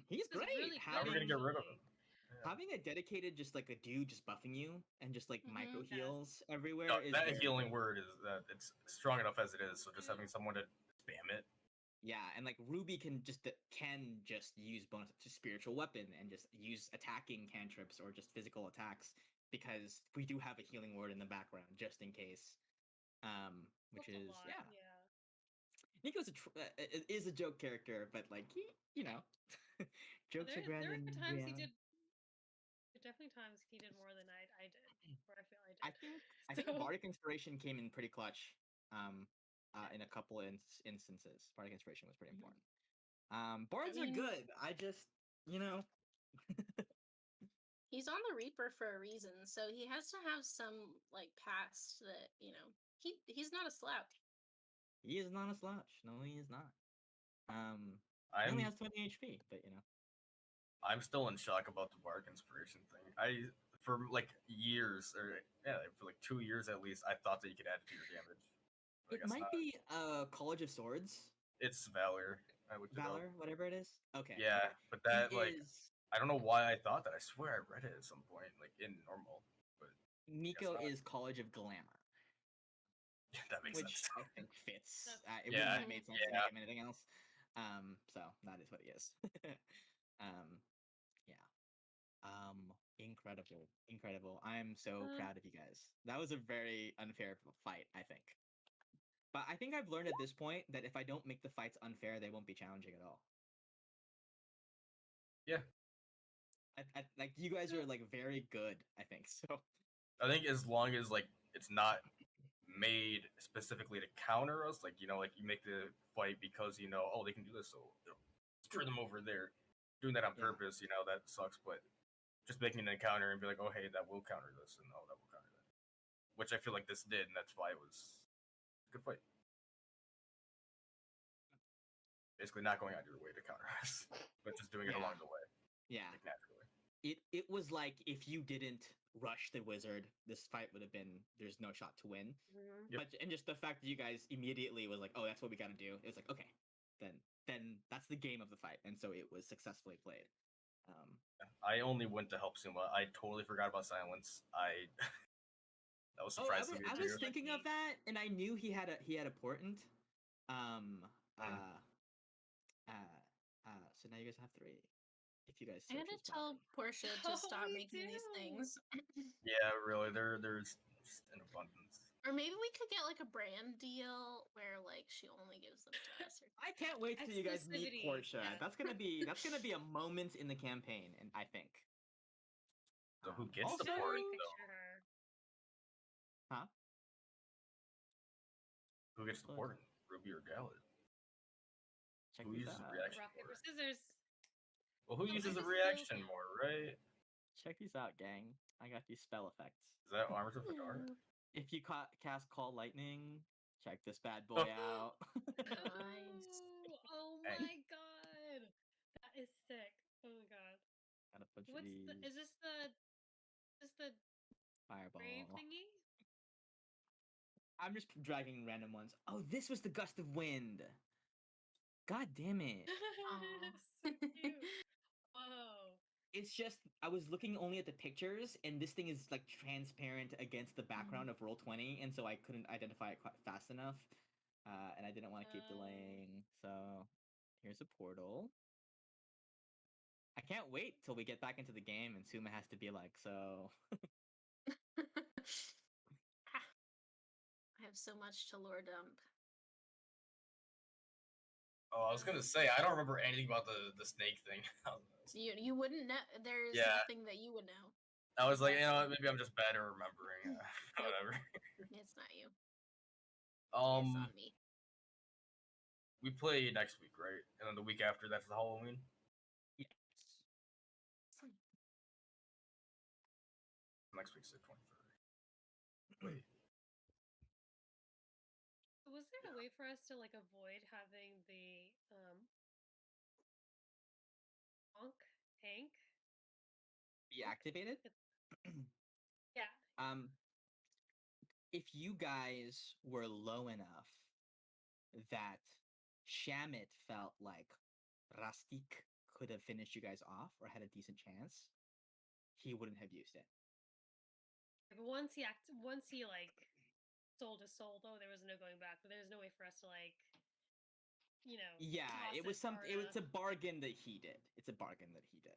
He's This is great. really How are we having, gonna get rid of him? having a dedicated, just like a dude just buffing you and just like Mhm. micro Yes. heals everywhere No, is that very healing cool. word is that it's strong enough as it is. So just having someone to spam it. Yeah, and like Ruby can just use bonus to spiritual weapon and just use attacking cantrips or just physical attacks because we do have a healing word in the background just in case. Which That's a is lot, yeah. yeah. Nico's is a joke character, but like he, jokes are There grand were in times he reality. did. Definitely times he did more than I did, or I feel I did. I think So- Bardic Inspiration came in pretty clutch. In a couple instances, Bardic Inspiration was pretty important. Bards mean- are good. I just, He's on the Reaper for a reason, so he has to have some like past that he's not a slouch. he is not a slouch. No, he is not. He only has 20 HP, but I'm still in shock about the Bark Inspiration thing. for like years, or yeah, for like 2 years at least, I thought that you could add it to your damage. But I It guess might not. be College of Swords, It's Valor. I looked it up. Valor, whatever it is. Okay. Yeah, okay. but It that like is I don't know why I thought that. I swear I read it at some point, like in normal. But Nico not. is College of Glamour, that makes which sense. I think fits. That's- It Yeah, wouldn't have made sense to yeah. make him anything else. So that is what he is. Yeah. Incredible, incredible. I'm so proud of you guys. That was a very unfair fight, I think. But I think I've learned at this point that if I don't make the fights unfair, they won't be challenging at all. Yeah. Like you guys are like very good, I think. So I think as long as like it's not made specifically to counter us, like like you make the fight because oh they can do this, so screw them over there. Doing that on Yeah. purpose, that sucks. But just making an encounter and be like, oh hey, that will counter this, and oh that will counter that, which I feel like this did, and that's why it was a good fight. Basically, not going out your way to counter us, but just doing it Yeah. along the way, yeah, like naturally. it was like if you didn't rush the wizard, this fight would have been there's no shot to win. Mhm. Yep. But and just the fact that you guys immediately was like, oh, that's what we got to do. It was like, okay, then that's the game of the fight, and so it was successfully played. I only went to help Suma. I totally forgot about Silence. That was surprising to me I too. was thinking of that, and I knew he had a portent. So now you guys have 3. If you guys I'm search gonna his tell body. Portia Oh, to stop we making these do. things. Yeah, really. There's just an abundance. Or maybe we could get like a brand deal where like she only gives them to us. Or I can't wait till you guys meet Exclusivity, Portia. yeah. That's gonna be a moment in the campaign, and I think. So who gets the also- port Totally though? picture her. Huh? Who gets the What? port? Ruby or Gallet? Check Who these uses out. reaction Rock, paper, more? scissors. Well, who Oh, uses a I just reaction don't know. more, right? Check these out, gang. I got these spell effects. Is that Armors of Hadar? If you cast Call Lightning, check this bad Oh. boy out. Nice. Oh Hey. my god. That is sick. Oh my god. Got a bunch of What's these. the is this the Fireball. grave thingy? I'm just dragging random ones. Oh, this was the gust of wind. God damn it. So cute. Whoa. It's just I was looking only at the pictures, and this thing is like transparent against the background of Roll20, and so I couldn't identify it quite fast enough, and I didn't want to keep delaying. So here's a portal. I can't wait till we get back into the game, and Suma has to be like, so. I have so much to lore dump. Oh, I was gonna say I don't remember anything about the snake thing. You wouldn't know. There's Yeah. nothing that you would know. I was like, maybe I'm just bad at remembering. Whatever. It's not you. It's on me. We play next week, right? And then the week after, that's the Halloween. Yes. Next week's the 23rd. Wait. Was there a way for us to like avoid having the honk tank? Be activated. Yeah. If you guys were low enough that Shamit felt like Rastik could have finished you guys off or had a decent chance, he wouldn't have used it. But once he like sold his soul, though, there was no going back. But there's no way for us to like, Yeah, toss it was far it's a enough. bargain that he did. It's a bargain that he did.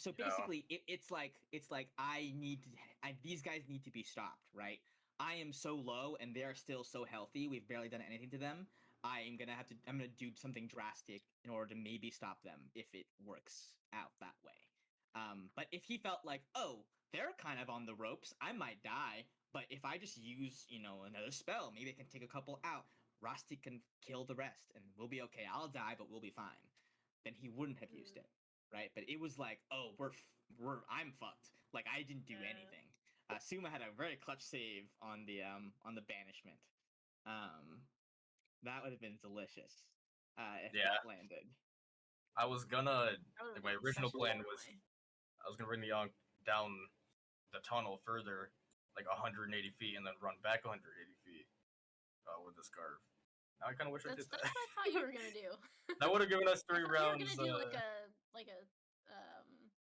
So Yeah. basically, it's like these guys need to be stopped, right? I am so low and they are still so healthy. We've barely done anything to them. I'm gonna do something drastic in order to maybe stop them if it works out that way. But if he felt like, oh, they're kind of on the ropes, I might die. But if I just use, another spell, maybe I can take a couple out. Rusty can kill the rest, and we'll be okay. I'll die, but we'll be fine. Then he wouldn't have used it, right? But it was like, oh, I'm fucked. Like I didn't do anything. Suma had a very clutch save on the banishment. That would have been delicious if that landed. I was gonna. That would've My been original such a plan good was play. I was gonna bring the Yonk down the tunnel further, like 180 feet, and then run back 180 feet with the scarf. Now I kind of wish I That's did that. what I thought you were gonna do. That would have given us I 3 thought rounds. you were gonna do like a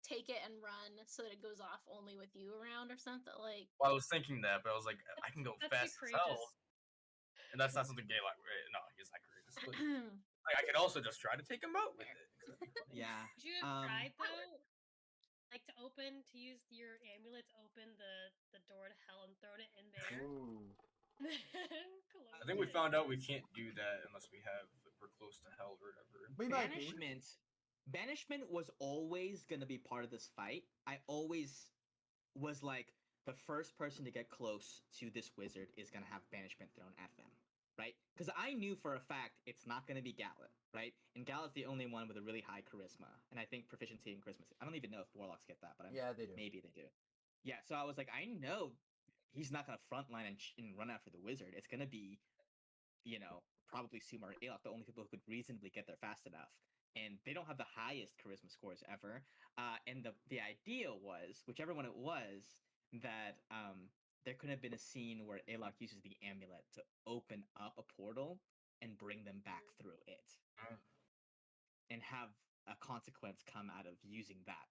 take it and run so that it goes off only with you around or something like. Well, I was thinking that, but I was like, I can go That's fast as hell, courageous. and that's not something Gaylock. No, he's not courageous. But like, I could also just try to take him out with it. Yeah. Would you have tried though? Like to use your amulet to open the door to hell and throw it in there. Ooh. I think we found out we can't do that unless we're close to hell or whatever. We might be. Banishment was always gonna be part of this fight. I always was like, the first person to get close to this wizard is gonna have banishment thrown at them, right? Because I knew for a fact it's not gonna be Gallet, right? And Gallet's the only one with a really high charisma, and I think proficiency in charisma. I don't even know if warlocks get that, but Yeah, they do. maybe they do. Yeah, so I was like, I know he's not gonna frontline and run after the wizard. It's gonna be, probably Suma or Alok, the only people who could reasonably get there fast enough. And they don't have the highest charisma scores ever. And the idea was, whichever one it was, that there could have been a scene where Alok uses the amulet to open up a portal and bring them back through it, and have a consequence come out of using that.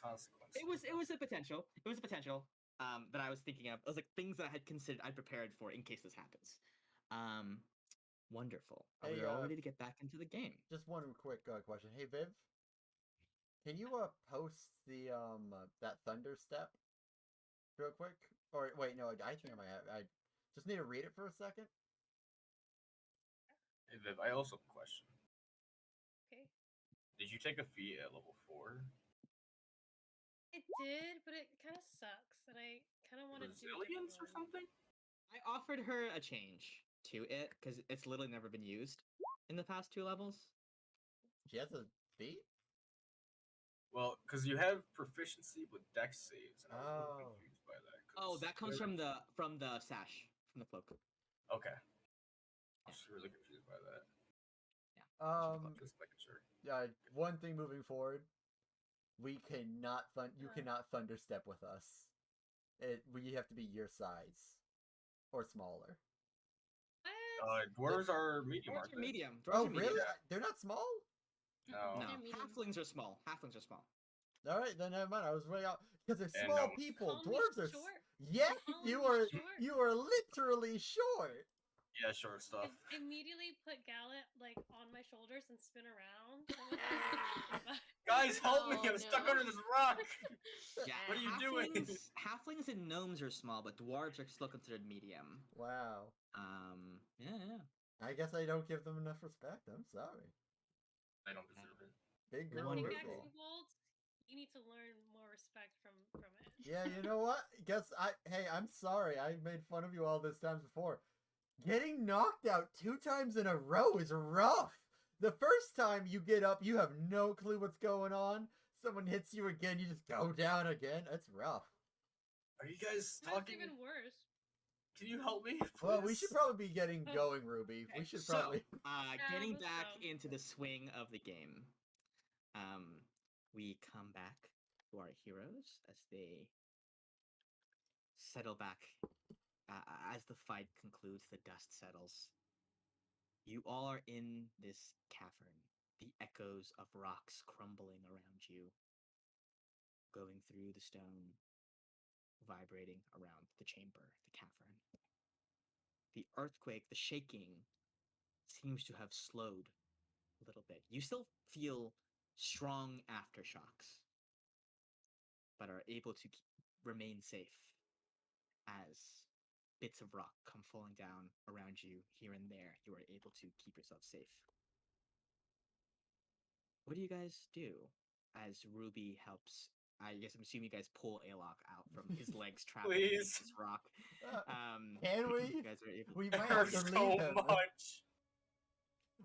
Consequence. It was a potential. It was a potential that I was thinking of. It was like things that I had considered, I prepared for in case this happens. Wonderful. Hey, We're all ready to get back into the game. Just one quick question. Hey, Viv, can you post the that thunder step real quick? Or wait, no, I think I might have. I just need to read it for a second. Hey, Viv, I also have a question. Okay. Did you take a feat at level 4? It did, but it kind of sucks, and I kind of want to do Resilience or something? I offered her a change to it because it's literally never been used in the past 2 levels. She has a feat? Well, because you have proficiency with dex saves, and I was a little Oh. confused by that. Oh, that comes from the sash, from the cloak. Okay. I was really confused by that. Yeah. Just making sure. One thing moving forward, we cannot you cannot thunder step with us. We have to be your size or smaller. Dwarves are medium, aren't they? Medium. Oh, Dwarves are medium. really? They're not small? No. No, They're medium. halflings are small. Halflings are small. All right, then never mind. I was way out because they're And small no. people. Call me Dwarves are. short. Yeah, Call you me are. short. You are literally short. Yeah, short stuff. Immediately put Gallet like on my shoulders and spin around. Guys, help me! Oh, I'm stuck no. under this rock! Yeah, What are you doing? Halflings and gnomes are small, but dwarves are still considered medium. Wow. Yeah. I guess I don't give them enough respect. I'm sorry. I don't deserve it. Big I girl. think Wonderful. Ruby. Axie you need to learn more respect from it. Yeah, you know what? Hey, I'm sorry. I made fun of you all this times before. Getting knocked out 2 times in a row is rough. The first time you get up, you have no clue what's going on. Someone hits you again, you just go down again. That's rough. Are you guys That's talking? even worse. Can you help me, please? Well, we should probably be getting going, Ruby. We should probably. So, getting let's back go. into the swing of the game, we come back to our heroes as they settle back. As the fight concludes, the dust settles. You all are in this cavern, the echoes of rocks crumbling around you, going through the stone, vibrating around the chamber, the cavern. The earthquake, the shaking, seems to have slowed a little bit. You still feel strong aftershocks, but are able to remain safe as bits of rock come falling down around you here and there. You are able to keep yourself safe. What do you guys do as Ruby helps? I guess I'm assuming you guys pull Alok out from his legs trapped in Please. this rock. Can we? You guys are able. We It might have hurts to so leave him. much.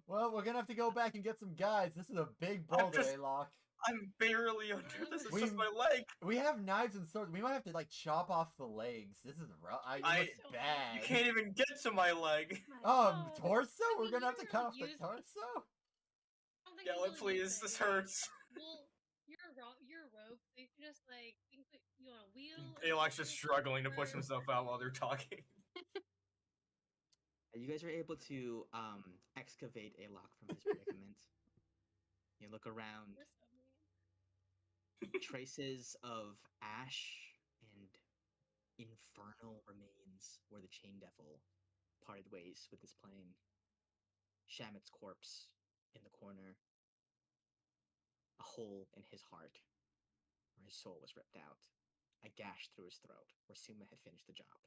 Well, we're gonna have to go back and get some guys. This is a big I'm boulder, just- Alok. I'm barely under this. It's We- just my leg. We have knives and swords. We might have to like chop off the legs. This is rough. It looks So bad. You can't even get to my leg. Oh, Oh, torso? I We're mean, gonna have you to cut really off the use- torso? I don't think you Gala, really please. use This it. hurts. Well, your robe So you can just like you on a wheel. Alok's just struggling to push himself out while they're talking. You guys are able to excavate a lock from his predicament. You look around, You're so mean. traces of ash and infernal remains where the chain devil parted ways with this plane. Shamit's corpse in the corner, a hole in his heart where his soul was ripped out, a gash through his throat where Suma had finished the job.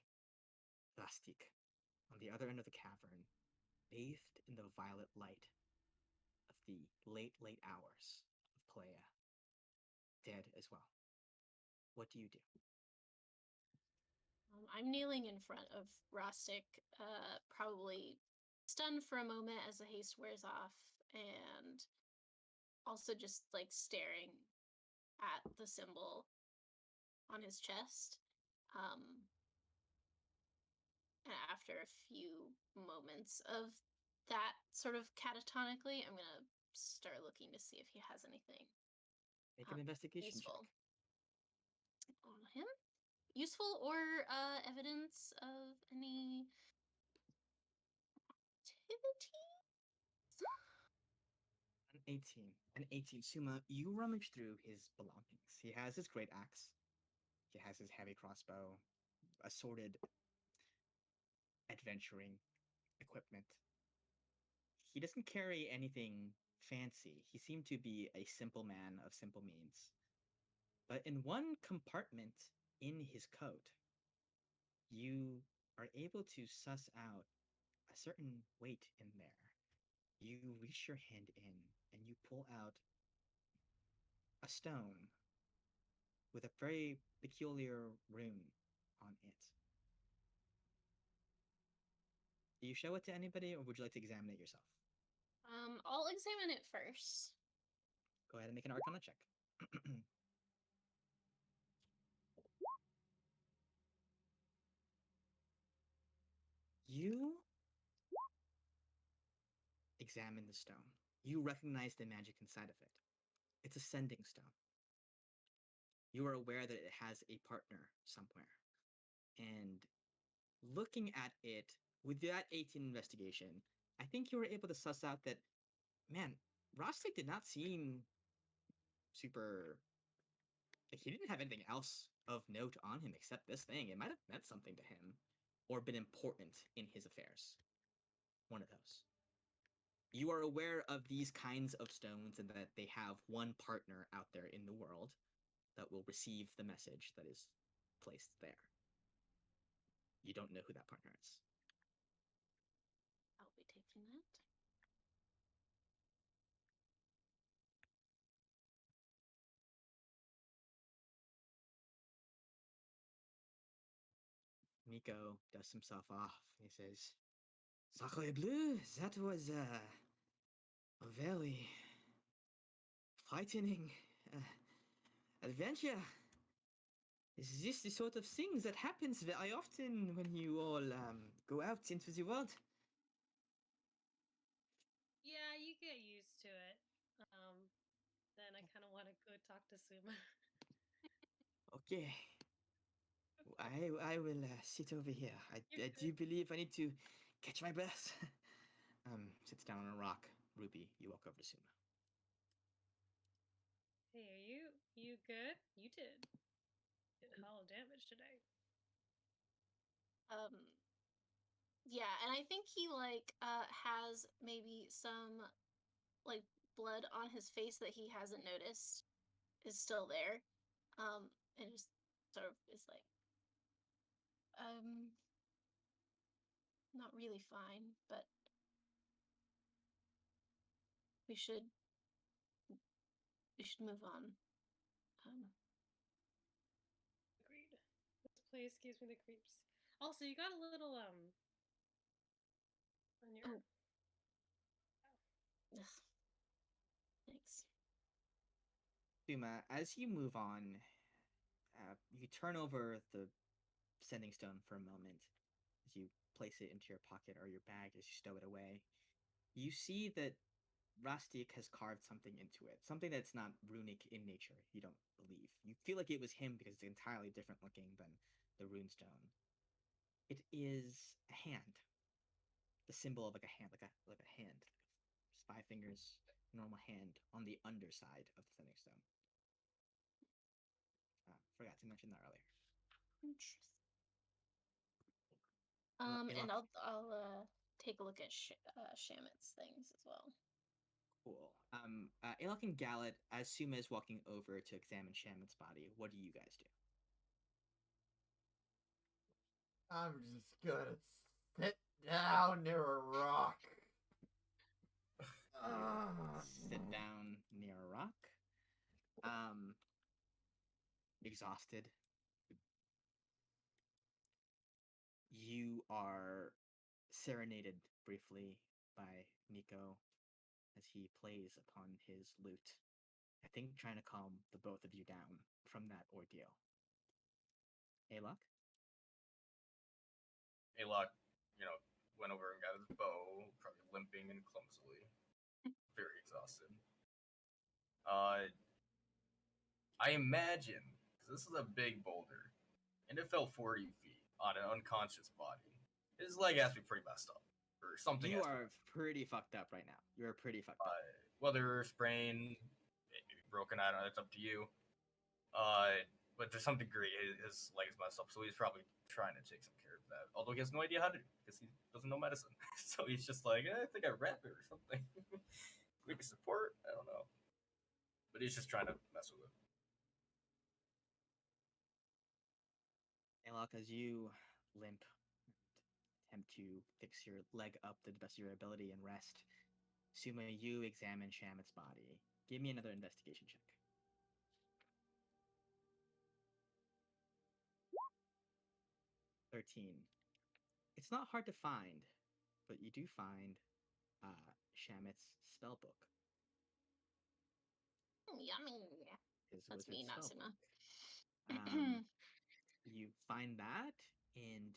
Lastik, on the other end of the cavern, bathed in the violet light of the late, late hours of Playa, dead as well. What do you do? I'm kneeling in front of Rostic, probably stunned for a moment as the haste wears off, and also just like staring at the symbol on his chest. And after a few moments of that sort of catatonically, I'm gonna start looking to see if he has anything Make an investigation useful check. on him. Useful or evidence of any activity? An 18. An 18. Suma, you rummage through his belongings. He has his great axe. He has his heavy crossbow, assorted adventuring equipment. He doesn't carry anything fancy. He seemed to be a simple man of simple means. But in one compartment in his coat, you are able to suss out a certain weight in there. You reach your hand in and you pull out a stone with a very peculiar rune on it. Do you show it to anybody, or would you like to examine it yourself? I'll examine it first. Go ahead and make an Arcana check. You examine the stone. You recognize the magic inside of it. It's a sending stone. You are aware that it has a partner somewhere. And looking at it with that 18 investigation, I think you were able to suss out that, man, Rostic did not seem super. Like, he didn't have anything else of note on him except this thing. It might have meant something to him or been important in his affairs. One of those. You are aware of these kinds of stones and that they have one partner out there in the world that will receive the message that is placed there. You don't know who that partner is. I'll be taking that. Nico dusts himself off. He says, Sacre bleu, that was a very frightening adventure. Is this the sort of thing that happens very often when you all go out into the world? Yeah, you get used to it. Then I kind of want to go talk to Suma. Okay. I will sit over here. I do believe I need to catch my breath. Sits down on a rock. Ruby, you walk over to Suma. Hey, are you good? You did hollow damage today. Yeah, and I think he like has maybe some like blood on his face that he hasn't noticed is still there. And just sort of is like not really fine, but we should move on. Agreed. This place gives me the creeps. Also, you got a little on your. Oh. Ugh. Thanks. Suma, as you move on, you turn over the sending stone for a moment as you place it into your pocket or your bag as you stow it away. You see that Rastik has carved something into it, something that's not runic in nature. You don't believe. You feel like it was him because it's entirely different looking than the runestone. It is a hand, the symbol of like a hand, like a hand, just 5 fingers, normal hand on the underside of the thinning stone. Forgot to mention that earlier. Interesting. Ela- And I'll take a look at Shamit's things as well. Cool. Alok and Gallet, as Suma is walking over to examine Shaman's body, what do you guys do? I'm just gonna sit down near a rock. Sit down near a rock. Exhausted. You are serenaded briefly by Nico as he plays upon his lute. I think trying to calm the both of you down from that ordeal. Alok? Alok, went over and got his bow, probably limping and clumsily, very exhausted. I imagine, because this is a big boulder, and it fell 40 feet on an unconscious body. His leg has to be pretty messed up, or something. You are pretty fucked up right now. You're pretty fucked up. Whether sprained, maybe broken, I don't know. It's up to you. But to some degree, his leg is messed up, so he's probably trying to take some care of that. Although he has no idea how to, because he doesn't know medicine. So he's just like, I think I wrap it or something. Maybe support. I don't know. But he's just trying to mess with it. Alok, as you limp and attempt to fix your leg up to the best of your ability and rest, Suma, you examine Shamit's body. Give me another investigation check. It's not hard to find, but you do find Shamit's spell book. Yummy. His That's wizard me, not spell Suma. book. You find that and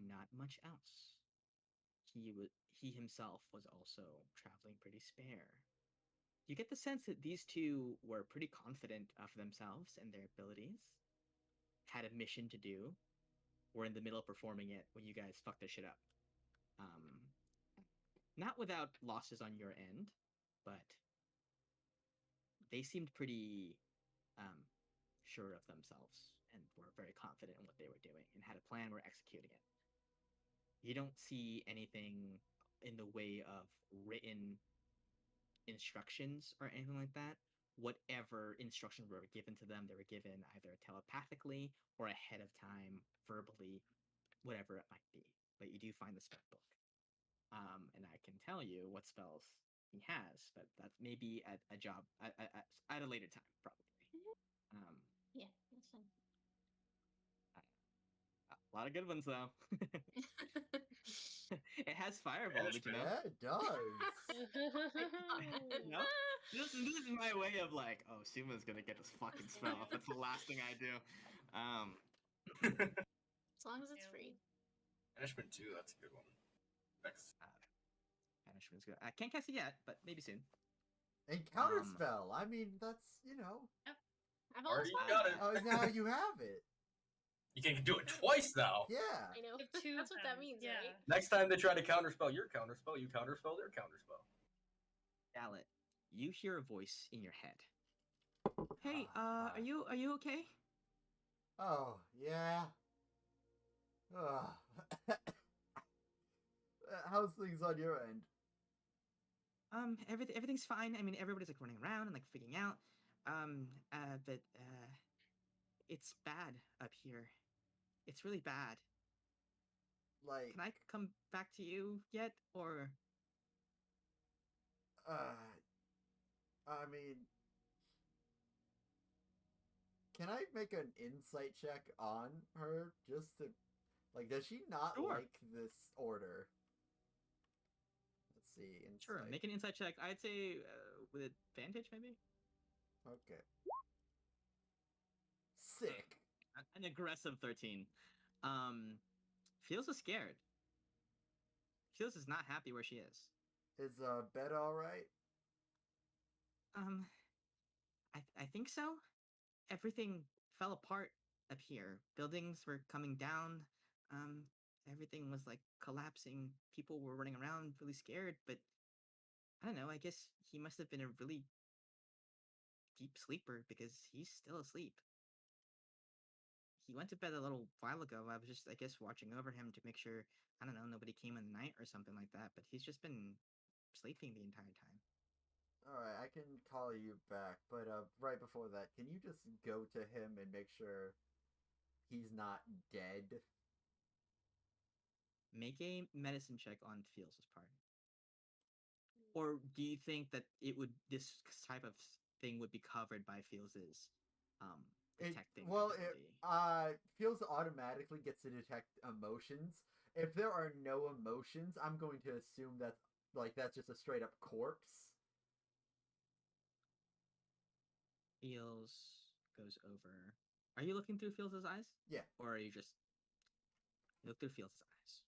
not much else. He himself was also traveling pretty spare. You get the sense that these two were pretty confident of themselves and their abilities, had a mission to do, were in the middle of performing it when you guys fucked their shit up. Not without losses on your end, but they seemed pretty sure of themselves and were very confident in what they were doing and had a plan, were executing it. You don't see anything in the way of written instructions or anything like that. Whatever instructions were given to them, they were given either telepathically or ahead of time, verbally, whatever it might be. But you do find the spell book. And I can tell you what spells he has, but that's maybe at a later time, probably. Yeah, that's fine. A lot of good ones, though. It has fireball, did you know? Yeah, it does. No? This is my way of like, oh, Suma's gonna get this fucking spell. That's the last thing I do. As long as it's free. Banishment 2, that's a good one. Next. Banishment's good. I can't cast it yet, but maybe soon. And counterspell. I mean, that's, I've always Already got it. Oh, now you have it. You can do it twice now. Yeah. I know. If two That's what that times, means, yeah. right? Next time they try to counterspell your counterspell, you counterspell their counterspell. Gallet, you hear a voice in your head. Hey, are you okay? Oh, yeah. How's things on your end? Everything's fine. I mean, everybody's like running around and like freaking out. But it's bad up here. It's really bad. Like, Can I come back to you yet, or? I mean, can I make an insight check on her just to, like, does she not Sure. like this order? Let's see. Insight. Sure, make an insight check. I'd say with advantage, maybe. Okay. Sick. An aggressive 13. Feels is scared. Feels is not happy where she is. Is bed all right? Um, I think so. Everything fell apart up here. Buildings were coming down. Um, everything was like collapsing. People were running around really scared, but I don't know. I guess he must have been a really deep sleeper because he's still asleep. He went to bed a little while ago. I was just, I guess, watching over him to make sure, I don't know, nobody came in the night or something like that, but he's just been sleeping the entire time. Alright, I can call you back, but right before that, can you just go to him and make sure he's not dead? Make a medicine check on Fields' part. Or do you think that this type of thing would be covered by Fields' detecting ability? Feels automatically gets to detect emotions. If there are no emotions, I'm going to assume that's just a straight up corpse. Fields goes over. Are you looking through Fields' eyes? Yeah. Or are you just look through Fields' eyes?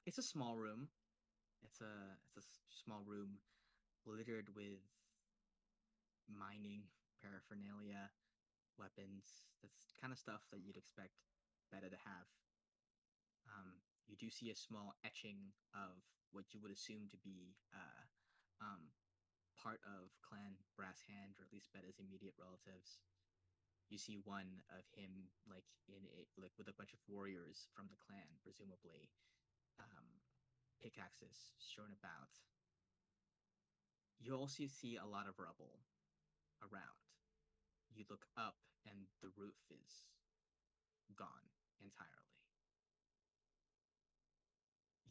It's a small room. It's a small room littered with mining paraphernalia, weapons. That's kind of stuff that you'd expect Beta to have. You do see a small etching of what you would assume to be part of Clan Brass Hand, or at least Beta's immediate relatives. You see one of him like with a bunch of warriors from the clan, presumably pickaxes strewn about. You also see a lot of rubble around. You look up and the roof is gone entirely.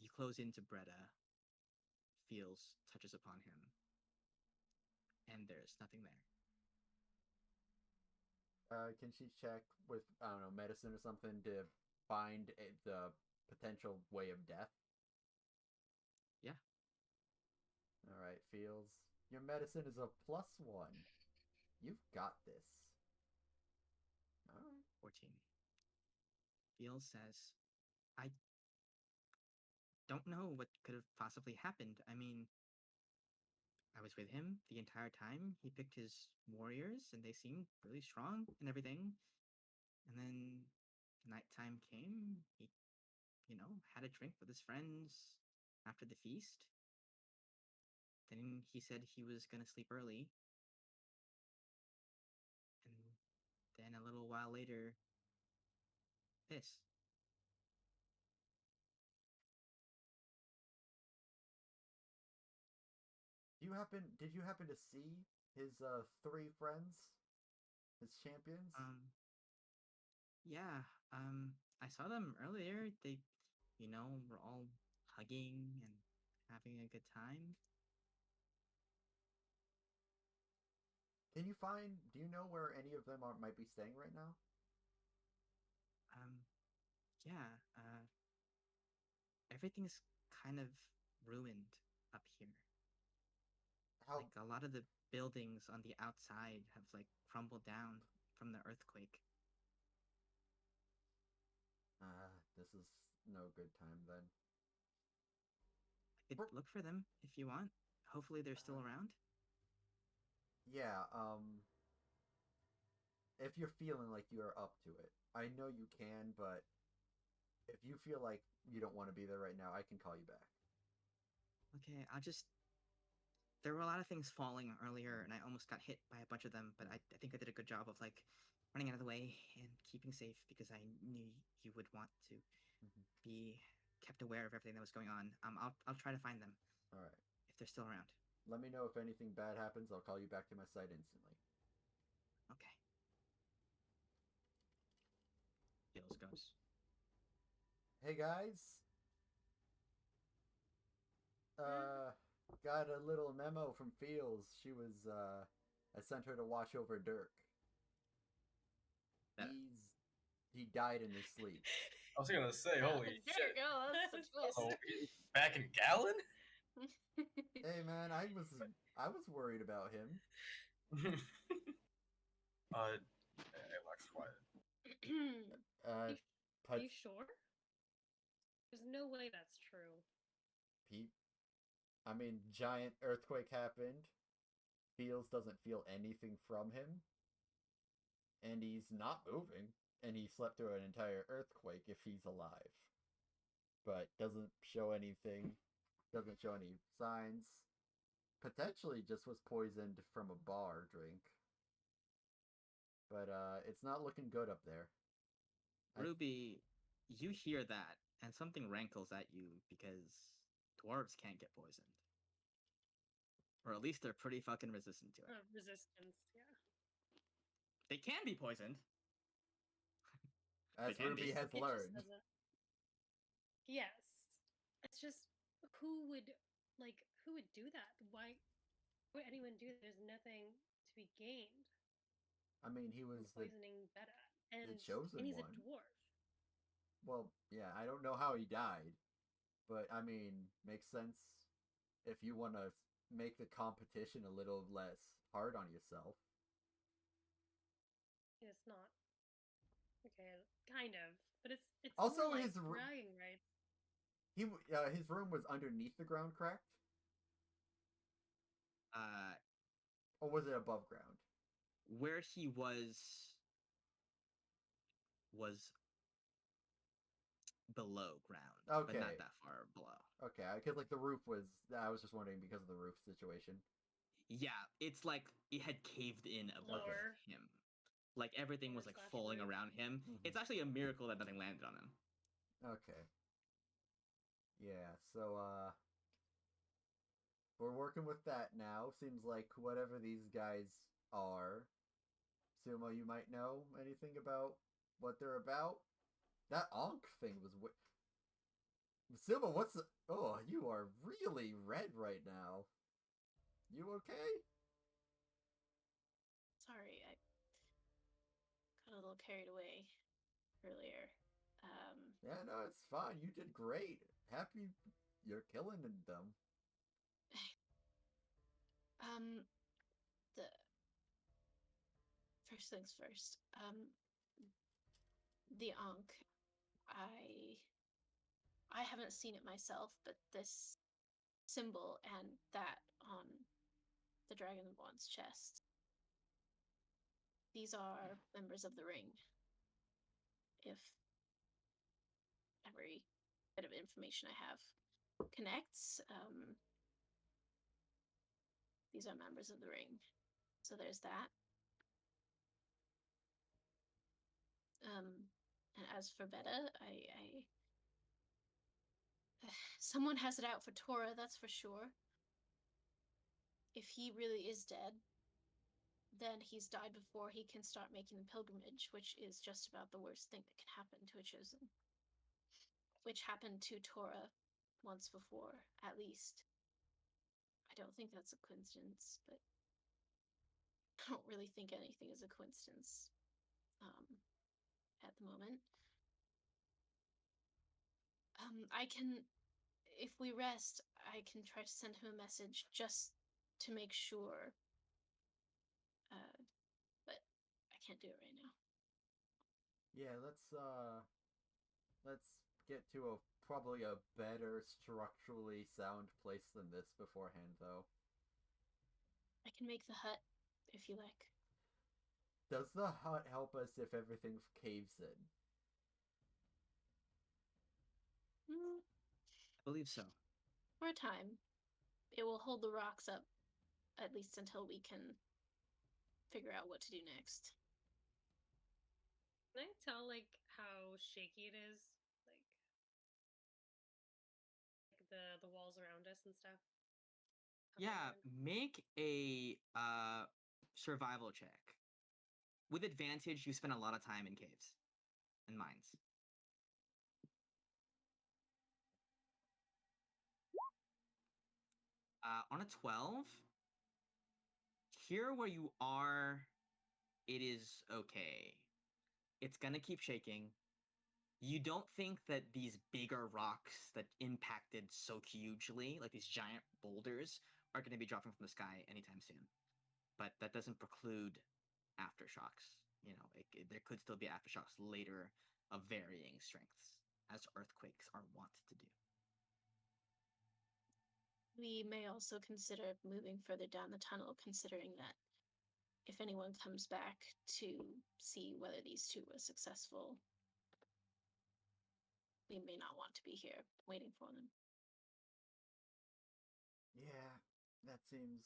You close into Bretta. Feels touches upon him, and there's nothing there. Can she check with, I don't know, medicine or something to find the potential way of death? Yeah. Alright, Fields. Your medicine is a +1. You've got this. Alright. 14. Fields says, I don't know what could have possibly happened. I mean, I was with him the entire time. He picked his warriors, and they seemed really strong and everything. And then nighttime came. He, had a drink with his friends after the feast. Then he said he was going to sleep early. And then a little while later, this. Did you happen to see his 3 friends? His champions? Yeah, I saw them earlier. They, were all hugging and having a good time. Do you know where any of them might be staying right now? Yeah, everything's kind of ruined up here. How Like a lot of the buildings on the outside have like crumbled down from the earthquake. This is no good time then. I could look for them if you want. Hopefully they're still around. Yeah, if you're feeling like you're up to it. I know you can, but if you feel like you don't want to be there right now, I can call you back. Okay, there were a lot of things falling earlier, and I almost got hit by a bunch of them, but I think I did a good job of like running out of the way and keeping safe because I knew you would want to be kept aware of everything that was going on. I'll try to find them. All right. If they're still around. Let me know if anything bad happens. I'll call you back to my site instantly. Okay. Gills goes. Hey guys. Got a little memo from Fields. I sent her to watch over Dirk. He died in his sleep. I was gonna say, holy There shit. you go. That's a twist. Oh, back in Gallon? Hey man, I was worried about him. Hey, Lex, quiet. Are you sure? There's no way that's true. I mean, giant earthquake happened. Feels doesn't feel anything from him, and he's not moving. And he slept through an entire earthquake if he's alive, but doesn't show anything. Doesn't show any signs. Potentially just was poisoned from a bar drink. But it's not looking good up there. Ruby, you hear that, and something rankles at you because dwarves can't get poisoned. Or at least they're pretty fucking resistant to it. Resistance, yeah. They can be poisoned. As They can Ruby be. has It learned. just doesn't. Yes. It's just who would do that? Why would anyone do that? There's nothing to be gained I mean, he was from poisoning Beta. And chosen he's one. a dwarf. Well, yeah, I don't know how he died, but I mean, makes sense if you want to make the competition a little less hard on yourself. It's not. Okay, kind of. But it's Also, more like his bragging rights. his room was underneath the ground, correct? Or was it above ground? Where he was below ground, but not that far below. Okay, because like the roof was. I was just wondering because of the roof situation. Yeah, it's like it had caved in above him. Like everything was like falling around him. Mm-hmm. It's actually a miracle that nothing landed on him. Okay. Yeah, so we're working with that now. Seems like whatever these guys are, Sumo, you might know anything about what they're about? That Ankh thing was Sumo, what's the... Oh, you are really red right now. You okay? Sorry, I got a little carried away earlier. Yeah, no, it's fine. You did great. Happy you're killing them. The first things first. The Ankh. I haven't seen it myself, but this symbol and that on the Dragonborn's chest. These are members of the ring. If every bit of information I have connects, these are members of the ring. So there's that. And as for Beta, I someone has it out for Tora, that's for sure. If he really is dead, then he's died before he can start making the pilgrimage, which is just about the worst thing that can happen to a chosen. Which happened to Tora once before, at least. I don't think that's a coincidence, but I don't really think anything is a coincidence at the moment. I can, if we rest, I can try to send him a message just to make sure. But I can't do it right now. Yeah, let's get to probably a better structurally sound place than this beforehand, though. I can make the hut if you like. Does the hut help us if everything caves in? I believe so. For a time. It will hold the rocks up, at least until we can figure out what to do next. Can I tell, like, how shaky it is? Like the walls around us and stuff? Yeah, make a survival check. With advantage, you spend a lot of time in caves and mines. On a 12, here where you are, it is okay. It's gonna keep shaking. You don't think that these bigger rocks that impacted so hugely, like these giant boulders, are going to be dropping from the sky anytime soon. But that doesn't preclude aftershocks. You know, there could still be aftershocks later of varying strengths, as earthquakes are wont to do. we may also consider moving further down the tunnel, considering that if anyone comes back to see whether these two were successful, we may not want to be here waiting for them. Yeah, that seems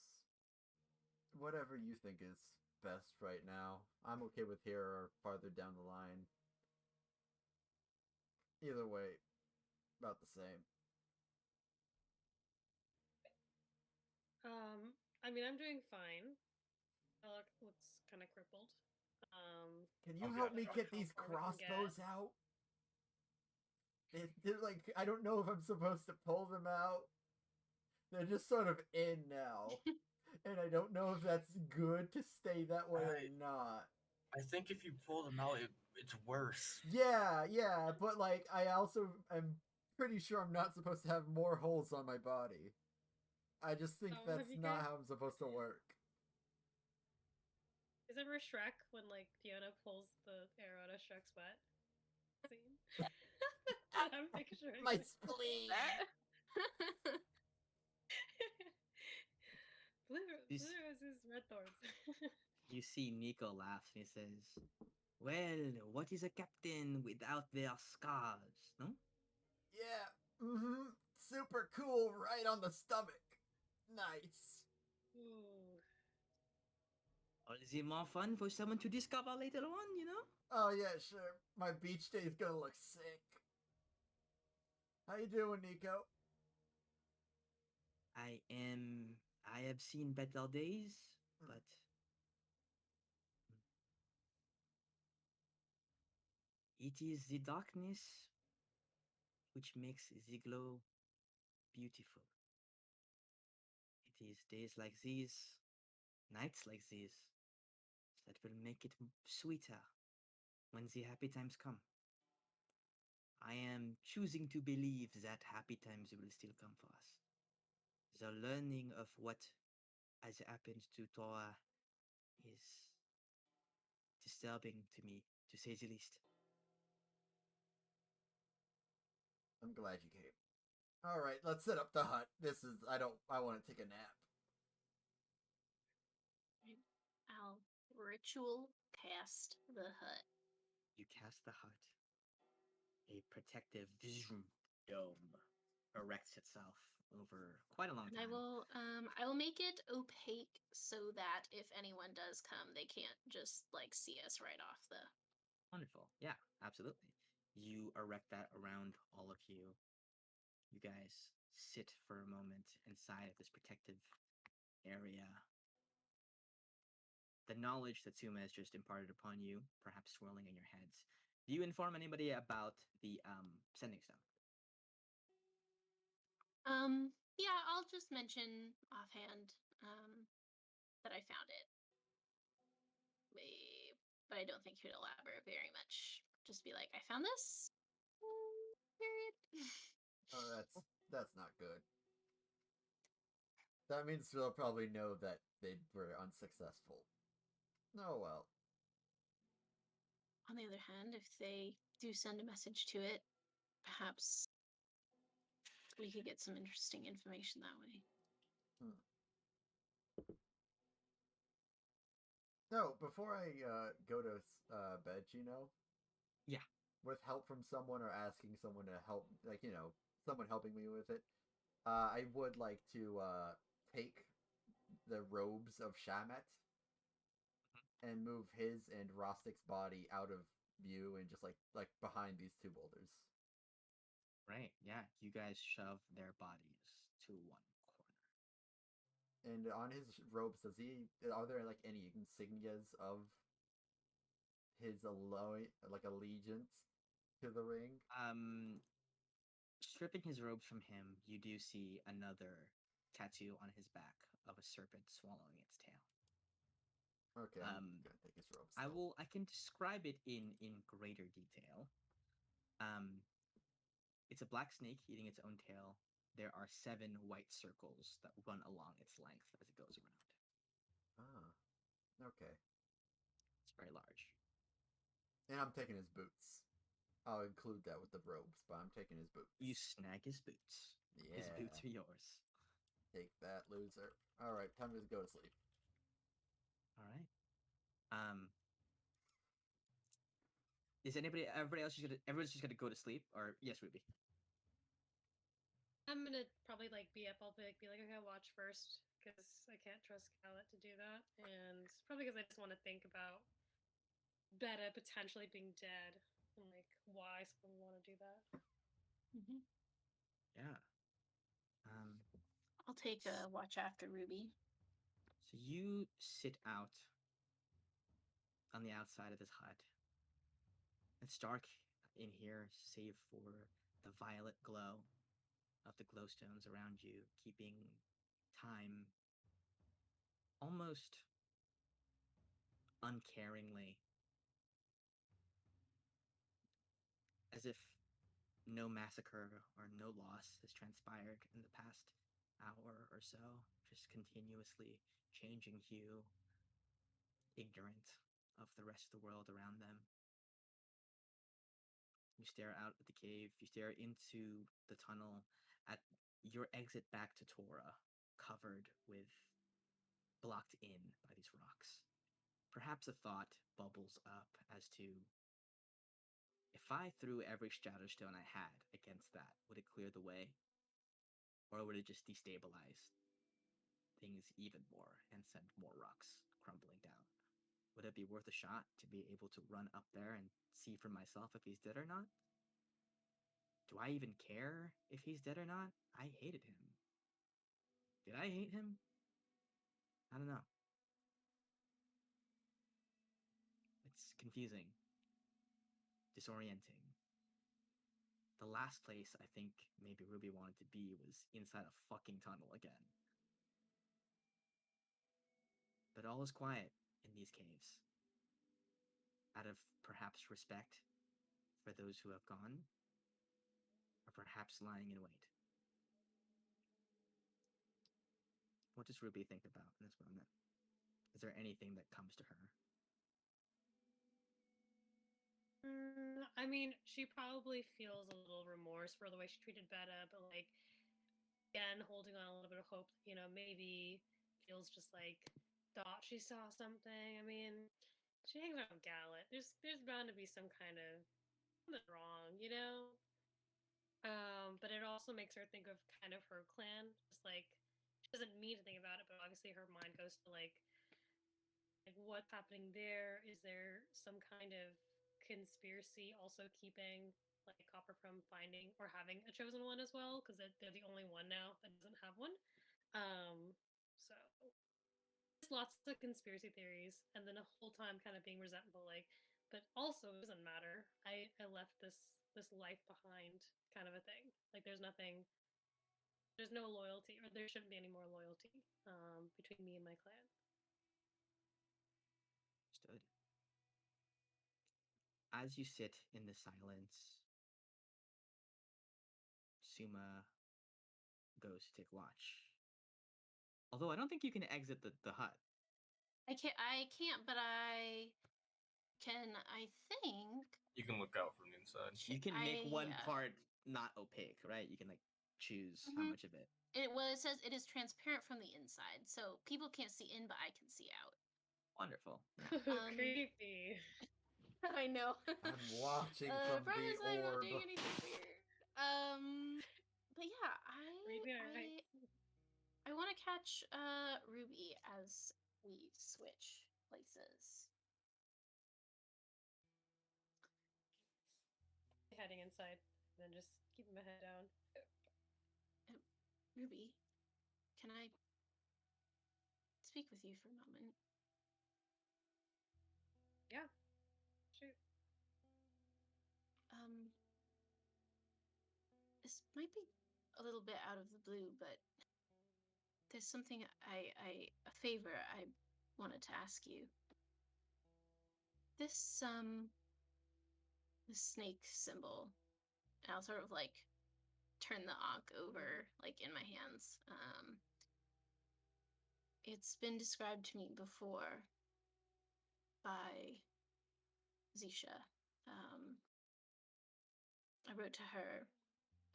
whatever you think is best right now. I'm okay with here or farther down the line. Either way, about the same. I mean, I'm doing fine. Alec looks kind of crippled. Can you I'm help good. me How get far these we can get. crossbows out? They're like, I don't know if I'm supposed to pull them out. They're just sort of in now. And I don't know if that's good to stay that way or not. I think if you pull them out, it's worse. Yeah, but like, I also am pretty sure I'm not supposed to have more holes on my body. I just think Have that's you not guys? how I'm supposed to work. Is ever Shrek when like Fiona pulls the arrow out of Shrek's butt? Scene. That's what I'm picturing. My spleen! Blue You roses, red thorns. You see Nico laughs and he says, "Well, what is a captain without their scars, no?" Yeah, super cool right on the stomach. Nice. Ooh. All the more fun for someone to discover later on, you know? Oh yeah, sure. My beach day is gonna look sick. How you doing, Nico? I have seen better days, but it is the darkness which makes the glow beautiful. It is days like these, nights like these, that will make it sweeter when the happy times come. I am choosing to believe that happy times will still come for us. The learning of what has happened to Tora is disturbing to me, to say the least. I'm glad you came. Alright, let's set up the hut. I want to take a nap. I'll ritual cast the hut. You cast the hut. A protective dome erects itself over quite a long And time. I will make it opaque so that if anyone does come, they can't just like see us right off the. Wonderful. Yeah, absolutely. You erect that around all of you. You guys sit for a moment inside of this protective area. The knowledge that Suma has just imparted upon you, perhaps swirling in your heads. Do you inform anybody about the sending stone? Yeah, I'll just mention offhand that I found it. But I don't think he'd elaborate very much. Just be like, I found this. Period. Oh, that's not good. That means they'll probably know that they were unsuccessful. Oh well. On the other hand, if they do send a message to it, perhaps we could get some interesting information that way. No, before I go to bed, Yeah. with help from someone or asking someone to help, like, someone helping me with it, I would like to take the robes of Shamet and move his and Rostic's body out of view and just like behind these two boulders. Right. Yeah. You guys shove their bodies to one corner. And on his robes, are there like any insignias of his allegiance to the ring? Stripping his robes from him, you do see another tattoo on his back of a serpent swallowing its tail. Okay, I'm gonna take his robes. I can describe it in greater detail. It's a black snake eating its own tail. There are 7 white circles that run along its length as it goes around. Okay. It's very large. And I'm taking his boots. I'll include that with the robes, but I'm taking his boots. You snag his boots. Yeah. His boots are yours. Take that, loser. Alright, time to go to sleep. All right. Is everybody else everyone's just gonna go to sleep? Or yes, Ruby? I'm gonna probably like be up all day, be like, okay, watch first, because I can't trust Gallet to do that, and probably because I just want to think about Beta potentially being dead and like why someone would want to do that. Yeah. I'll take a watch after Ruby. So you sit out on the outside of this hut. It's dark in here, save for the violet glow of the glowstones around you, keeping time almost uncaringly, as if no massacre or no loss has transpired in the past hour or so, just continuously changing hue, ignorant of the rest of the world around them. You stare out at the cave, you stare into the tunnel at your exit back to Tora, covered with, blocked in by these rocks. Perhaps a thought bubbles up as to, if I threw every shadow stone I had against that, would it clear the way? Or would it just destabilize things even more and send more rocks crumbling down? Would it be worth a shot to be able to run up there and see for myself if he's dead or not? Do I even care if he's dead or not? I hated him. Did I hate him? I don't know. It's confusing. Disorienting. The last place I think maybe Ruby wanted to be was inside a fucking tunnel again. But all is quiet in these caves. Out of perhaps respect for those who have gone, or perhaps lying in wait. What does Ruby think about in this moment? Is there anything that comes to her? I mean, she probably feels a little remorse for the way she treated Beta, but like, again, holding on a little bit of hope, maybe feels just like thought she saw something. I mean, she hangs out with Gallet. There's bound to be some kind of something wrong, But it also makes her think of kind of her clan. Just like she doesn't mean to think about it, but obviously her mind goes to like what's happening there. Is there some kind of conspiracy also keeping like Copper from finding or having a chosen one as well? Because they're the only one now that doesn't have one. So there's lots of conspiracy theories, and then a whole time kind of being resentful, like, but also it doesn't matter. I left this life behind, kind of a thing. Like there's no loyalty, or there shouldn't be any more loyalty between me and my clan. Understood. As you sit in the silence, Suma goes to take watch. Although I don't think you can exit the hut. I can't, but I can. I think You can look out from the inside. You can make one I, part not opaque, right? You can like choose how Mhm. much of it. It says it is transparent from the inside, so people can't see in, but I can see out. Wonderful. Yeah. Creepy. I know. I'm watching from promise the I'm not orb. doing anything weird. But yeah, I want to catch Ruby as we switch places. Heading inside, then just keeping my head down. Ruby, can I speak with you for a moment? Yeah. Shoot. This might be a little bit out of the blue, but there's something a favor I wanted to ask you. This the snake symbol, and I'll sort of like turn the ankh over like in my hands. It's been described to me before by Zisha. I wrote to her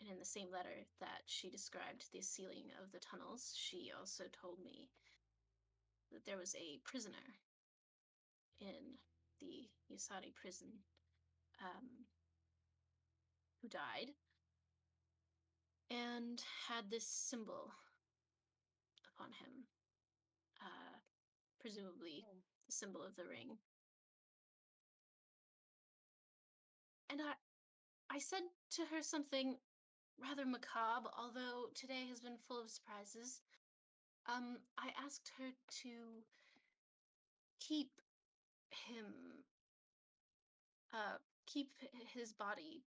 And in the same letter that she described the ceiling of the tunnels, she also told me that there was a prisoner in the Yasari prison who died and had this symbol upon him, presumably the symbol of the ring. And I said to her something rather macabre, although today has been full of surprises. I asked her to keep him, keep his body,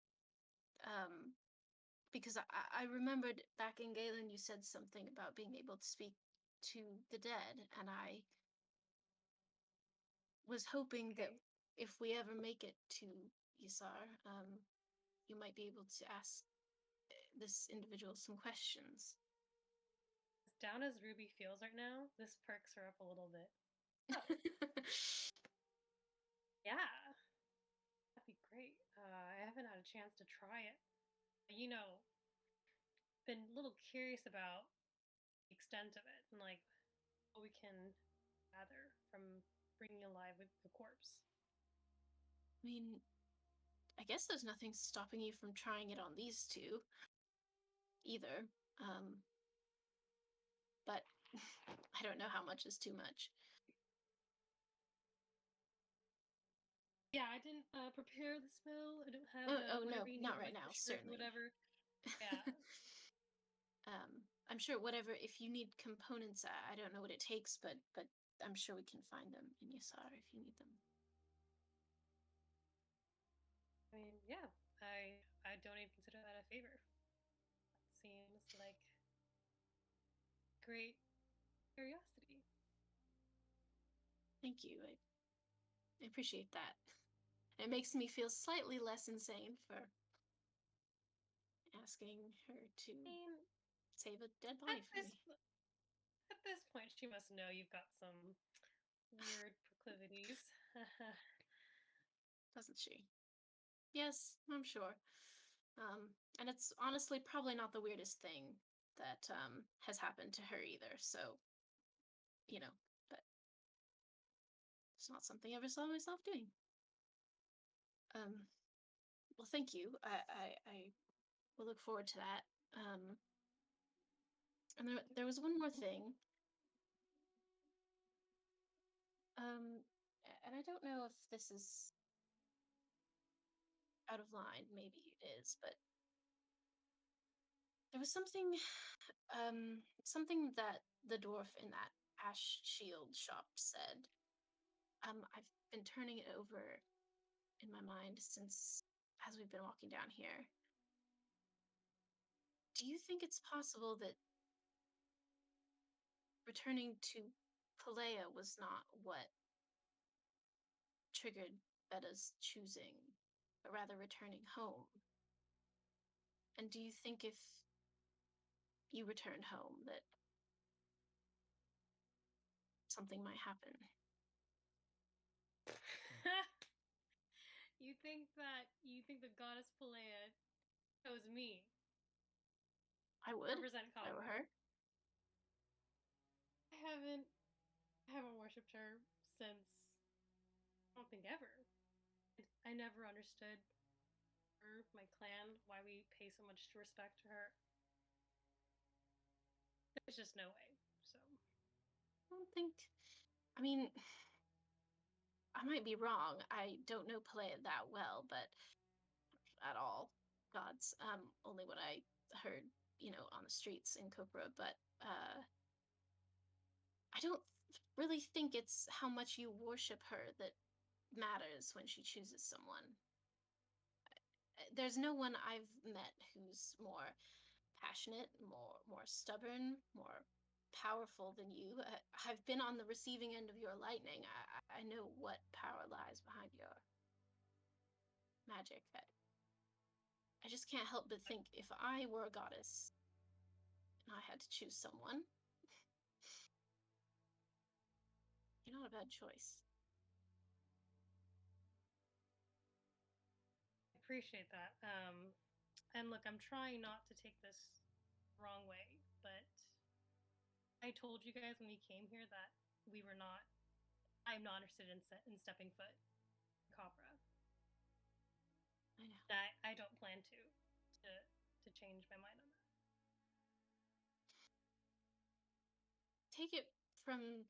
because I remembered back in Galen you said something about being able to speak to the dead, and I was hoping that if we ever make it to Yasar, you might be able to ask this individual some questions. As down as Ruby feels right now, this perks her up a little bit. Yeah, that'd be great. I haven't had a chance to try it. Been a little curious about the extent of it and like what we can gather from bringing alive the corpse. I mean, I guess there's nothing stopping you from trying it on these two either. But I don't know how much is too much. Yeah, I didn't prepare the spell. I don't have no, not right now, or certainly. whatever. Yeah. I'm sure whatever, if you need components, I don't know what it takes, but I'm sure we can find them in Yasar if you need them. I mean, yeah, I don't even consider that a favor. That seems like great curiosity. Thank you. I appreciate that. It makes me feel slightly less insane for asking her to save a dead body for me. At this point, she must know you've got some weird proclivities. Doesn't she? Yes, I'm sure. And it's honestly probably not the weirdest thing that has happened to her either, so, but it's not something I ever saw myself doing. Well, thank you. I will look forward to that. And there was one more thing. And I don't know if this is out of line. Maybe it is, but there was something that the dwarf in that ash shield shop said. I've been turning it over in my mind since as we've been walking down here. Do you think it's possible that returning to Palea was not what triggered Betta's choosing, but rather returning home? And do you think if you returned home that something might happen? You think the goddess Palea chose me? I would. Represent If I were her. I haven't worshipped her since I don't think ever. I never understood her, my clan, why we pay so much respect to her. There's just no way. So I don't think. I mean, I might be wrong. I don't know Palea that well, but at all. Gods. Only what I heard, on the streets in Kopra, but I don't really think it's how much you worship her that matters when she chooses someone. There's no one I've met who's more passionate, more stubborn, more powerful than you. I've been on the receiving end of your lightning. I know what power lies behind your magic. I just can't help but think if I were a goddess and I had to choose someone, you're not a bad choice. I appreciate that. and look, I'm trying not to take this the wrong way, but I told you guys when we came here that we were not. I'm not interested in stepping foot in Copra. I know. I don't plan to change my mind on that. Take it from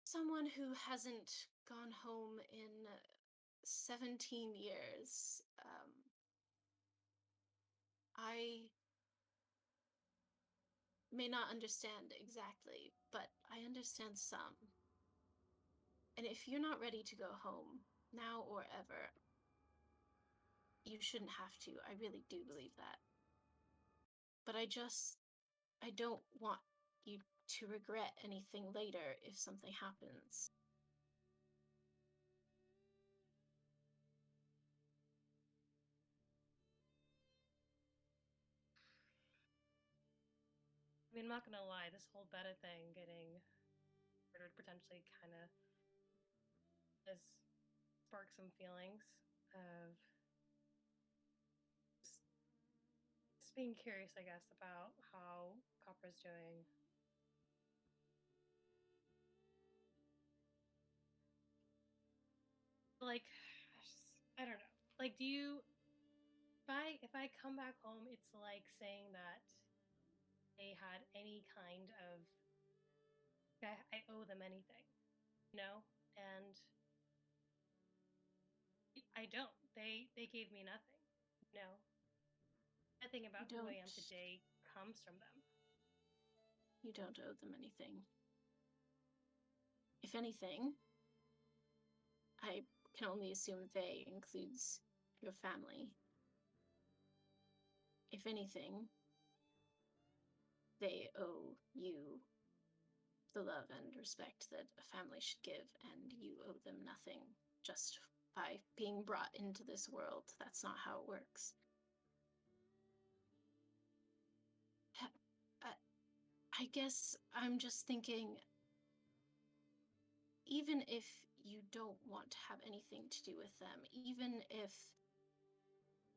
someone who hasn't gone home in 17 years. I may not understand exactly, but I understand some. And if you're not ready to go home, now or ever, you shouldn't have to. I really do believe that. But I don't want you to regret anything later if something happens. I mean, I'm not gonna lie, this whole Beta thing getting murdered potentially kind of has sparked some feelings of just being curious, I guess, about how Copra's doing. Like, I don't know. Like, do you? If I come back home, it's like saying that they had any kind of I owe them anything, you know? And I don't. They gave me nothing, you know? Nothing about who I am today comes from them. You don't owe them anything. If anything, I can only assume they includes your family. If anything, they owe you the love and respect that a family should give, and you owe them nothing just by being brought into this world. That's not how it works. I guess I'm just thinking, even if you don't want to have anything to do with them, even if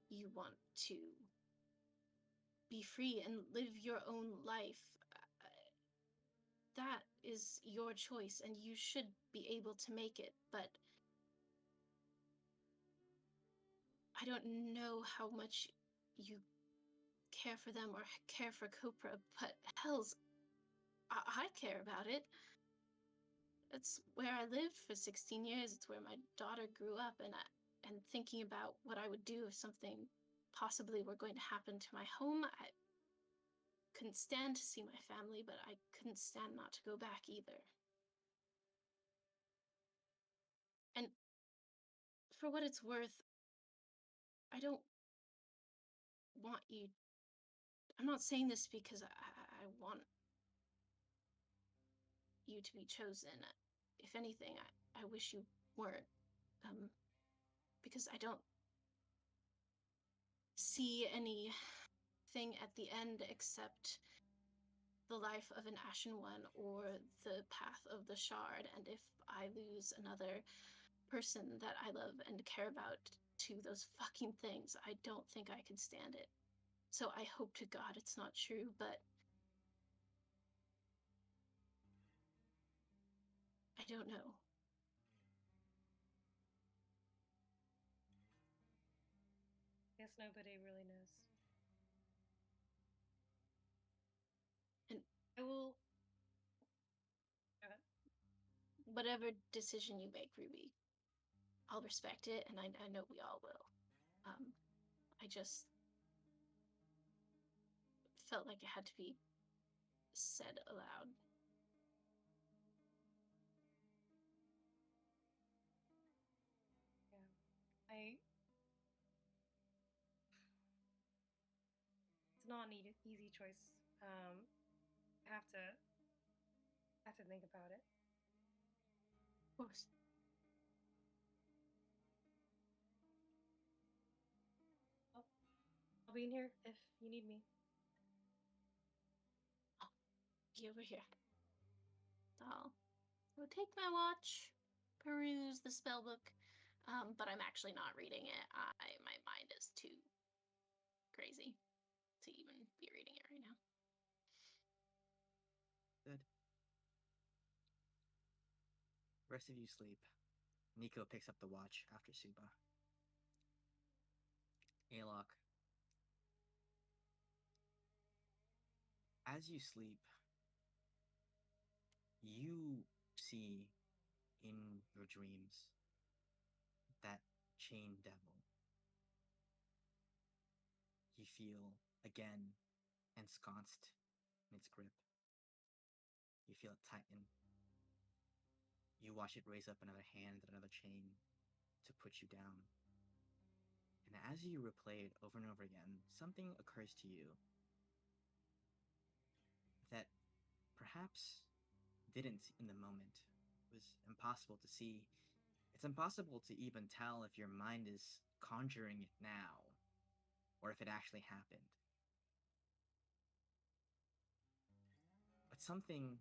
you want to be free and live your own life, that is your choice and you should be able to make it. But I don't know how much you care for them or care for Copra, but hells, I care about it. It's where I lived for 16 years. It's where my daughter grew up, and thinking about what I would do if something possibly were going to happen to my home, I couldn't stand to see my family, but I couldn't stand not to go back either. And for what it's worth, I don't want you. I'm not saying this because I want you to be chosen. If anything, I wish you weren't. Because I don't see anything at the end except the life of an Ashen One or the path of the Shard. And if I lose another person that I love and care about to those fucking things, I don't think I could stand it. So I hope to God it's not true, but I don't know. I guess nobody really knows. And I will. whatever decision you make, Ruby, I'll respect it, and I know we all will. I just felt like it had to be said aloud. Yeah. It's not an easy choice. I have to think about it. Of course. I'll be in here if you need me. Be over here. I'll take my watch, peruse the spell book, but I'm actually not reading it. My mind is too crazy to even be reading it right now. Good. Rest of you sleep. Nico picks up the watch after Suba. Alok. As you sleep, you see in your dreams that chain devil. You feel again ensconced in its grip. You feel it tighten. You watch it raise up another hand and another chain to put you down. And as you replay it over and over again, something occurs to you that perhaps didn't in the moment. It was impossible to see. It's impossible to even tell if your mind is conjuring it now or if it actually happened. But something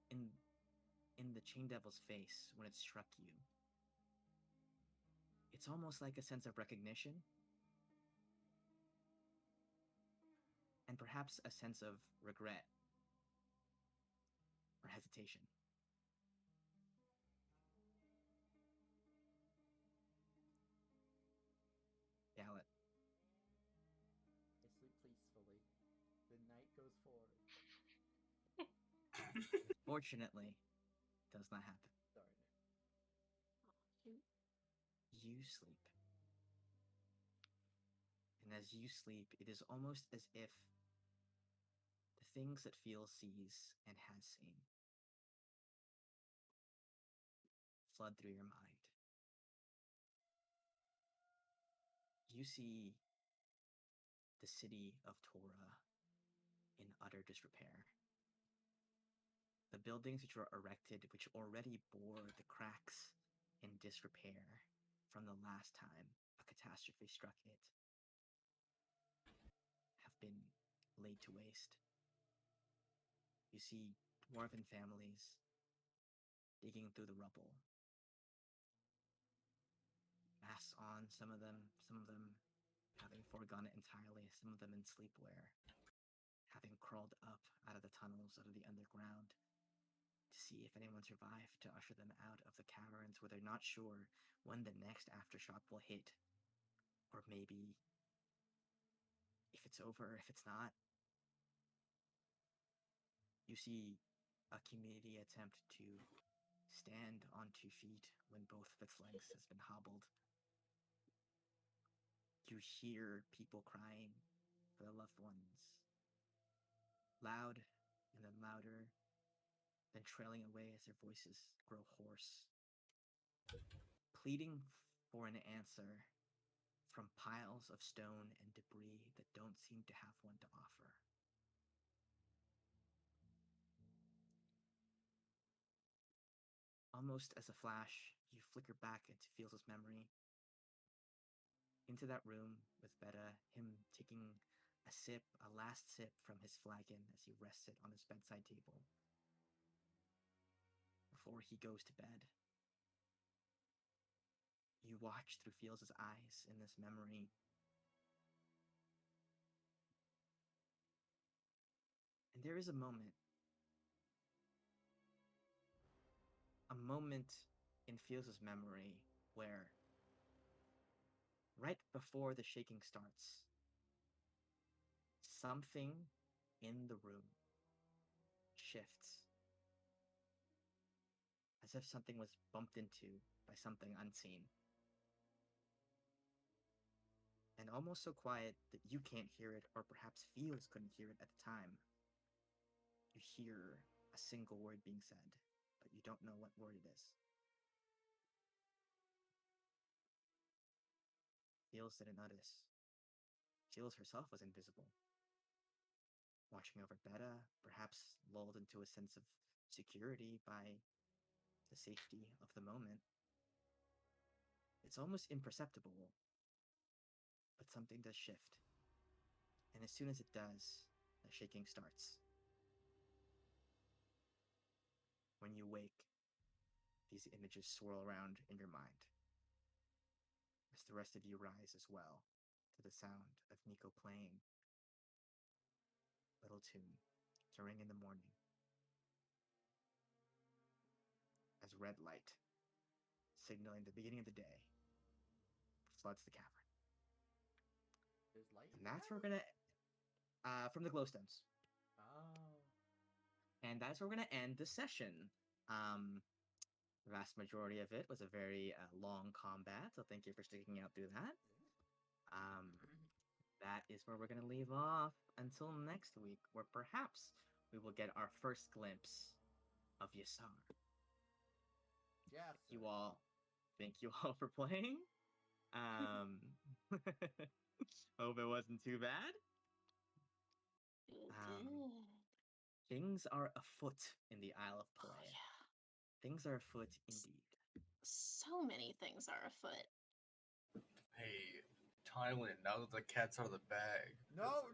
in the Chain Devil's face when it struck you, it's almost like a sense of recognition and perhaps a sense of regret or hesitation. Gallet. I sleep peacefully. The night goes forward. Fortunately, does not happen. Darn. You sleep. And as you sleep, it is almost as if the things that Feel sees and has seen flood through your mind. You see the city of Torah in utter disrepair. The buildings which were erected, which already bore the cracks and disrepair from the last time a catastrophe struck it, have been laid to waste. You see dwarven families digging through the rubble. Masks on, some of them having foregone it entirely, some of them in sleepwear, having crawled up out of the tunnels, out of the underground, to see if anyone survived, to usher them out of the caverns where they're not sure when the next aftershock will hit. Or maybe if it's over, if it's not. You see a community attempt to stand on 2 feet when both of its legs has been hobbled. You hear people crying for their loved ones. Loud and then louder, then trailing away as their voices grow hoarse. Pleading for an answer from piles of stone and debris that don't seem to have one to offer. Almost as a flash, you flicker back into Fields' memory. Into that room with Betta, him taking a last sip from his flagon as he rests it on his bedside table before he goes to bed. You watch through Fields' eyes in this memory. And there is a moment in Fields' memory where, right before the shaking starts, something in the room shifts, as if something was bumped into by something unseen. And almost so quiet that you can't hear it, or perhaps Fields couldn't hear it at the time. You hear a single word being said, but you don't know what word it is. Fields didn't notice. Fields herself was invisible. Watching over Betta, perhaps lulled into a sense of security by the safety of the moment. It's almost imperceptible, but something does shift. And as soon as it does, the shaking starts. When you wake, these images swirl around in your mind, as the rest of you rise as well. to the sound of Nico playing little tune to ring in the morning as red light, signaling the beginning of the day, floods the cavern. There's light. And that's where we're gonna from the glowstones. Oh. And that's where we're gonna end the session. The vast majority of it was a very long combat, so thank you for sticking out through that. That is where we're gonna leave off until next week, where perhaps we will get our first glimpse of Yasar. Yes. Thank you all for playing. Hope it wasn't too bad. Things are afoot in the Isle of Play. Oh, yeah. Things are afoot indeed. So many things are afoot. Hey, Thailand, now that the cat's out of the bag. No,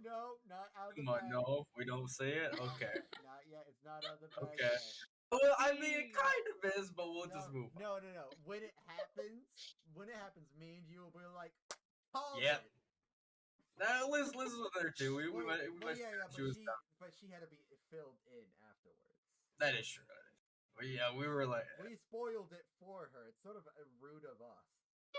not out of the Come on, bag. no, we don't say it? Okay. Not yet. It's not out of the bag Okay. yet. Well, I mean, it kind of is, but we'll just move on. No. When it happens, me and you will be like, call Yep. it. Now, Liz was there too. We Well, met, but she had to be filled in afterwards. That is true. But yeah, we were like... We spoiled it for her. It's sort of rude of us.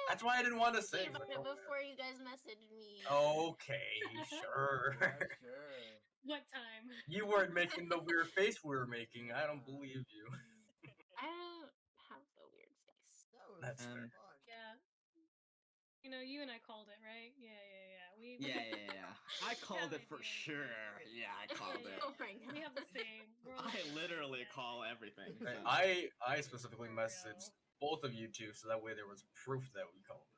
That's why I didn't want to say About it before you guys messaged me. Okay, sure. Yeah, sure. What time? You weren't making the weird face we were making. I don't believe you. I don't have the weird face. That's fun. Yeah. You know, you and I called it, right? Yeah. Yeah. I called it for idea. sure. Yeah, I called it. Oh my god. We have the same. We're all I the same. literally Yeah. call everything. Hey, so. I specifically messaged both of you two, so that way there was proof that we called it.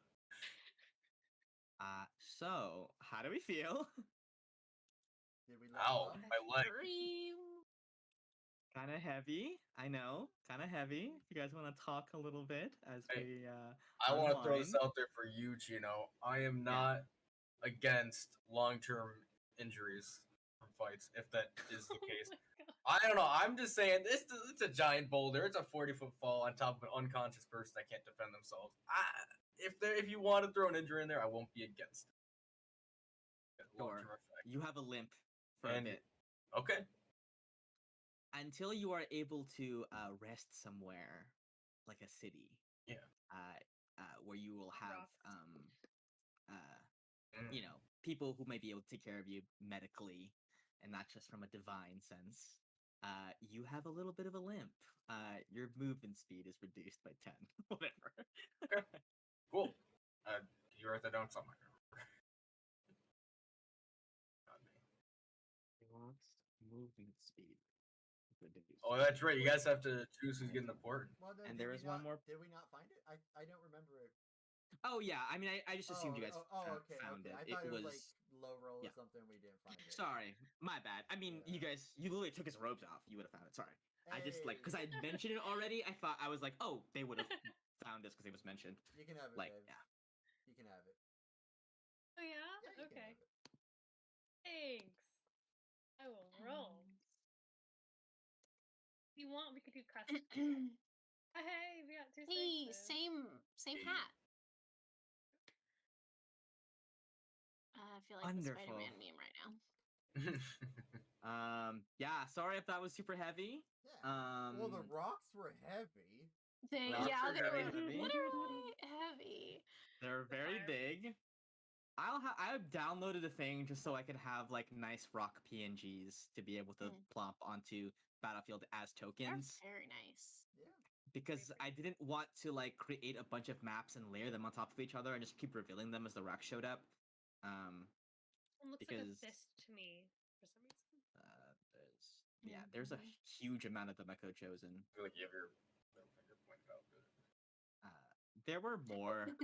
So how do we feel? Did we Ow, up? my leg. Kind of heavy, I know. Kind of heavy. If you guys want to talk a little bit as Hey, we I want to throw this unwind. out there for you, Chino. I am not against long-term injuries from fights, if that is the case. I don't know. I'm just saying, it's a giant boulder. It's a 40-foot fall on top of an unconscious person that can't defend themselves. If you want to throw an injury in there, I won't be against it. Long-term effect. You have a limp for a bit. Okay. Until you are able to rest somewhere, like a city. Yeah. Where you will have you know, people who may be able to take care of you medically, and not just from a divine sense. You have a little bit of a limp. Your movement speed is reduced by 10. Whatever. Okay. Cool. You write that down somewhere. Lost movement speed reduced. Oh, that's right. You guys have to choose who's getting the port. Well, no, And there is one more. Did we not find it? I don't remember it. Oh yeah, I mean, I just assumed you guys okay. found it. I thought it was like low roll or something. We didn't find it. Sorry, my bad. I mean, you literally took his robes off. You would have found it. Sorry. I just because I mentioned it already. I was like, oh, they would have found this because it was mentioned. You can have it, like, babe. yeah. You can have it. Oh yeah? Yeah, Okay. Thanks. I will roll. If you want, we could do custom. Hey, we got two Hey, sixes. same hat. I feel like the Spider-Man meme right now. Yeah, sorry if that was super heavy. Yeah. Well, the rocks were heavy. They Rocks are were very heavy. literally heavy. They're very big. I downloaded a thing just so I could have like nice rock PNGs to be able to plop onto Battlefield as tokens. They're very nice. Yeah. Because I didn't want to like create a bunch of maps and layer them on top of each other and just keep revealing them as the rocks showed up. It looks like a fist to me for some reason. There's a huge amount of them Echo chosen. I feel like you have your finger pointed out. There were more,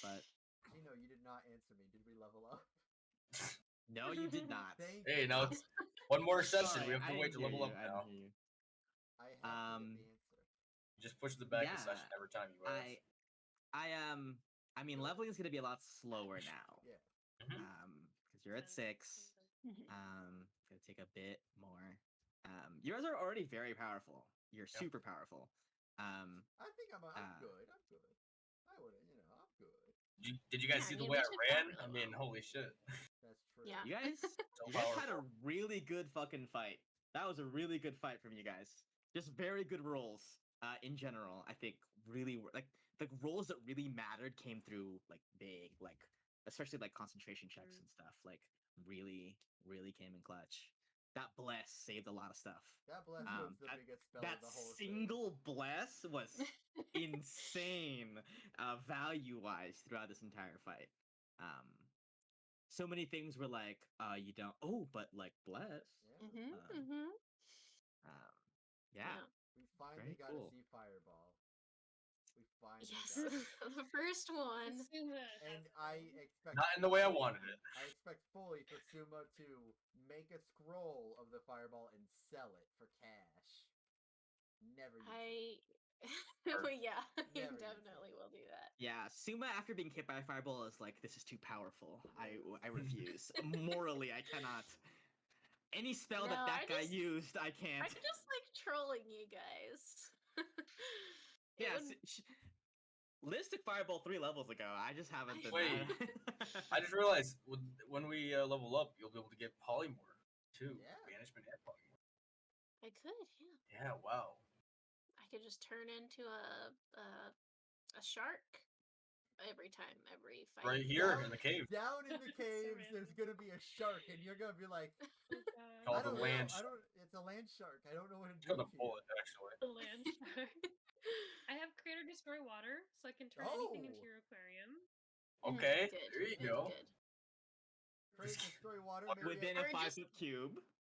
but Gino, you did not answer me. Did we level up? no, you did not. Hey, now it's one more session. We have to wait to level up now. I have to get the answer. You just push the back a session every time you ask. I mean, leveling is going to be a lot slower now. Yeah. Because you're at 6. Gonna take a bit more. You guys are already very powerful. You're super powerful. I think I'm good. I'm good. I would, I'm good. Did you guys Yeah, see I the mean, way we I took that ran? really I mean, well. holy shit. That's true. Yeah. You guys, So you guys had a powerful. really good fucking fight. That was a really good fight from you guys. Just very good rolls. In general, I think really like the rolls that really mattered came through like big, like especially like concentration checks and stuff. Like really, really came in clutch. That bless saved a lot of stuff. That bless was the That, biggest spell that of the whole single bless was insane, value wise throughout this entire fight. So many things were like, you don't. Oh, but like bless. thing. Yeah. Um, yeah, We finally very got cool. to see Fireball. We finally Yes, got it. the first one. Suma And has I it. expect Not in the way I wanted it. I expect fully for Suma to make a scroll of the Fireball and sell it for cash. Never use it. Well, yeah, you Never use definitely will do that. Yeah, Suma after being hit by a fireball is like, this is too powerful. I refuse. Morally, I cannot. Any spell No, that I guy just- used, I can't. I'm just like trolling you guys. It Yeah, would- Liz took fireball 3 levels ago. I just haven't been Wait. that. I just realized when we level up, you'll be able to get polymorph too. Yeah. Banishment and polymorph. I could, yeah. Yeah, wow. I could just turn into a shark every fight. Right here Down- in the cave. Down in the caves, random. there's gonna be a shark, and you're gonna be like, Oh, Called I the don't know. land I shark. don't. It's a land shark. I don't know what to It's do called a to you. bullet, actually. The land shark. I have create or destroy water, so I can turn anything into Oh. your aquarium. Okay, Good, there you good, go. good. Create, destroy water. Maybe Within Or a just- 5-foot cube.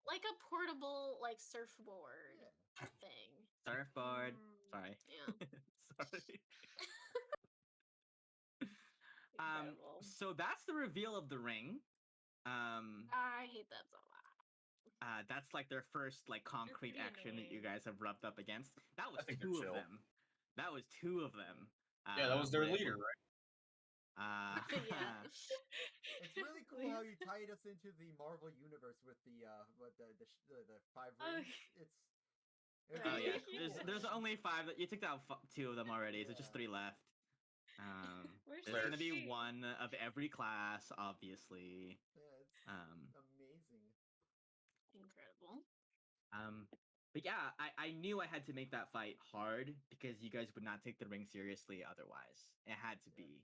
Like a portable like surfboard Yeah. thing. Surfboard. Mm. Sorry. Yeah. Sorry. Incredible. So that's the reveal of the ring. I hate that so much. That's like their first like concrete pretty action that you annoying. guys have rubbed up against. That was I think they're 2 of chill. them. That was 2 of them. Yeah, that was their with- leader, right? Yeah. It's really cool how you tied us into the Marvel universe with the 5 Oh, rings. It's Oh yeah, Yeah. there's only 5. You took out 2 of them already. So just Yeah. 3 left. Where's There's gonna be Sushi? 1 of every class, obviously. it's amazing. Incredible. But yeah, I knew I had to make that fight hard because you guys would not take the ring seriously otherwise. It had to Yeah. be.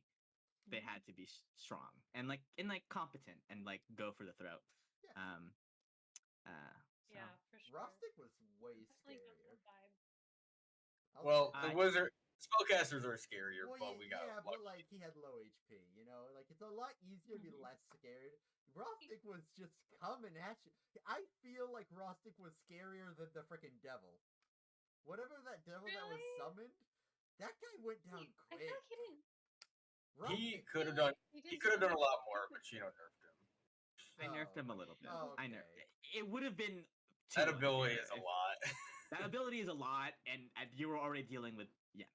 They had to be strong and like competent and like go for the throat. Yeah. So. Yeah, for sure. Rustic was way Definitely got scarier. that vibe. I'll Well, say- the wizard spellcasters are scarier, Well, but we got yeah, but lucky. like he had low HP, like it's a lot easier to be less scared. Rustic was just coming at you. I feel like Rustic was scarier than the freaking devil. Whatever that devil that was Really? summoned, that guy went down I quick. feel like he didn't. He Rustic- could have done. He did could have done a something lot more, but different. nerfed him. I nerfed him a little bit. Oh, I okay. nerfed. It would have been. That too ability unfair is a if- lot. That ability is a lot, and you were already dealing with yeah.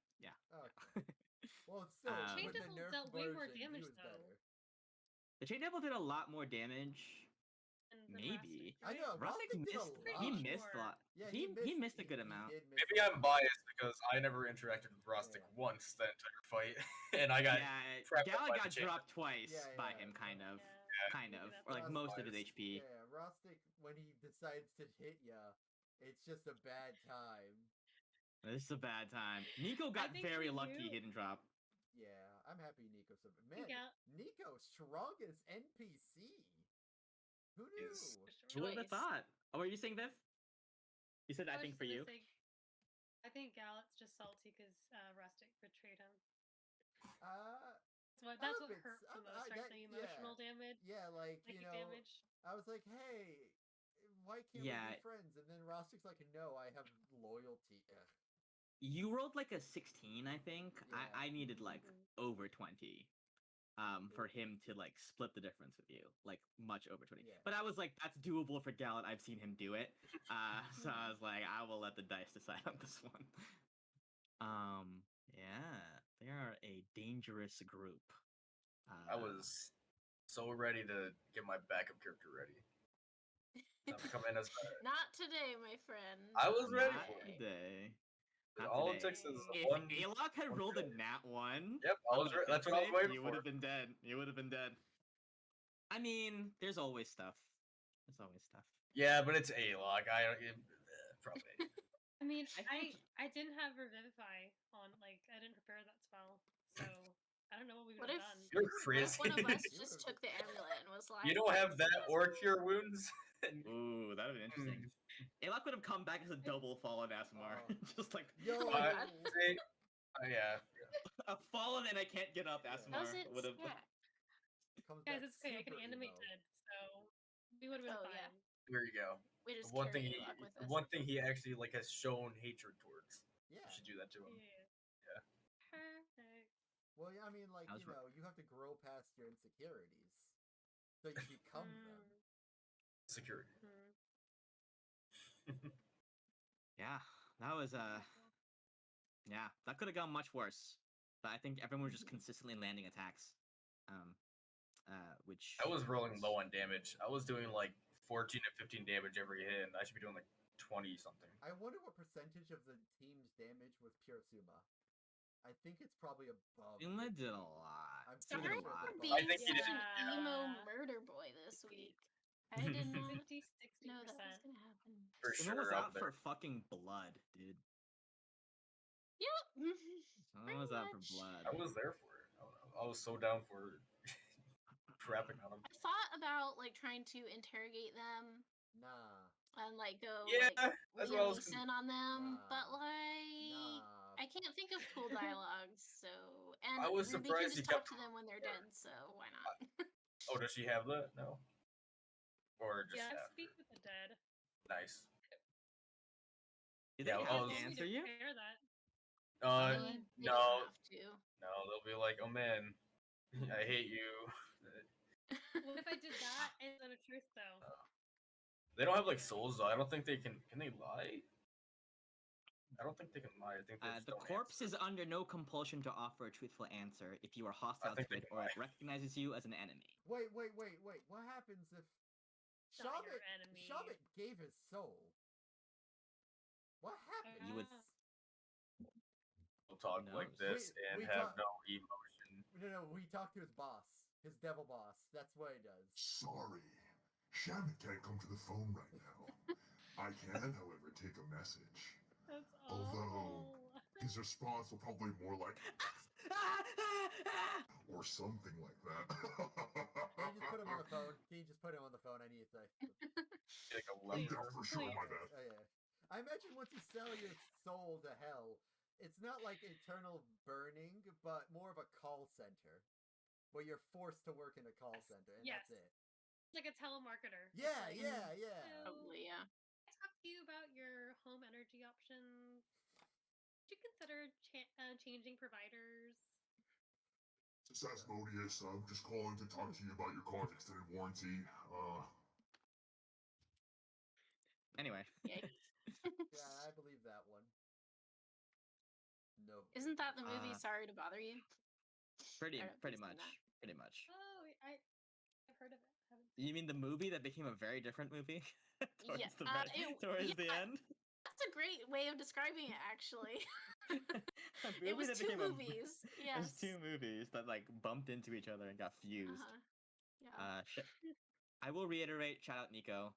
Okay. Well, still, Chain with the Devil nerf dealt way more version, damage, he was though. better. The Chain Devil did a lot more damage. And Maybe. I know, Rustic Rustic did a missed. lot. He Pretty missed a sure. lot. Yeah, he missed a good he amount. did miss Maybe a I'm lot. biased because I never interacted with Rustic Yeah. once that entire fight, and I got Yeah, prepped Gala by got the chain. dropped twice Yeah, by yeah, him, kind of, Yeah, kind maybe of, that's or like why. most of his Biased. HP. Yeah, Rustic, when he decides to hit ya, it's just a bad time. This is a bad time. Nico got think very he lucky. knew- He didn't drop. Yeah, I'm happy Nico. Man, Yeah. Nico, strongest NPC. Who knew? Is- For sure. Who would have Choice. thought? Oh, were you saying Viv? You said I was think just for gonna you. say, I think Gallet's just salty because Rustic betrayed him. That's what bit hurt s- the I'm- most, I- right? that- The yeah. emotional damage, Yeah, like, psychic you know, damage. I was like, hey, why can't we Yeah. be friends? And then Rustic's like, no, I have loyalty. Ugh. You rolled like a 16, I think. Yeah. I needed like Mhm. over 20. For him to like split the difference with you, like much over 20. Yeah. But I was like, that's doable for Gallant. I've seen him do it. So I was like, I will let the dice decide on this one. Yeah, they are a dangerous group. I was so ready to get my backup character ready. Not to come in as Not today, my friend. I was ready not for it. today. Not All today. it takes is If one. Alok had one rolled a failure. nat 1, Yep, that's what I was waiting you for. would have been dead. You would have been dead. I mean, there's always stuff. There's always stuff. Yeah, but it's A-Log. Probably. I mean, I think- I didn't have Revivify on, like, I didn't prepare that spell, so I don't know what we would What have if- done. You're What if crazy. one of us You just would've took the amulet and was like, You don't have that or cure wounds. Ooh, that would have been interesting. Alok would have come back as a double fallen Asimar. Oh. Just like Yo! Oh my God. See? Yeah. a fallen and I can't get up Yeah. Asimar How's it would have. stack? Comes Guys, back it's okay. I can super animate emo. dead, so we would have been Oh, fine. yeah. There you go. We just One thing carry he, Alok with the us. one thing he actually like has shown hatred towards. Yeah. You should do that to him. Yeah. Perfect. Well, yeah, I mean, like, I was you know, you have to grow past your insecurities. So you become them. Security. Yeah, that was yeah, that could have gone much worse. But I think everyone was just consistently landing attacks. Which I was rolling low on damage. I was doing like 14 to 15 damage every hit, and I should be doing like 20 something. I wonder what percentage of the team's damage was pure Suma. I think it's probably above. Suma 50. did a lot. I'm Suma pretty did a sure lot. it's being above I think he such did. an emo Yeah. murder boy this week. I didn't 50, 60%. know that was gonna happen. For Suma was sure out out there. for fucking blood, dude. Yep. Suma was out for much. blood. I was there for it. I was so down for crapping on him. I thought about like trying to interrogate them Nah. and like go Yeah, like that's what I Liam was. Neeson on them, but Nah. like Nah. I can't think of cool dialogues. So and I was Ruby surprised can he just talk kept- to them when they're dead. So why not? Oh, does she have that? No. Or just Yeah, after? speak with the dead. Nice. Did Yeah, they I have was- to Told me answer to you? prepare that. They No, don't have to. no, they'll be like, oh man, I hate you. What if I did that and then a truth though? They don't have like souls though. I don't think they can. Can they lie? I don't think they can lie. I think they just The don't corpse answer. is under no compulsion to offer a truthful answer if you are hostile think to they it can or it lie. recognizes you as an enemy. Wait. What happens if Not your Shabbat, enemy. Shabbat gave his soul? What happens? You would- We'll talk like knows? this and We have talk- no emotion. No, we talked to his boss. His devil boss. That's what he does. Sorry, Shamit can't come to the phone right now. I can, however, take a message. That's Although- awful. His response will probably be more like, or something like that. Can you just put him on the phone? Can you just put him on the phone? I need to. Like a Yeah, leper. for sure, my Please. bad. Oh, yeah. I imagine once you sell your soul to hell, it's not like eternal burning, but more of a call center, where you're forced to work in a call Yes, center, and yes. that's it. It's like a telemarketer. It's Yeah, like, yeah. "So, Probably, yeah. I talked to you about your home energy options. Did you consider changing providers? Asmodeus, I'm just calling to talk to you about your car's extended warranty. Anyway. Yeah, I believe that one. No. Isn't that the movie Uh, Sorry to Bother You? Pretty I don't pretty think so, much. not. Pretty much. Oh, I've heard of it. Haven't You mean the movie that became a very different movie towards Yeah, the towards the yeah. end? That's a great way of describing it, actually. A It movie was that two became a- movies. It Yes. was two movies that like bumped into each other and got fused. Uh-huh. Yeah. I will reiterate, shout out Nico.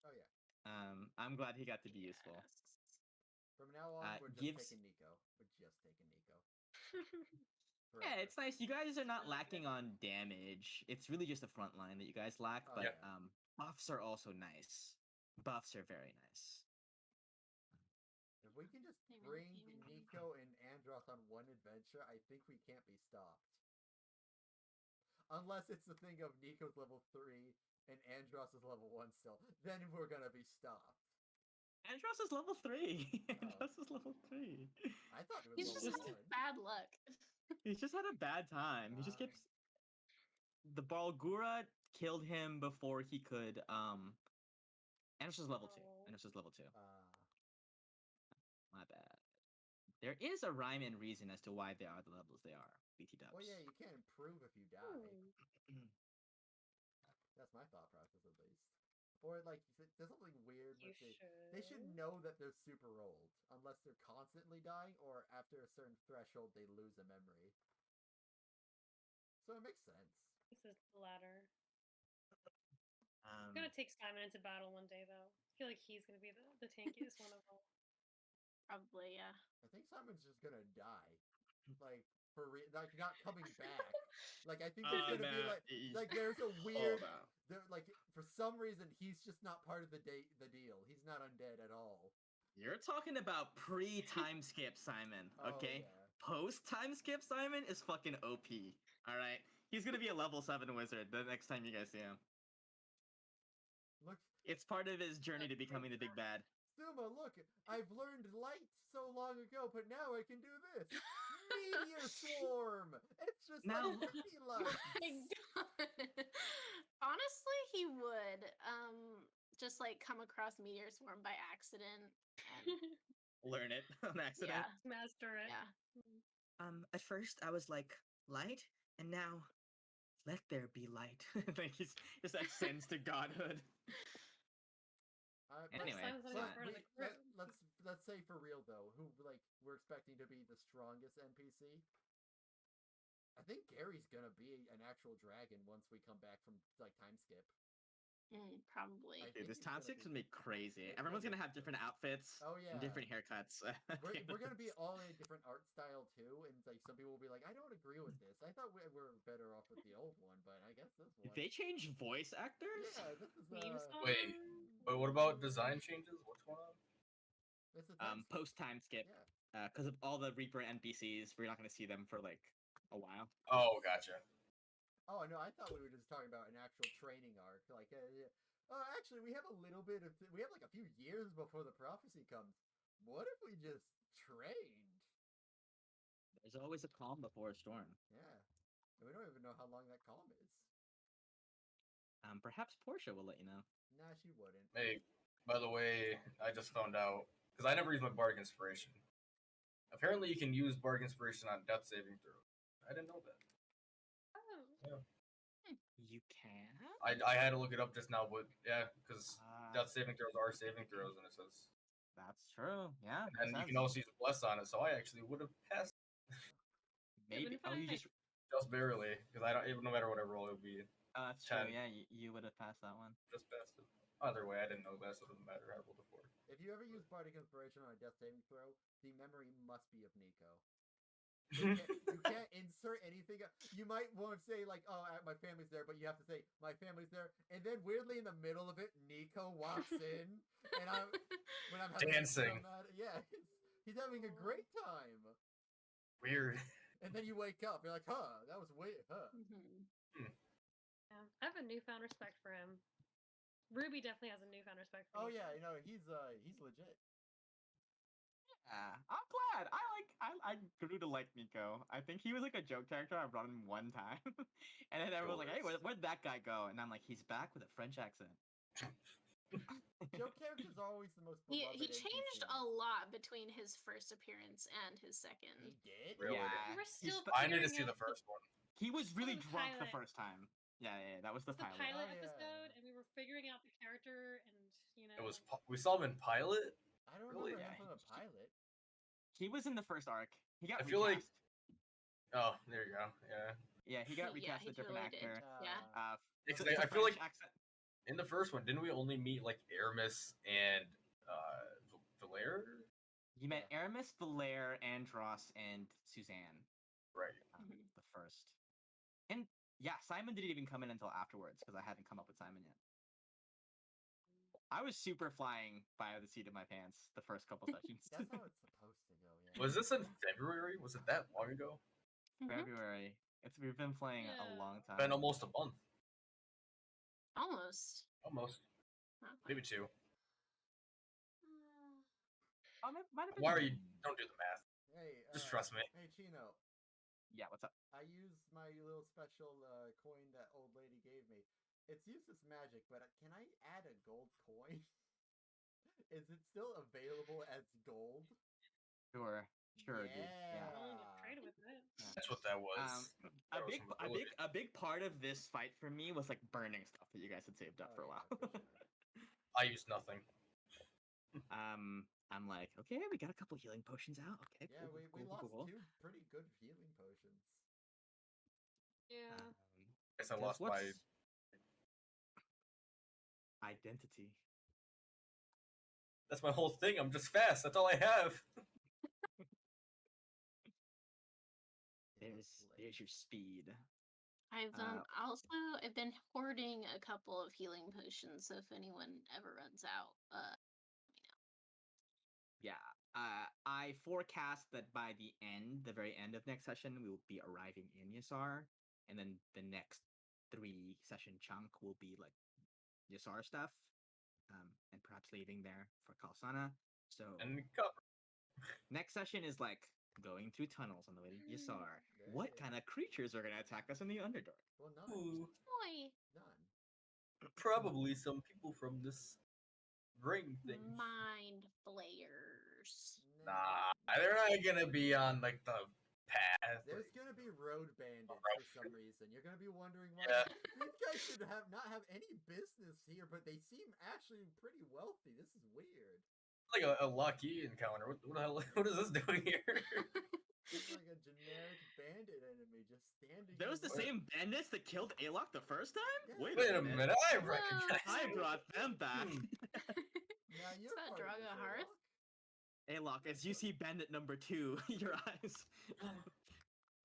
Oh yeah. I'm glad he got to be useful. Yes. From now on, we're just gives- taking Nico. We're just taking Nico. Yeah, Forever. it's nice. You guys are not Really lacking on damage. It's really just the front line that you guys lack. Oh, But yeah. buffs are also nice. Buffs are very nice. If we can just They really bring came in handy. Nico and Androth on one adventure, I think we can't be stopped. Unless it's the thing of Nico's level 3 and Andros is level 1 still. Then we're gonna be stopped. Andros is level 3. Oh. Andros is level 3. I thought it was He's level just 1. bad luck. He's just had a bad time. He just Ah. keeps. The Balgura killed him before he could. Andros is level 2. Oh. Andros is level 2. My bad. There is a rhyme and reason as to why they are the levels they are. BT dubs. Well, yeah, you can't improve if you die. Ooh. That's my thought process, at least. Or like there's something weird You with it. should. They should know that they're super old, unless they're constantly dying, or after a certain threshold they lose a memory. So it makes sense. This is the latter. Um, I'm gonna take Simon into battle one day, though. I feel like he's gonna be the tankiest one of all. Probably, yeah. I think Simon's just gonna die, like for like not coming back. Like I think there's gonna be like there's a weird. There, like for some reason he's just not part of the deal. He's not undead at all. You're talking about pre-time skip Simon, okay? Oh, yeah. Post-time skip Simon is fucking OP. All right, he's gonna be a level 7 wizard the next time you guys see him. Look, it's part of his journey to becoming the big bad. Suma, look, I've learned light so long ago, but now I can do this. Meteor swarm. It's just Now- like pretty light. My God. Honestly, he would just like come across meteor swarm by accident. And, Learn it on accident. yeah, Master it. yeah. At first I was like, light, and now let there be light. Like he's just ascends to godhood. Anyway, Simon's not even part of the crew. Let's say for real though, who like we're expecting to be the strongest NPC. I think Gary's gonna be an actual dragon once we come back from like time skip. Probably. Dude, this time skip's gonna be crazy. Everyone's gonna have different outfits. Oh yeah, and different haircuts. We're gonna be all in a different art style too, and like some people will be like, I don't agree with this. I thought we were better off with the old one, but I guess this one. Did they change voice actors? Yeah, this is Wait, but what about design changes? What's going on? It's a time skip. Post time skip. Yeah. Because of all the Reaper NPCs, we're not gonna see them for like a while. Oh, gotcha. Oh no, I thought we were just talking about an actual training arc. Like, actually, we have a little bit of. We have like a few years before the prophecy comes. What if we just trained? There's always a calm before a storm. Yeah, and we don't even know how long that calm is. Perhaps Portia will let you know. Nah, she wouldn't. Hey, by the way, I just found out because I never used my Bardic Inspiration. Apparently, you can use Bardic Inspiration on death saving throws. I didn't know that. Oh. Yeah. You can? I had to look it up just now, but yeah, because death saving throws are saving throws, and it says. That's true. Yeah. And you can also use Bless on it, so I actually would have passed. Maybe. Oh, you just barely, because I don't. Even no matter what I roll, it would be. That's 10. true. Yeah, you would have passed that one. Just passed it. Either way, I didn't know that, so it doesn't matter. I rolled a 4. If you ever use Bardic Inspiration on a death saving throw, the memory must be of Nico. You can't insert anything. You might want to say like, "Oh, my family's there," but you have to say, "My family's there," and then weirdly in the middle of it, Nico walks in, and when I'm having dancing. Yeah, he's having a great time. Weird. And then you wake up, you're like, "Huh, that was weird." Huh. Yeah, I have a newfound respect for him. Ruby definitely has a newfound respect for him. Oh yeah, you know he's legit. Yeah, I'm glad. I grew to like Nico. I think he was like a joke character. I brought him one time, and then everyone was like, "Hey, where'd that guy go?" And I'm like, "He's back with a French accent." Joke characters are always the most He beloved. changed a lot between his first appearance and his second. He did? Really? Yeah, We're still I need to figuring see the out first one. he was really the drunk the pilot. first time. Yeah, that was the It's the pilot. pilot Oh, yeah. episode, and we were figuring out the character, and you know. It was. We saw him in pilot. I don't Really? remember him Yeah, from the pilot. He was in the first arc. He got I recast. feel like. Oh, there you go. Yeah. Yeah, he got Yeah, recast he with a different totally did. actor. Yeah. It's Because a I feel French like accent. in the first one, didn't we only meet like Aramis and Valere? You met Aramis, Valere, Andros, and Suzanne. Right. The first. And yeah, Simon didn't even come in until afterwards because I hadn't come up with Simon yet. I was super flying by the seat of my pants the first couple sessions. That's how it's supposed to go, yeah. Was this in February? Was it that long ago? February. We've been playing a long time. Been almost a month. Almost. Almost. Not quite. Maybe 2. Might have been. Why are you? Don't do the math. Hey, Just trust me. Hey, Chino. Yeah, what's up? I used my little special coin that old lady gave me. It's useless magic, but can I add a gold coin? Is it still available as gold? Sure, dude. Yeah. I'm willing to trade with it. That's what that was. A big part of this fight for me was like burning stuff that you guys had saved up for a while. Yeah, for sure. I use nothing. I'm like, okay, we got a couple healing potions out. Okay, Yeah, cool, we cool, lost cool. 2 pretty good healing potions. Yeah. Guess I Because lost my. what's identity? That's my whole thing. I'm just fast. That's all I have. There's your speed. I've I've been hoarding a couple of healing potions, so if anyone ever runs out, let me know. Yeah. I forecast that by the very end of next session, we will be arriving in Yasar, and then the next 3-session chunk will be like Yasar stuff, and perhaps leaving there for Kalsana. So And cover. next session is like going through tunnels on the way to Yasar. What kind of creatures are going to attack us in the Underdark? Well, none. Ooh, Boy, None. probably some people from this ring thing. mind flayers. Nah, they're not gonna be on like the path. There's like- gonna be road bandits for some reason. You're gonna be wondering why Yeah. these guys should not have any business here, but they seem actually pretty wealthy. This is weird. Like a lucky encounter. What the hell? What is this doing here? It's like a generic bandit enemy just standing. Those the there. same bandits that killed Alok the first time? Yeah. Wait a minute, I recognize. I you. brought them back. Now you're that part of Draga this, Hearth? Alok. Alok, as you see bandit number 2, your eyes.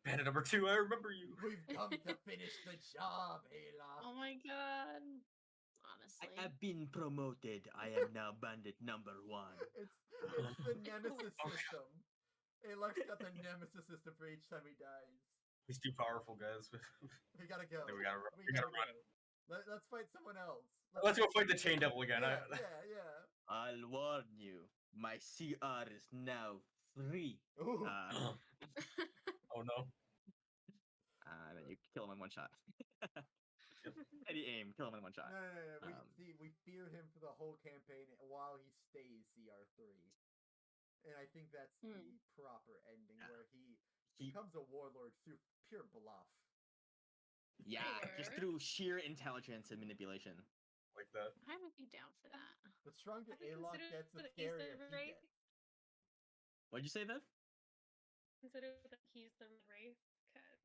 Bandit number 2, I remember you. We've come to finish the job, Alok. Oh my god. I Honestly. have been promoted. I am now bandit number 1. It's the nemesis system. Alok's got the nemesis system for each time he dies. He's too powerful, guys. We gotta go. We gotta run. We We gotta gotta run. go. Let's fight someone else. Let's go fight the chain devil again. Yeah, yeah. I'll warn you. My CR is now 3. Ooh. Oh no. Then you kill him in one shot. Any aim, kill him in one shot. No. We feared him for the whole campaign while he stays CR3. And I think that's the proper ending, where he becomes a warlord through pure bluff. Yeah, just Fair. through sheer intelligence and manipulation. Like that. I would be down for that. The stronger Have you Alok considered gets, the that he's scarier the he Wraith? gets. What'd you say, Viv? Consider that he's the Wraith, because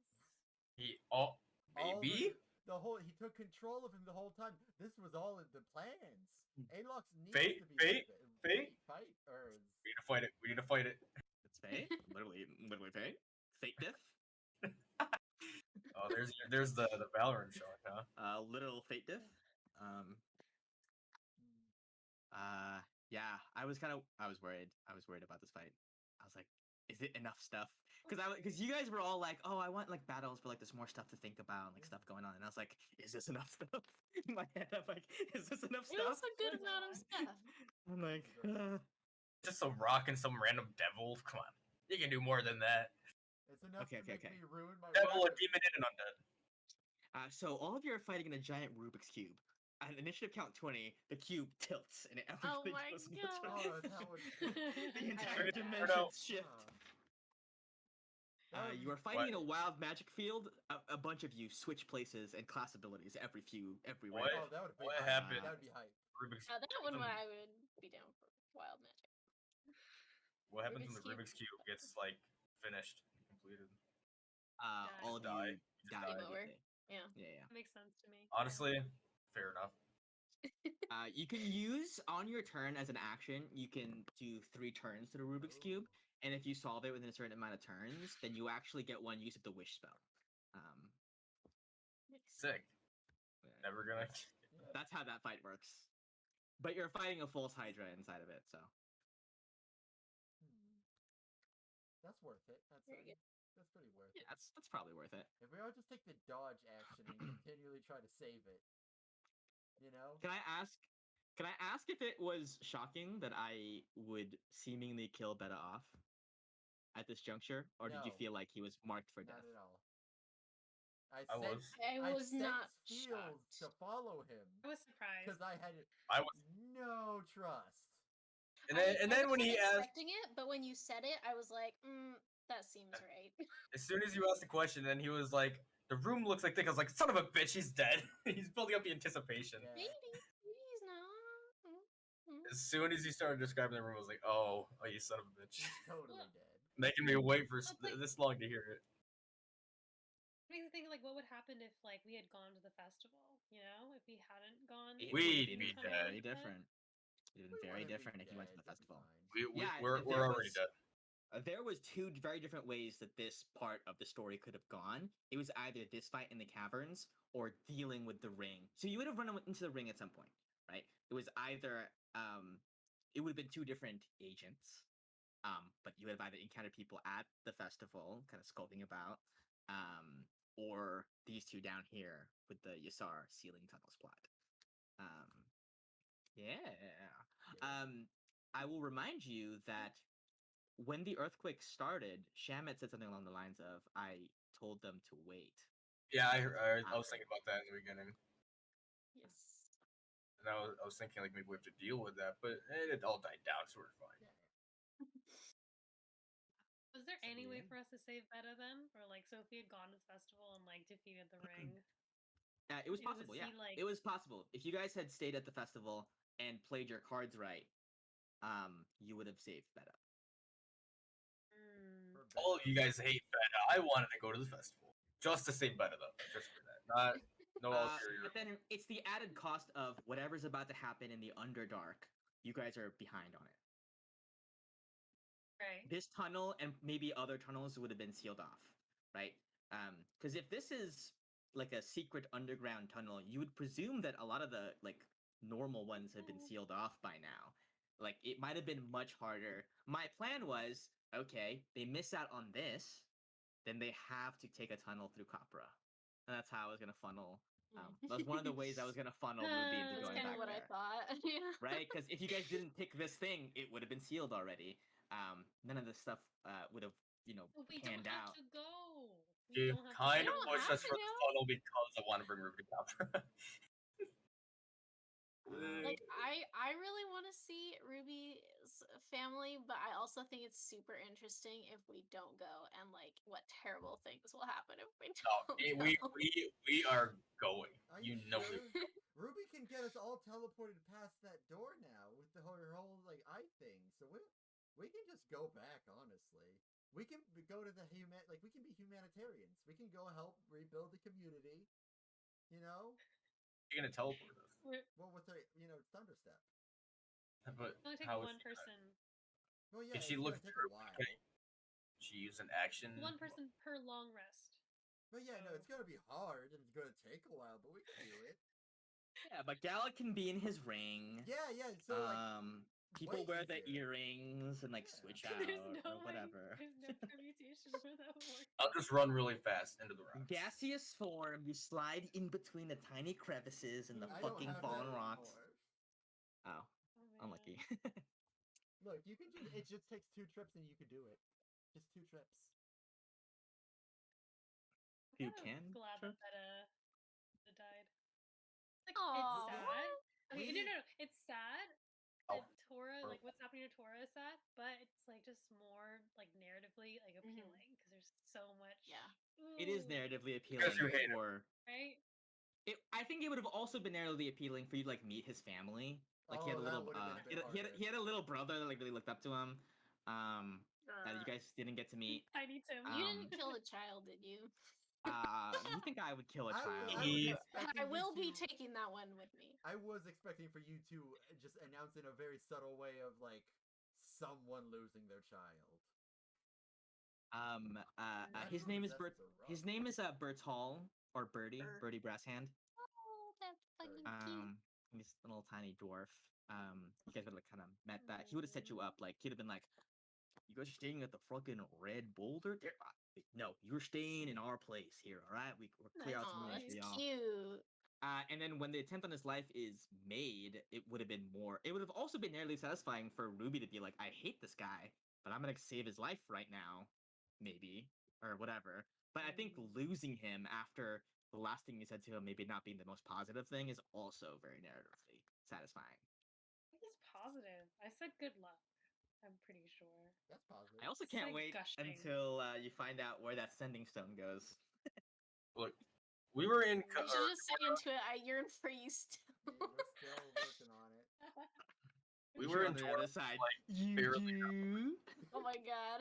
He All maybe he took control of him the whole time. This was all in the plans. Alok's needs Fate, to be fate, fate. fight or we need to fight it. We need to fight it. It's Faye. literally Faye. Fate diff. Oh, there's the Valorant shot, huh? Literal fate diff. Yeah, I was worried. I was worried about this fight. I was like, is it enough stuff? Because you guys were all like, oh, I want like battles, but like there's more stuff to think about and like stuff going on. And I was like, is this enough stuff? In my head, I'm like, is this enough It was stuff? a good amount of stuff. I'm like, Just some rock and some random devil. Come on, you can do more than that. it's enough Okay, to make okay. me ruin my Devil, a weapon. demon, and an undead. So all of you are fighting in a giant Rubik's cube. At initiative count 20, the cube tilts and Oh everybody my goes into God. Oh, that would. the entire Turn dimension out. shift. That would You be- are fighting in a What? wild magic field. A bunch of you switch places and class abilities every What? round. Oh, that would be What hype. happened? That would be hype. Rubik's. That one I would be down for. Wild magic. What happens when the Rubik's Rubik's cube gets like finished, completed? All of die. you Just die die. Game over. immediately. Yeah. Yeah. that makes sense to me. Honestly, fair enough. You can use on your turn as an action. You can do 3 turns to the Rubik's cube, and if you solve it within a certain amount of turns, then you actually get 1 use of the wish spell. Nice. Sick. Never gonna. That's how that fight works. But you're fighting a false Hydra inside of it, so. That's worth it. That's Very good. That's pretty worth Yeah, it. that's probably worth it. If we all just take the dodge action and continually try to save it, you know? Can I ask if it was shocking that I would seemingly kill Beta off at this juncture, or did you No. feel like he was marked for Not death? at all. I was. I was not fields to shocked. follow him I was surprised. because I had I was. no trust. And then when wasn't he asked, expecting it, but when you said it, I was like, that seems right. as soon as you asked the question, then he was like, "The room looks like thick." I was like, "Son of a bitch, he's dead." He's building up the anticipation. Yeah. Maybe he's not. As soon as you started describing the room, I was like, "Oh, you son of a bitch!" He's totally dead. Making me wait for like- this long to hear it. Makes me think like what would happen if like we had gone to the festival, you know? If we hadn't gone, It We'd would've been be kinda dead. very like that. different. It would have been We very wouldn't be different if you went to dead, the it'd be festival. fine. Yeah, We're there already was- dead. There was two very different ways that this part of the story could have gone. It was either this fight in the caverns or dealing with the ring. So you would have run into the ring at some point, right? It was either it would have been two different agents, but you would have either encountered people at the festival, kind of skulking about, or these two down here with the Yasar ceiling tunnels plot. Yeah. I will remind you that when the earthquake started, Shamet said something along the lines of, "I told them to wait." Yeah, I was thinking about that in the beginning, Yes. and I was thinking like maybe we have to deal with that, but it all died down, so we're fine. Was there So any way yeah. for us to save Beta then? Or like so if we had gone to the festival and like defeated the ring? It was It was possible, yeah. he, like- It was possible. If you guys had stayed at the festival and played your cards right, you would have saved Beta. Hmm. For All of better you or guys hate Beta. I wanted to go to the festival just to save Beta though, just for that. Not no ulterior. But then it's the added cost of whatever's about to happen in the Underdark. You guys are behind on it. Right. This tunnel and maybe other tunnels would have been sealed off, right? Because if this is like a secret underground tunnel, you would presume that a lot of the like normal ones have been sealed off by now. Like it might have been much harder. My plan was, okay, they miss out on this, then they have to take a tunnel through Capra. And that's how I was gonna funnel. That was one of the ways I was gonna funnel Ruby into That's going That's kind back of what there. I thought. Yeah. Right? Because if you guys didn't pick this thing, it would have been sealed already. None of this stuff would have, But we panned don't have out. to go. We You don't have kind to of go. don't push have us to for the go. tunnel because I want to bring Ruby up. Like I really want to see Ruby's family, but I also think it's super interesting if we don't go and like what terrible things will happen if we don't No, go. we are going. Are You you know sure? we. Ruby can get us all teleported past that door now with her whole like eye thing. So we can just go back. Honestly, we can go to the we can be humanitarians. We can go help rebuild the community. You know, You're gonna teleport us, well with the Thunderstep. but Only take how is one she gonna- person. Well, yeah, Can she it's look gonna take through? a while. Can she use an action? One person per long rest. But yeah, no, So- it's gonna be hard and it's gonna take a while, but we can do it. Yeah, but Gallic can be in his ring. Yeah, yeah. So like, People way wear the easier. earrings and like Yeah. switch out There's no or whatever. there's no permutation where that would work. I'll just run really fast into the rocks. Gaseous form, you slide in between the tiny crevices and the I don't fucking have fallen that rocks. anymore. Oh, Oh, man. unlucky. Look, you can just it just takes 2 trips and you can do it. Just 2 trips. You I'm kind of can glad trip? that died. Like Aw, it's sad. what? Okay, We- no, it's sad. Oh, That Tora, or- like what's happening to Tora is sad, but it's like just more like narratively like appealing because there's so much. Yeah. It is Ooh, narratively Because you appealing hate him. for right? I think it would have also been narratively appealing for you to like meet his family. Like he had a Oh, that little would've been a bit he had a little brother that like really looked up to him. That you guys didn't get to meet. Tiny Tim. You didn't kill a child, did you? You think I would kill a I child? was He- expecting I you will be to- taking that one with me. I was expecting for you to just announce in a very subtle way of like someone losing their child. His name is That's Bert. so rough. His name is Bertol or Birdie, Bert. Birdie Brasshand. Oh, that's fucking cute. He's a little tiny dwarf. You guys would have like kind of met that. He would have set you up. Like he'd have been like, "You guys are staying at the fucking Red Boulder? There, no, you're staying in our place here. All right, we're clear out some Aw, rooms for that's y'all." cute. And then when the attempt on his life is made, it would have been more. It would have also been nearly satisfying for Ruby to be like, "I hate this guy, but I'm gonna save his life right now, maybe or whatever." But I think losing him after the last thing you said to him, maybe not being the most positive thing, is also very narratively satisfying. I think it's positive. I said good luck. I'm pretty sure. That's positive. I also It's can't like wait gushing. until you find out where that sending stone goes. Look, we were in. I should just say into it. I yearn for you still. Yeah, we're still working on it. We were in on the Tor other side. like, You barely do. Oh my god.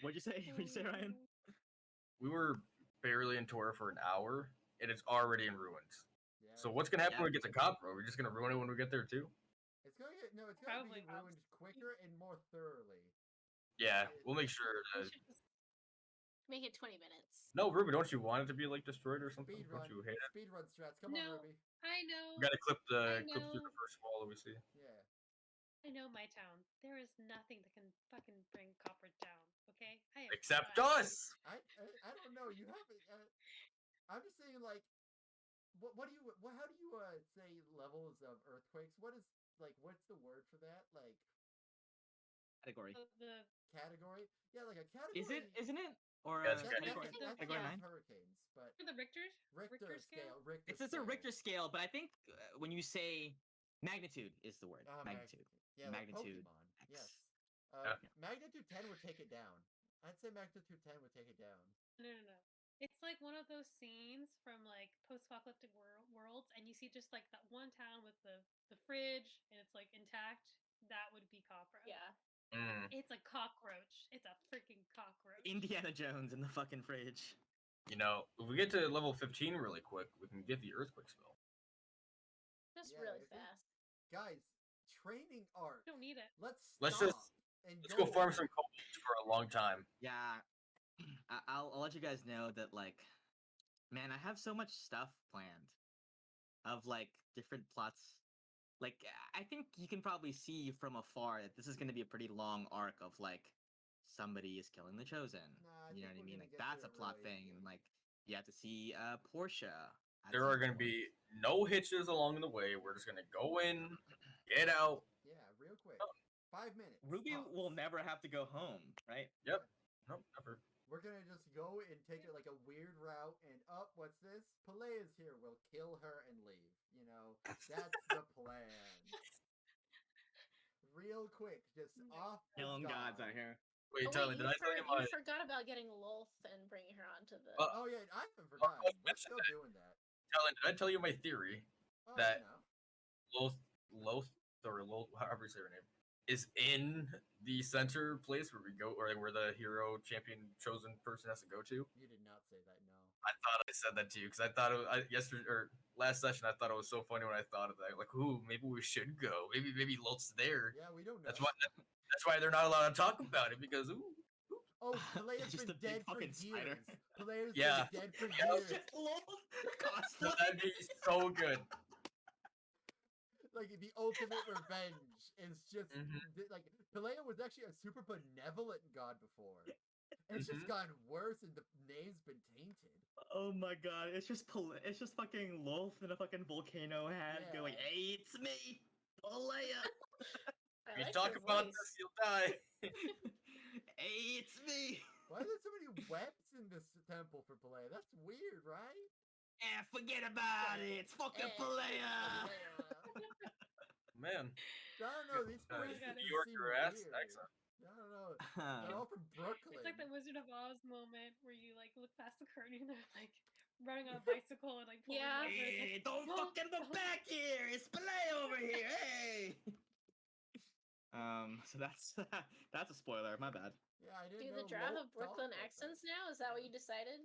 What'd you say? What'd you say, Ryan? we were barely in Tor for an hour, and it's already in ruins. Yeah, So what's gonna happen Yeah. when we get to Copro? We're just gonna ruin it when we get there too? it's gonna get no, it's gonna Probably be not. ruined quicker and more thoroughly. Yeah, we'll make sure. We To... should just Make it 20 minutes. No, Ruby, don't you want it to be like destroyed or something? Speed Don't run, you hate it? speed run strats. Come on, No. Ruby. I know. We gotta clip I through the know. first wall that we see. Yeah. I know my town. There is nothing that can fucking bring copper down. Okay. I have Except tried. us. I don't know. You haven't. I'm just saying, like, what do you? How do you say levels of earthquakes? What is like? What's the word for that? Like Category. The category? Yeah, like a category. Is it? Isn't it? Or Yeah, it's That, category. that's category yeah, 9? hurricanes, but for the Richter scale. Richter. It's a Richter scale, but I think when you say magnitude is the word. Magnitude. Yeah, like Magnitude Pokemon. X. Yes. Yeah. Magnitude 10 would take it down. I'd say magnitude 10 would take it down. No. It's like one of those scenes from like post-apocalyptic worlds, and you see just like that one town with the fridge, and it's like intact. That would be Copro. Yeah. Mm. It's a cockroach. It's a freaking cockroach. Indiana Jones in the fucking fridge. You know, if we get to level 15 really quick, we can get the earthquake spell. Just Yeah, really if we- fast. Guys, training arc. Don't need it. Let's Let's stop just- and Let's go farm some with it. kobolds for a long time. Yeah, I'll let you guys know that, like, man, I have so much stuff planned of like different plots. Like, I think you can probably see from afar that this is going to be a pretty long arc of like somebody is killing the chosen. Nah, I You know think what I we're mean? gonna Like get that's to a it plot really thing, easy. and like you have to see Portia. at There are some going to point. be no hitches along the way. We're just going to go in, get out. Yeah, real quick. Oh. 5 minutes. Ruby tops. will never have to go home, right? Yep. Nope, never. We're gonna just go and take it like a weird route and up. What's this? Pelea's here. We'll kill her and leave. You know, that's the plan. Real quick, just off the Killing gods dime. out here. Wait, Oh, Tyler, wait, did I tell you my... you forgot about getting Lolth and bringing her onto the. Oh yeah, I haven't forgotten. was We're mentioning still that. doing that. Tyler, did I tell you my theory Oh, That- you know. Loth, however you say her name, is in the center place where we go, or where the hero champion chosen person has to go to? You did not say that. No. I thought I said that to you because I thought yesterday or last session I thought it was so funny when I thought of that. Like, ooh, maybe we should go. Maybe Loth's there. Yeah, we don't know. That's why they're not allowed to talk about it because ooh. Oh, Pelea's Just been a big dead for fucking spider. years. Pelea's Yeah. been dead for Yeah. years. Just Lolth No, cosplay. that'd be so good. Like the ultimate revenge is just Mhm. like Pelea was actually a super benevolent god before. And it's just Mhm. gotten worse and the name's been tainted. Oh my god, it's just fucking Lolth in a fucking volcano hat Yeah. going, "Hey, it's me, Polea." I If you like talk his about voice. this, you'll die. Hey, it's me. Why are there so many webs in this temple for Pelea? That's weird, right? Forget about it. It's fucking Polea. Man, I don't know. These uh, places God, New seem Yorker ass weird. accent. I don't know. They're all from Brooklyn. It's like the Wizard of Oz moment where you like look past the curtain and they're like running on a bicycle and like pulling Yeah. over. It's Hey, like, don't fucking look back here. It's Polea over here. Hey. So that's a spoiler. My bad. Yeah, I Do didn't the know drive Molt of Brooklyn talked about accents that. now? Is that what you decided?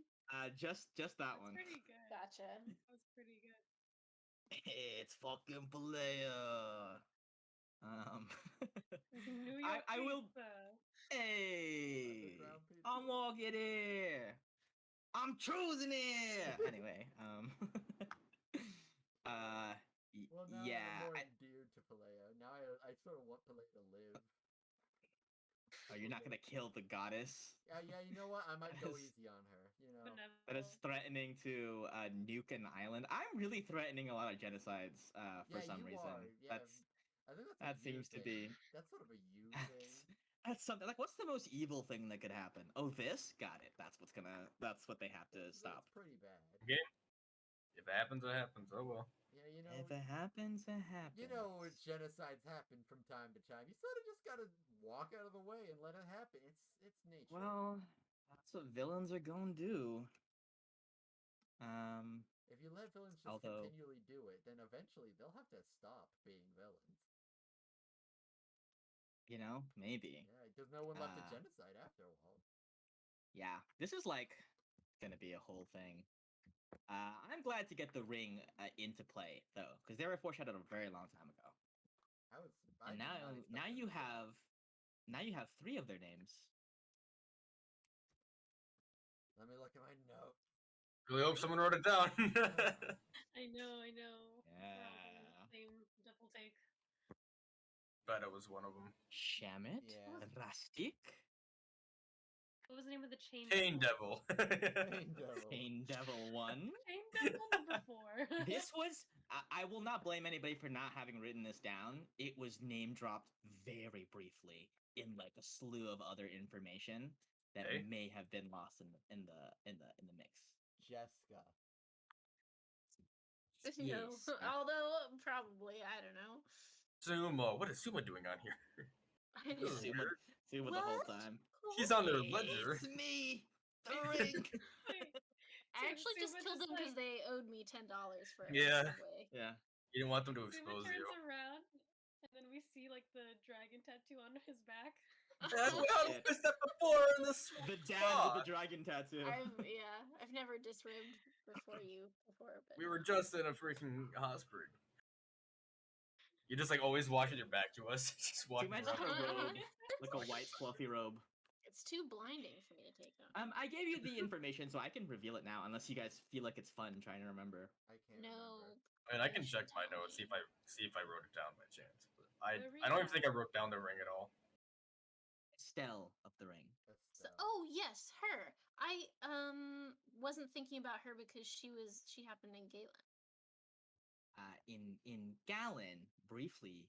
Just that That's one. pretty good. Gotcha. That was pretty good. It's fucking Polea. New York I will. pizza. Hey, Underground pizza. I'm walking here. I'm choosing here. Anyway, Well, now yeah. I'm more endeared to Pelea. Now I sort of want Pelea to live. Oh, you're not gonna kill the goddess. Yeah, you know what? I might go That is- easy on her. You know. That is Benevolent. threatening to nuke an island. I'm really threatening a lot of genocides for Yeah, some you reason. are. Yeah, I think that's a That you seems to thing. be. That's sort of a you That's, thing. that's something like, what's the most evil thing that could happen? Oh, this? Got it. That's what they have to stop. That's pretty bad. If it happens, it happens. Oh well. Yeah, you know. If it happens, it happens. You know, genocides happen from time to time. You sort of just gotta walk out of the way and let it happen. It's nature. Well, that's what villains are gonna do. If you let villains just Although- continually do it, then eventually they'll have to stop being villains. You know, maybe. Yeah, because no one left to Ah. genocide after all. Yeah, this is like gonna be a whole thing. I'm glad to get the ring into play though, because they were foreshadowed a very long time ago. I And did not now expect now them you to say that. have 3 of their names. Let me look at my note. Really hope someone wrote it down. I know. We're all doing Yeah. the same double take. Bet it was one of them. Shamit, Yeah. Rastik, What was the name of the chain? Pain Devil. Pain Devil. Pain Devil 1. Chain Devil number 4. This was I will not blame anybody for not having written this down. It was name dropped very briefly in like a slew of other information that Okay. may have been lost in the mix. Jessica. No, Yes. although probably I don't know. Sumo. What is Sumo doing on here? I This is know. Suma, weird. Suma the whole What? time. He's on their Hey. ledger. It's me, the ring. Wait, I actually just Suma killed just, them because like- they owed me $10 for Yeah. a subway. Yeah. You didn't want them to Suma expose turns you. around, and then we see like the dragon tattoo on his back. I've shit. missed that before in this. The dad with the dragon tattoo. I've never disribbed before, but We were just in a freaking hot spring. You just like always walking your back to us. Just Do you walking imagine around. a robe, like a white fluffy robe? it's too blinding for me to take on. I gave you the information, so I can reveal it now, unless you guys feel like it's fun trying to remember. I can't No. remember. I mean, I You can should check my tell notes, see me. if I wrote it down by chance. But The I don't even ring. think I wrote down the ring at all. Estelle of the ring. So, oh yes, her. I wasn't thinking about her because she happened in Galen. In Galen, briefly,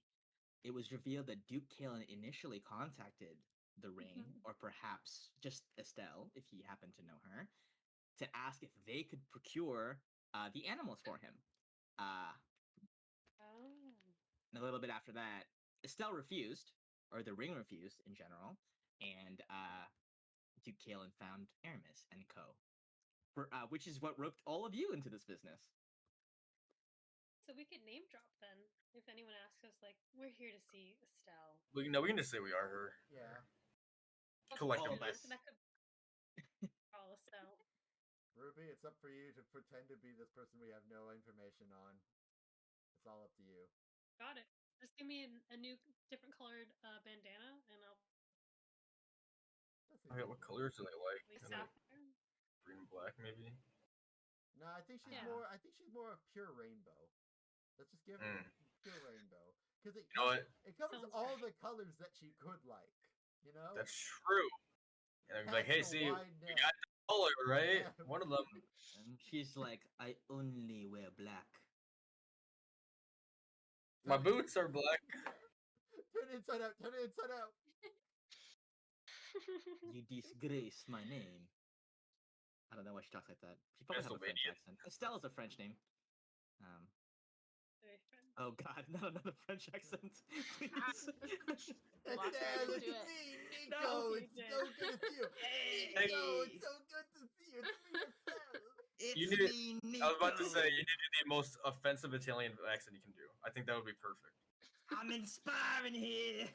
it was revealed that Duke Kalen initially contacted the ring, Mhm. or perhaps just Estelle, if he happened to know her, to ask if they could procure the animals for him. Oh. And a little bit after that, Estelle refused, or the ring refused in general, and Duke Kalen found Aramis and Co. Which is what roped all of you into this business. So we could name drop then. If anyone asks us, like, we're here to see Estelle. We can just say we are her. Yeah. Collectively. All of us. That could call Estelle. Ruby, it's up for you to pretend to be this person we have no information on. It's all up to you. Got it. Just give me a new, different colored bandana, and I'll That's Okay, what colors do they like? be Kinda like sapphire. green and black, maybe. No, I think she's Yeah. more. I think she's more of pure rainbow. Let's just give her pure rainbow because it You know what? it covers Sounds all right. the colors that she could like. You know. That's true. And I'd be like, Cast hey, a see, wide we net. got the color, right? Yeah. One of them. And she's like, I only wear black. My boots are black. Turn it inside out. Turn it inside out. You disgrace my name. I don't know why she talks like that. She probably has a French Pennsylvania. accent. Estelle is a French name. Very fun. Oh God, not another French accent, please. That's Walk right it's into it. me, Nico. No, it's you so good to see you. Hey. Nico, it's so good to see you. It's me, Estelle. It's You need- me, Nico. I was about to say, you need to do the most offensive Italian accent you can do. I think that would be perfect. I'm inspiring here.